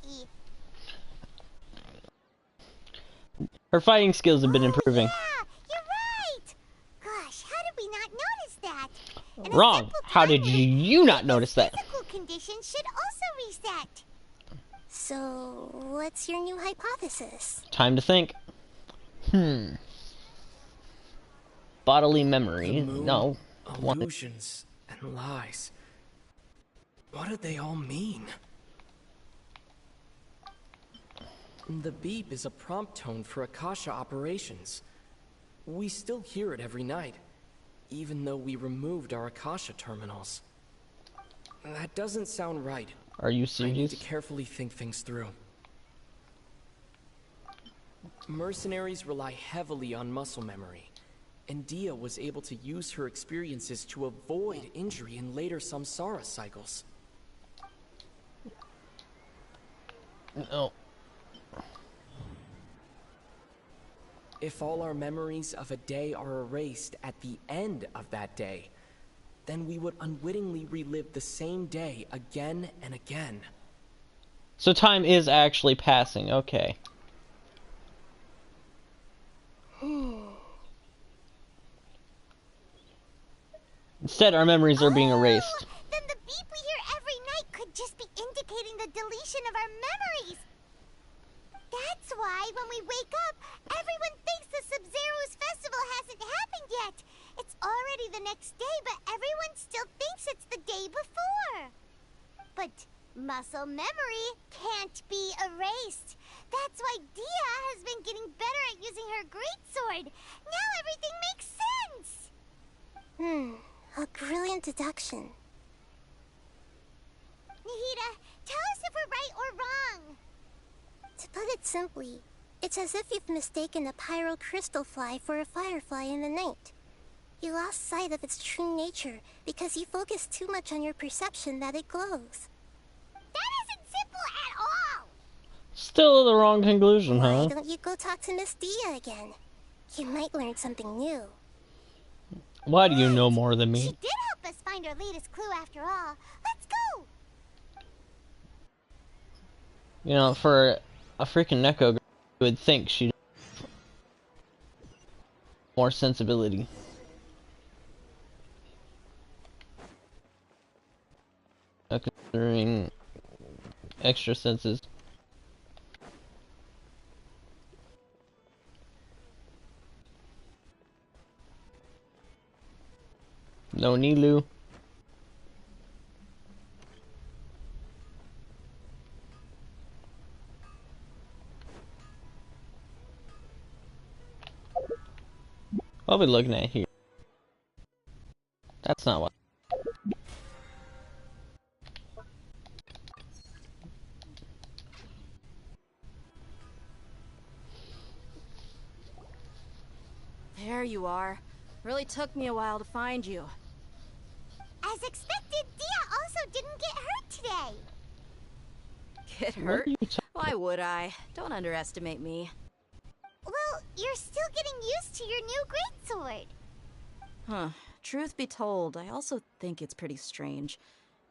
Speaker 5: theory?
Speaker 2: Her fighting skills have been improving.
Speaker 5: Yeah, you're right. Gosh, how did we not notice that?
Speaker 2: Wrong. How did you not notice that?
Speaker 5: Physical conditions should also reset.
Speaker 12: So, what's your new hypothesis?
Speaker 2: Time to think. Bodily memory. No.
Speaker 16: Illusions and lies. What do they all mean? The beep is a prompt tone for Akasha operations. We still hear it every night, even though we removed our Akasha terminals. That doesn't sound right.
Speaker 2: Are you
Speaker 16: I need
Speaker 2: serious?
Speaker 16: to carefully think things through. Mercenaries rely heavily on muscle memory, and Dia was able to use her experiences to avoid injury in later samsara cycles.
Speaker 2: No.
Speaker 16: If all our memories of a day are erased at the end of that day, then we would unwittingly relive the same day again and again.
Speaker 2: So time is actually passing. Okay. Instead, our memories are being erased.
Speaker 5: Then the beep we hear every night could just be indicating the deletion of our memories. That's why when we wake up, everyone thinks the Sub-Zero's festival hasn't happened yet. It's already the next day, but everyone still thinks it's the day before. But muscle memory can't be erased. That's why Dia has been getting better at using her greatsword. Now everything makes sense.
Speaker 12: A brilliant deduction.
Speaker 5: Nahida, tell us if we're right or wrong.
Speaker 12: To put it simply, it's as if you've mistaken a pyro crystal fly for a firefly in the night. You lost sight of its true nature because you focused too much on your perception that it glows.
Speaker 5: That isn't simple at all.
Speaker 2: Still the wrong conclusion, huh?
Speaker 12: Why don't you go talk to Miss Dia again? You might learn something new.
Speaker 2: Why do you know more than
Speaker 5: She
Speaker 2: me?
Speaker 5: did help us find our latest clue after all. Let's go.
Speaker 2: You know, for a freaking Neko girl, you would think she'd have more sensibility. Considering extra senses. No Nilu. What are we looking at here? That's not what.
Speaker 8: There you are. Really took me a while to find you.
Speaker 5: As expected, Dia also didn't get hurt today.
Speaker 8: Get hurt? Why would I? Don't underestimate me.
Speaker 5: Well, you're still getting used to your new greatsword.
Speaker 8: Huh. Truth be told, I also think it's pretty strange.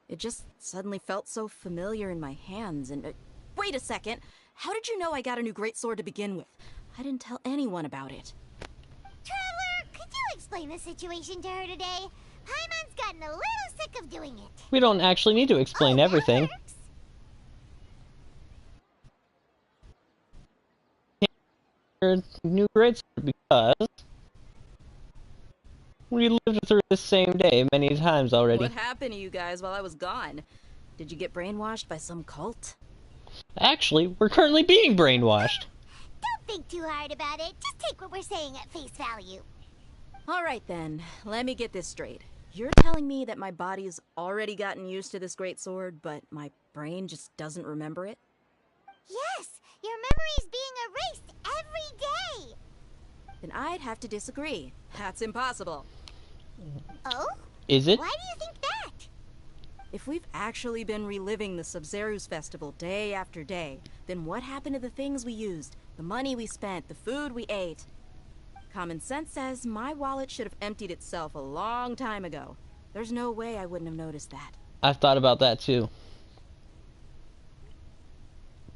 Speaker 8: It just suddenly felt so familiar in my hands and... wait a second! How did you know I got a new greatsword to begin with? I didn't tell anyone about it.
Speaker 5: Traveler, could you explain the situation to her today? Paimon's gotten a little sick of doing it.
Speaker 2: We don't actually need to explain everything. New grades because we lived through the same day many times already.
Speaker 8: What happened to you guys while I was gone? Did you get brainwashed by some cult?
Speaker 2: Actually, we're currently being brainwashed.
Speaker 5: Don't think too hard about it. Just take what we're saying at face value.
Speaker 8: Alright then, let me get this straight. You're telling me that my body's already gotten used to this greatsword, but my brain just doesn't remember it?
Speaker 5: Yes, Your memory's being erased every day.
Speaker 8: Then I'd have to disagree. That's impossible.
Speaker 5: Oh?
Speaker 2: Is it?
Speaker 5: Why do you think that?
Speaker 8: If we've actually been reliving the Sub-Zero's festival day after day, then what happened to the things we used, the money we spent, the food we ate? Common sense says my wallet should have emptied itself a long time ago. There's no way I wouldn't have noticed that.
Speaker 2: I've thought about that too.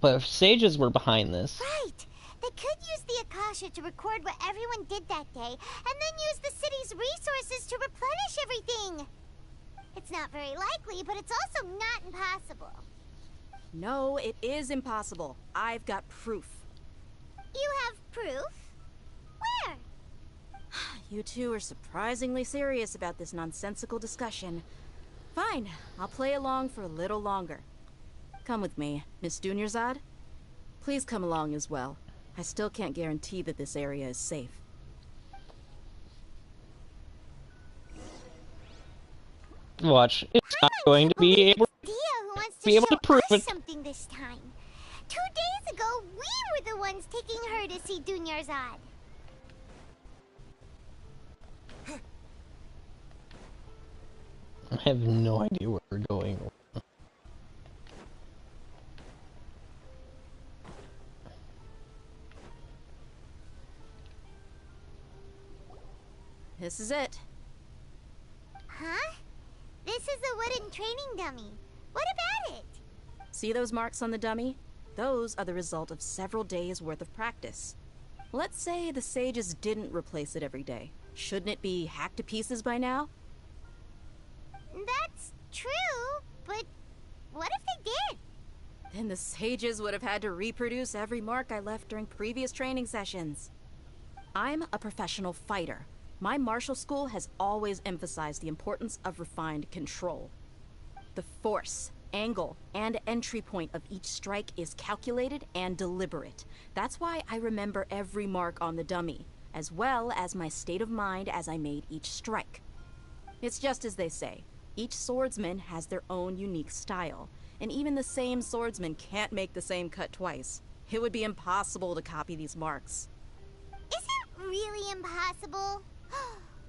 Speaker 2: But if sages were behind this...
Speaker 5: Right. They could use the Akasha to record what everyone did that day, and then use the city's resources to replenish everything. It's not very likely, but it's also not impossible.
Speaker 8: No, it is impossible. I've got proof.
Speaker 5: You have proof? Where?
Speaker 8: You two are surprisingly serious about this nonsensical discussion. Fine, I'll play along for a little longer. Come with me, Miss Dunyarzad. Please come along as well. I still can't guarantee that this area is safe.
Speaker 2: Watch, it's not going to be able to prove it.
Speaker 5: Something this time. 2 days ago, we were the ones taking her to see Dunyarzad.
Speaker 2: I have no idea where we're going.
Speaker 8: This is it.
Speaker 5: Huh? This is a wooden training dummy. What about it?
Speaker 8: See those marks on the dummy? Those are the result of several days' worth of practice. Let's say the sages didn't replace it every day. Shouldn't it be hacked to pieces by now?
Speaker 5: That's true, but what if they did?
Speaker 8: Then the sages would have had to reproduce every mark I left during previous training sessions. I'm a professional fighter. My martial school has always emphasized the importance of refined control. The force, angle, and entry point of each strike is calculated and deliberate. That's why I remember every mark on the dummy, as well as my state of mind as I made each strike. It's just as they say, each swordsman has their own unique style, and even the same swordsman can't make the same cut twice. It would be impossible to copy these marks.
Speaker 5: Is it really impossible?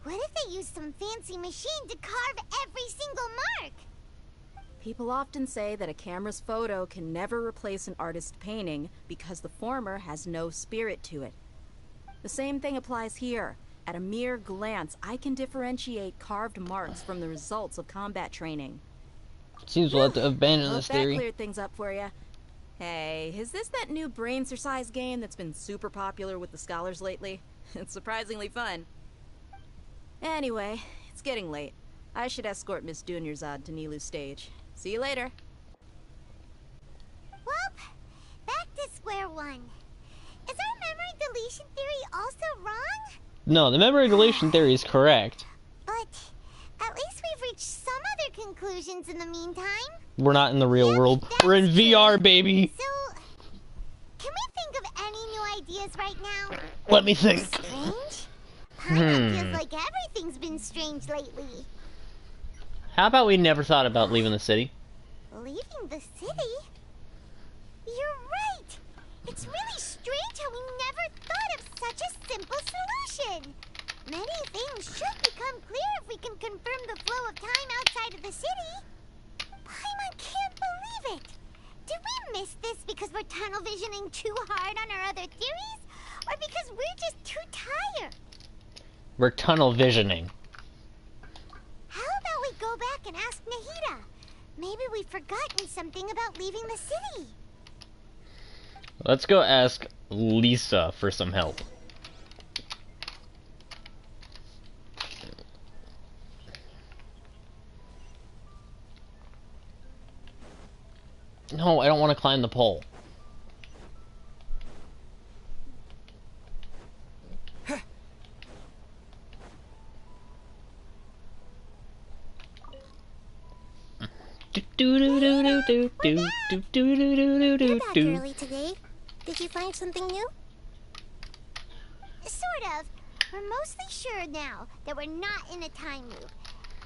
Speaker 5: What if they used some fancy machine to carve every single mark?
Speaker 8: People often say that a camera's photo can never replace an artist's painting because the former has no spirit to it. The same thing applies here. At a mere glance, I can differentiate carved marks from the results of combat training.
Speaker 2: Seems we'll have to abandon this theory.
Speaker 8: That cleared things up for you. Hey, is this that new brain exercise game that's been super popular with the scholars lately? It's surprisingly fun. Anyway, it's getting late. I should escort Miss Dunyarzad to Nilu's stage. See you later.
Speaker 5: Well, back to square one. Is our memory deletion theory also wrong?
Speaker 2: No, the memory deletion theory is correct.
Speaker 5: But at least we've reached some other conclusions in the meantime.
Speaker 2: We're not in the real world. We're in VR, baby.
Speaker 5: So, can we think of any new ideas right now?
Speaker 2: Let me think.
Speaker 5: Strange? Kinda feels like everything's been strange lately.
Speaker 2: How about we never thought about leaving the city?
Speaker 5: Leaving the city? You're right! It's really strange how we never thought of such a simple solution! Many things should become clear if we can confirm the flow of time outside of the city. Paimon can't believe it! Did we miss this because we're tunnel visioning too hard on our other theories? Or because we're just too tired?
Speaker 2: We're tunnel visioning.
Speaker 5: How about we go back and ask Nahida? Maybe we've forgotten something about leaving the city.
Speaker 2: Let's go ask Lisa for some help. No, I don't want to climb the pole.
Speaker 5: You're back early today. Did you find something new? Sort of. We're mostly sure now that we're not in a time loop.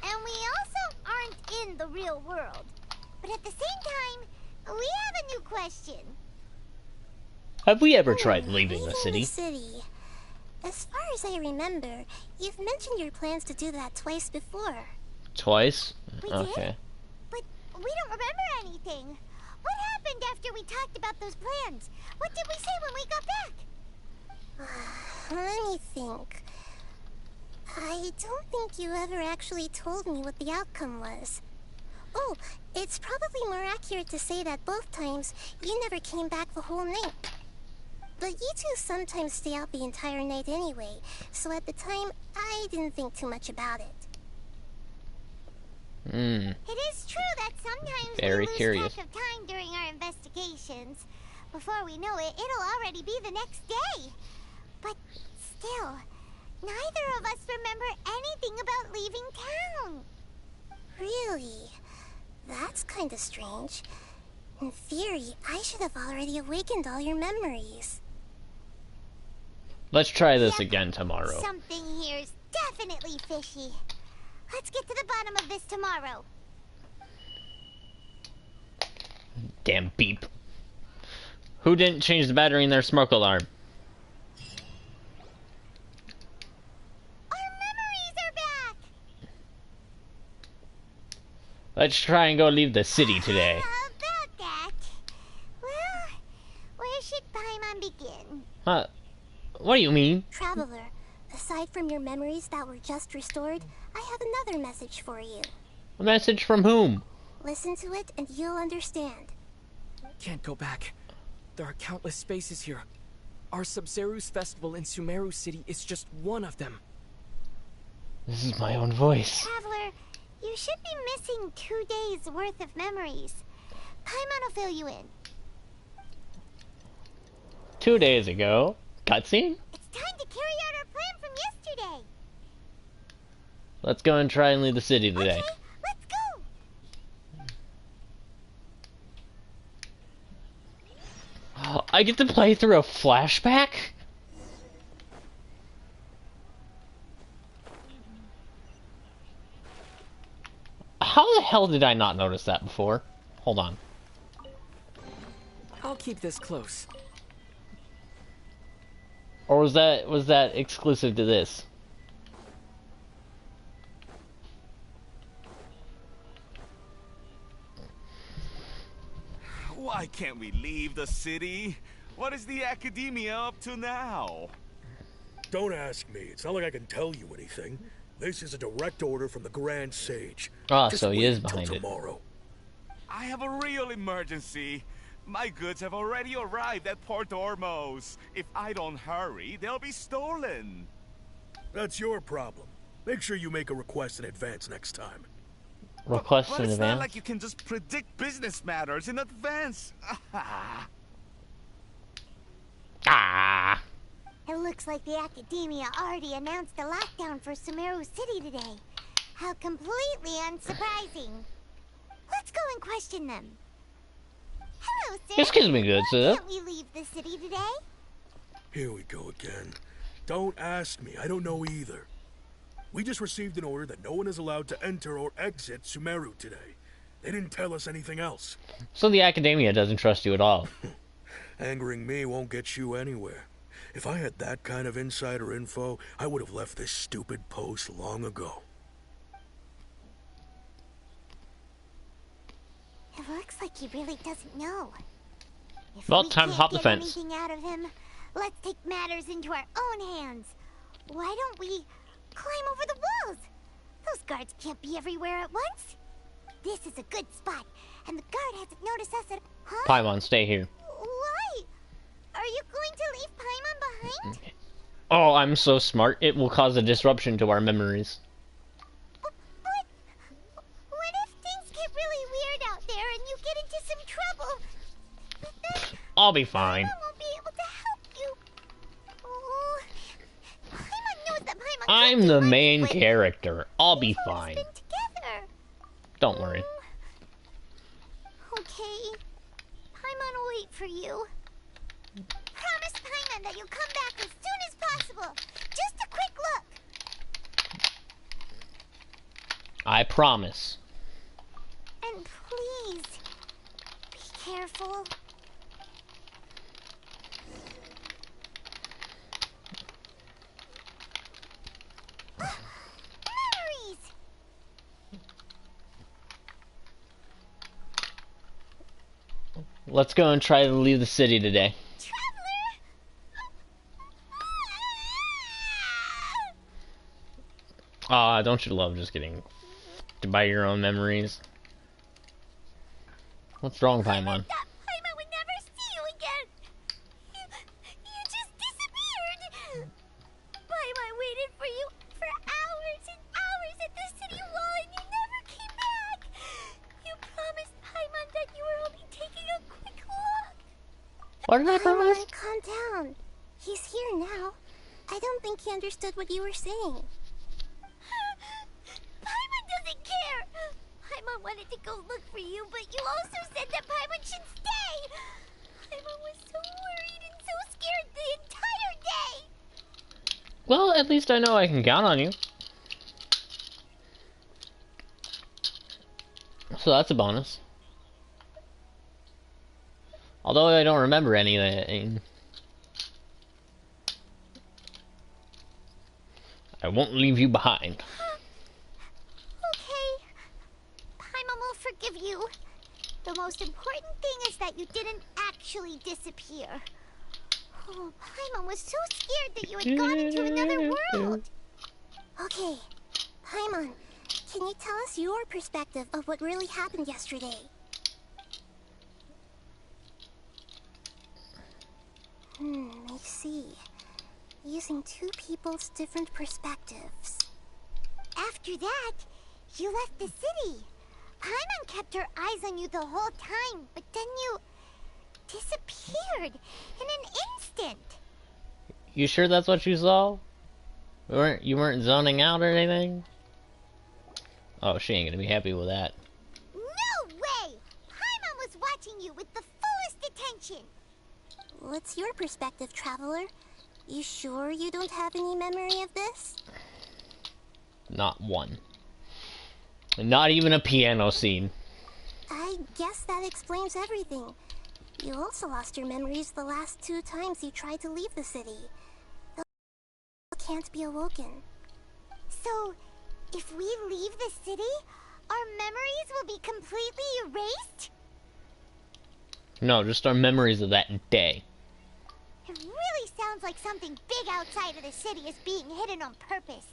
Speaker 5: And we also aren't in the real world. But at the same time, we have a new question.
Speaker 2: Have we ever tried leaving the city?
Speaker 12: As far as I remember, you've mentioned your plans to do that twice before.
Speaker 2: Twice?
Speaker 5: We
Speaker 2: Okay.
Speaker 5: did? But we don't remember anything. What happened after we talked about those plans? What did we say when we got back?
Speaker 12: Let me think. I don't think you ever actually told me what the outcome was. Oh, it's probably more accurate to say that both times you never came back the whole night. But you two sometimes stay out the entire night anyway, so at the time, I didn't think too much about it.
Speaker 5: It is true that sometimes
Speaker 2: Very
Speaker 5: we lose
Speaker 2: curious.
Speaker 5: track of time during our investigations. Before we know it, it'll already be the next day. But still, neither of us remember anything about leaving town.
Speaker 12: Really? That's kinda strange. In theory, I should have already awakened all your memories.
Speaker 2: Let's try this again tomorrow.
Speaker 5: Something here's definitely fishy. Let's get to the bottom of this tomorrow.
Speaker 2: Damn beep. Who didn't change the battery in their smoke alarm?
Speaker 5: Our memories are back!
Speaker 2: Let's try and go leave the city today.
Speaker 5: About that. Well, where should Paimon begin?
Speaker 2: Huh? What do you mean?
Speaker 12: Traveler, aside from your memories that were just restored, I have another message for you.
Speaker 2: A message from whom?
Speaker 12: Listen to it and you'll understand.
Speaker 16: Can't go back. There are countless spaces here. Our Sub-Zeru's festival in Sumeru City is just one of them.
Speaker 2: This is my own voice.
Speaker 5: Traveler, you should be missing 2 days worth of memories. Paimon will fill you in.
Speaker 2: 2 days ago. Cutscene?
Speaker 5: It's time to carry out our plan from yesterday.
Speaker 2: Let's go and try and leave the city today.
Speaker 5: Okay, let's go.
Speaker 2: Oh, I get to play through a flashback? How the hell did I not notice that before? Hold on.
Speaker 16: I'll keep this close.
Speaker 2: Or was that exclusive to this?
Speaker 17: Why can't we leave the city? What is the academia up to now?
Speaker 18: Don't ask me. It's not like I can tell you anything. This is a direct order from the Grand Sage.
Speaker 2: Ah,
Speaker 18: Just
Speaker 2: so he
Speaker 18: wait
Speaker 2: is
Speaker 18: until
Speaker 2: behind it.
Speaker 18: tomorrow.
Speaker 17: I have a real emergency. My goods have already arrived at Port Ormos. If I don't hurry, they'll be stolen.
Speaker 18: That's your problem. Make sure you make a request in advance next time.
Speaker 2: Request
Speaker 17: But
Speaker 2: in
Speaker 17: it's not
Speaker 2: advance?
Speaker 17: like you can just predict business matters in advance.
Speaker 5: It looks like the academia already announced a lockdown for Sumeru City today. How completely unsurprising. Let's go and question them. Hello, sir.
Speaker 2: Excuse me, good sir.
Speaker 5: Why can't we leave the city today?
Speaker 18: Here we go again. Don't ask me. I don't know either. We just received an order that no one is allowed to enter or exit Sumeru today. They didn't tell us anything else.
Speaker 2: So the academia doesn't trust you at all.
Speaker 18: Angering me won't get you anywhere. If I had that kind of insider info, I would have left this stupid post long ago.
Speaker 5: It looks like he really doesn't know. If
Speaker 2: Well,
Speaker 5: we
Speaker 2: time to
Speaker 5: can't
Speaker 2: hop the
Speaker 5: get
Speaker 2: fence.
Speaker 5: anything out of him, let's take matters into our own hands. Why don't we climb over the walls? Those guards can't be everywhere at once. This is a good spot, and the guard hasn't noticed us at... Huh?
Speaker 2: Paimon, stay here.
Speaker 5: Why? Are you going to leave Paimon behind?
Speaker 2: Oh, I'm so smart. It will cause a disruption to our memories.
Speaker 5: But what if things get really weird out there and you get into some trouble?
Speaker 2: I'll be fine.
Speaker 5: I won't be able to help you. Oh, Paimon knows that Paimon
Speaker 2: I'm the main character. I'll be fine.
Speaker 5: together.
Speaker 2: Don't worry.
Speaker 5: Okay. Paimon will wait for you. Promise Paimon that you'll come back as soon as possible. Just a quick look.
Speaker 2: I promise.
Speaker 5: And please, be careful.
Speaker 2: Let's go and try to leave the city today. Ah, don't you love just getting by your own memories? What's wrong, Paimon?
Speaker 5: Paimon would never see you again. You just disappeared. Paimon waited for you for hours and hours at the city wall, and you never came back. You promised Paimon that you were only taking a quick walk.
Speaker 2: What did I promise?
Speaker 12: Calm down. He's here now. I don't think he understood what you were saying.
Speaker 5: Paimon doesn't care. Paimon wanted to go look for you, but you also said that Paimon should stay. Paimon was so worried and so scared the entire day.
Speaker 2: Well, at least I know I can count on you. So that's a bonus. Although I don't remember anything. I won't leave you behind.
Speaker 5: Okay. Paimon will forgive you. The most important thing is that you didn't actually disappear. Oh, Paimon was so scared that you had gone into another world.
Speaker 12: Okay, Paimon, can you tell us your perspective of what really happened yesterday? I see. Using two people's different perspectives.
Speaker 5: After that, you left the city. Paimon kept her eyes on you the whole time, but then you disappeared in an instant.
Speaker 2: You sure that's what you saw? You weren't zoning out or anything? Oh, she ain't gonna be happy with that.
Speaker 5: No way! Paimon was watching you with the fullest attention.
Speaker 12: What's your perspective, Traveler? You sure you don't have any memory of this?
Speaker 2: Not one. Not even a piano scene.
Speaker 12: I guess that explains everything. You also lost your memories the last 2 times you tried to leave the city. Those can't be awoken.
Speaker 5: So, if we leave the city, our memories will be completely erased?
Speaker 2: No, just our memories of that day.
Speaker 5: It really sounds like something big outside of the city is being hidden on purpose.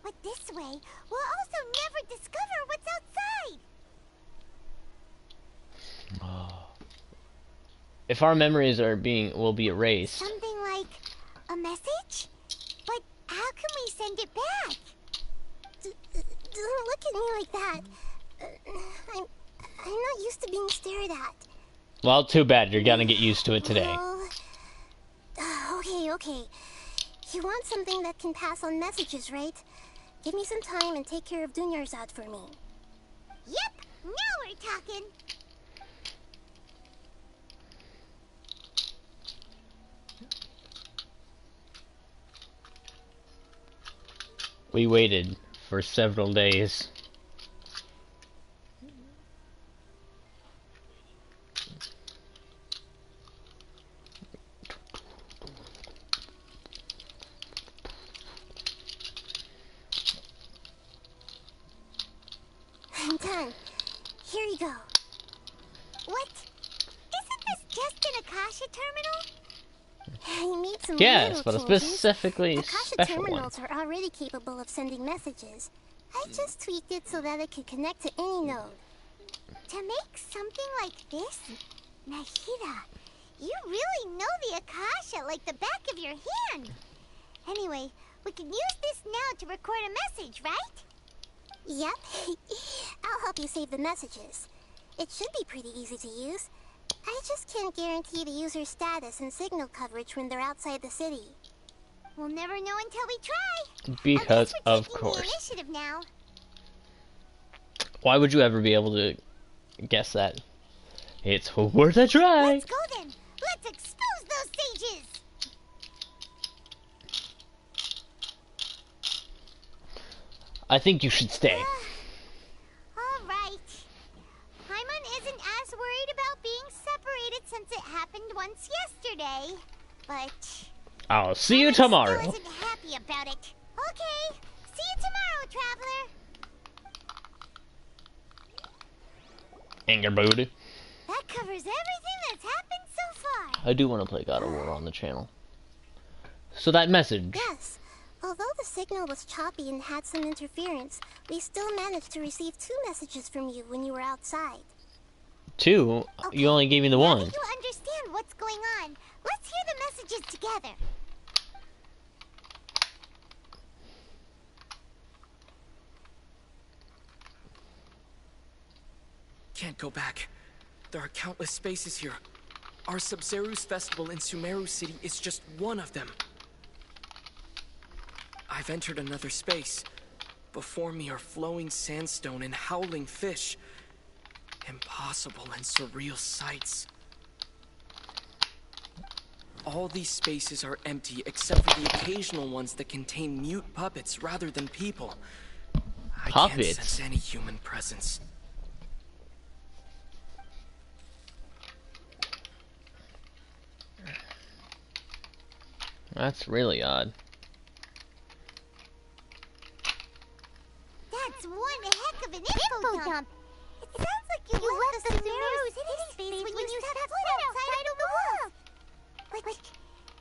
Speaker 5: But this way, we'll also never discover what's outside.
Speaker 2: If our memories will be erased.
Speaker 5: Something like a message? But how can we send it back?
Speaker 12: Don't look at me like that. I'm not used to being stared at.
Speaker 2: Well, too bad. You're gonna get used to it today.
Speaker 12: Okay. You want something that can pass on messages, right? Give me some time and take care of Dunyarzad for me.
Speaker 5: Yep, now we're talking.
Speaker 2: We waited for several days.
Speaker 12: I'm done. Here you go.
Speaker 5: What? Isn't this just an Akasha terminal?
Speaker 12: I made some
Speaker 2: Yes, but a
Speaker 12: changes.
Speaker 2: specifically
Speaker 12: Akasha
Speaker 2: special one.
Speaker 12: terminals are already capable of sending messages. I just tweaked it so that it could connect to any node.
Speaker 5: To make something like this? Nahida, you really know the Akasha like the back of your hand. Anyway, we can use this now to record a message, right?
Speaker 12: Yep. I'll help you save the messages. It should be pretty easy to use. I just can't guarantee the user's status and signal coverage when they're outside the city.
Speaker 5: We'll never know until we try.
Speaker 2: Because of
Speaker 5: The
Speaker 2: course.
Speaker 5: initiative now.
Speaker 2: Why would you ever be able to guess that? It's worth a try.
Speaker 5: Let's go then. Let's expose those sages.
Speaker 2: I think you should stay.
Speaker 5: All right. Paimon isn't as worried about being separated since it happened once yesterday, but
Speaker 2: I'll see you
Speaker 5: still
Speaker 2: tomorrow.
Speaker 5: isn't happy about it. Okay. See you tomorrow, traveler.
Speaker 2: Anger booty.
Speaker 5: That covers everything that's happened so far.
Speaker 2: I do want to play God of War on the channel. So that message.
Speaker 12: Yes. Although the signal was choppy and had some interference, we still managed to receive 2 messages from you when you were outside.
Speaker 2: 2? Okay. You only gave me the
Speaker 5: now
Speaker 2: 1.
Speaker 5: that you understand what's going on, let's hear the messages together.
Speaker 16: Can't go back. There are countless spaces here. Our Sub-Zeru's festival in Sumeru City is just one of them. I've entered another space. Before me are flowing sandstone and howling fish. Impossible and surreal sights. All these spaces are empty except for the occasional ones that contain mute puppets rather than people. I can't sense any human presence.
Speaker 2: That's really odd.
Speaker 5: That's one heck of an info dump. It sounds like you left the Sumeru City space when you stepped foot outside of the wall. Like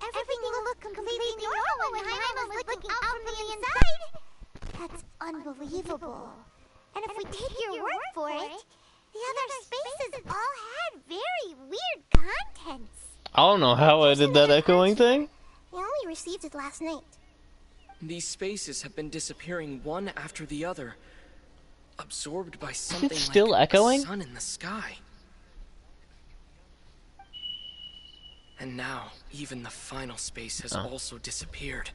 Speaker 5: everything looked completely normal when Paimon was looking out from the inside. That's unbelievable. And if we take your word for it, the other spaces all had very weird contents.
Speaker 2: I don't know how I did that echoing thing.
Speaker 12: We only received it last night.
Speaker 16: These spaces have been disappearing one after the other, absorbed by something
Speaker 2: still
Speaker 16: like
Speaker 2: echoing?
Speaker 16: the sun in the sky. And now, even the final space has also disappeared.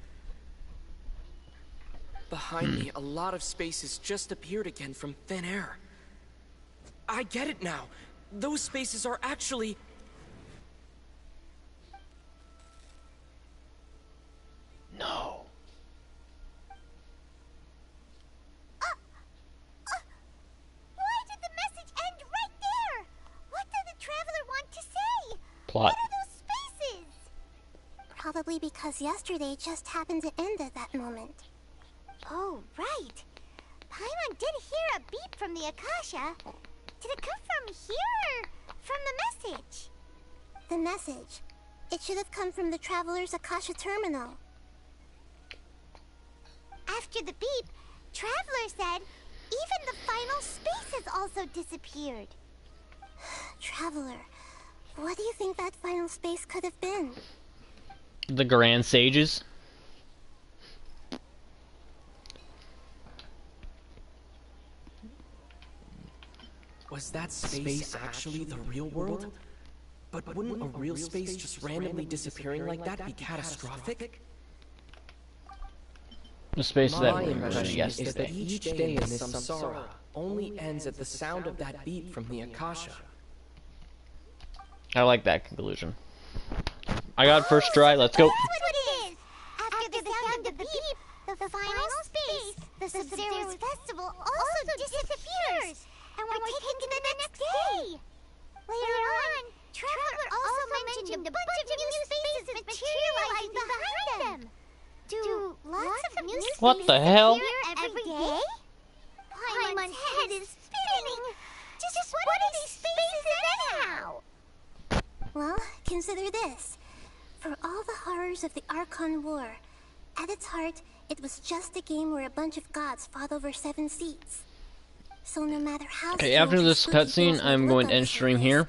Speaker 16: Behind me, a lot of spaces just appeared again from thin air. I get it now. Those spaces are actually...
Speaker 2: No.
Speaker 5: Why did the message end right there? What did the traveler want to say?
Speaker 2: Plot.
Speaker 5: What are those spaces?
Speaker 12: Probably because yesterday just happened to end at that moment.
Speaker 5: Oh, right. Paimon did hear a beep from the Akasha. Did it come from here or from the message?
Speaker 12: The message. It should have come from the Traveler's Akasha terminal.
Speaker 5: After the beep, Traveler said even the final spaces also disappeared.
Speaker 12: Traveler, what do you think that final space could have been?
Speaker 2: The Grand Sages?
Speaker 16: Was that space actually the real world? But wouldn't a real space just randomly disappearing like that be catastrophic?
Speaker 2: The space that
Speaker 16: My
Speaker 2: we were
Speaker 16: impression is
Speaker 2: yesterday.
Speaker 16: that each day in this samsara only ends at the sound of that beep from the Akasha.
Speaker 2: I like that conclusion. I got first try, let's go.
Speaker 5: That's what it is! After the sound of the beep, the final space, the Sub-Zero's festival, also disappears! And we're taken to the next day! Later on, Traveler also mentioned a bunch of new spaces materializing behind them! Do lots of new spaces
Speaker 2: What the hell?
Speaker 5: appear every day? Paimon's head is spinning! Just what are these spaces anyhow?
Speaker 12: Well, consider this. For all the horrors of the Archon War, at its heart, it was just a game where a bunch of gods fought over 7 seats. So no matter how
Speaker 2: Okay, after this cutscene, I'm going to end stream here.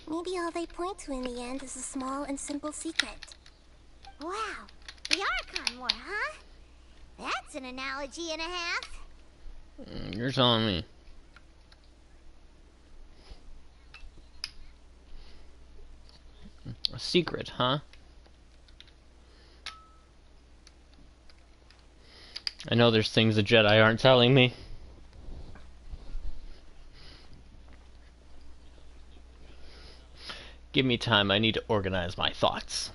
Speaker 12: Maybe all they point to in the end is a small and simple secret.
Speaker 5: Wow, the Archon War, huh? That's an analogy and a half.
Speaker 2: You're telling me. A secret, huh? I know there's things the Jedi aren't telling me. Give me time, I need to organize my thoughts.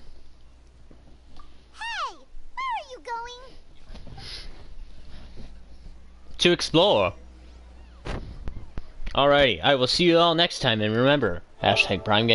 Speaker 5: Hey, where are you going?
Speaker 2: To explore. Alrighty, I will see you all next time, and remember, #PrimeGame.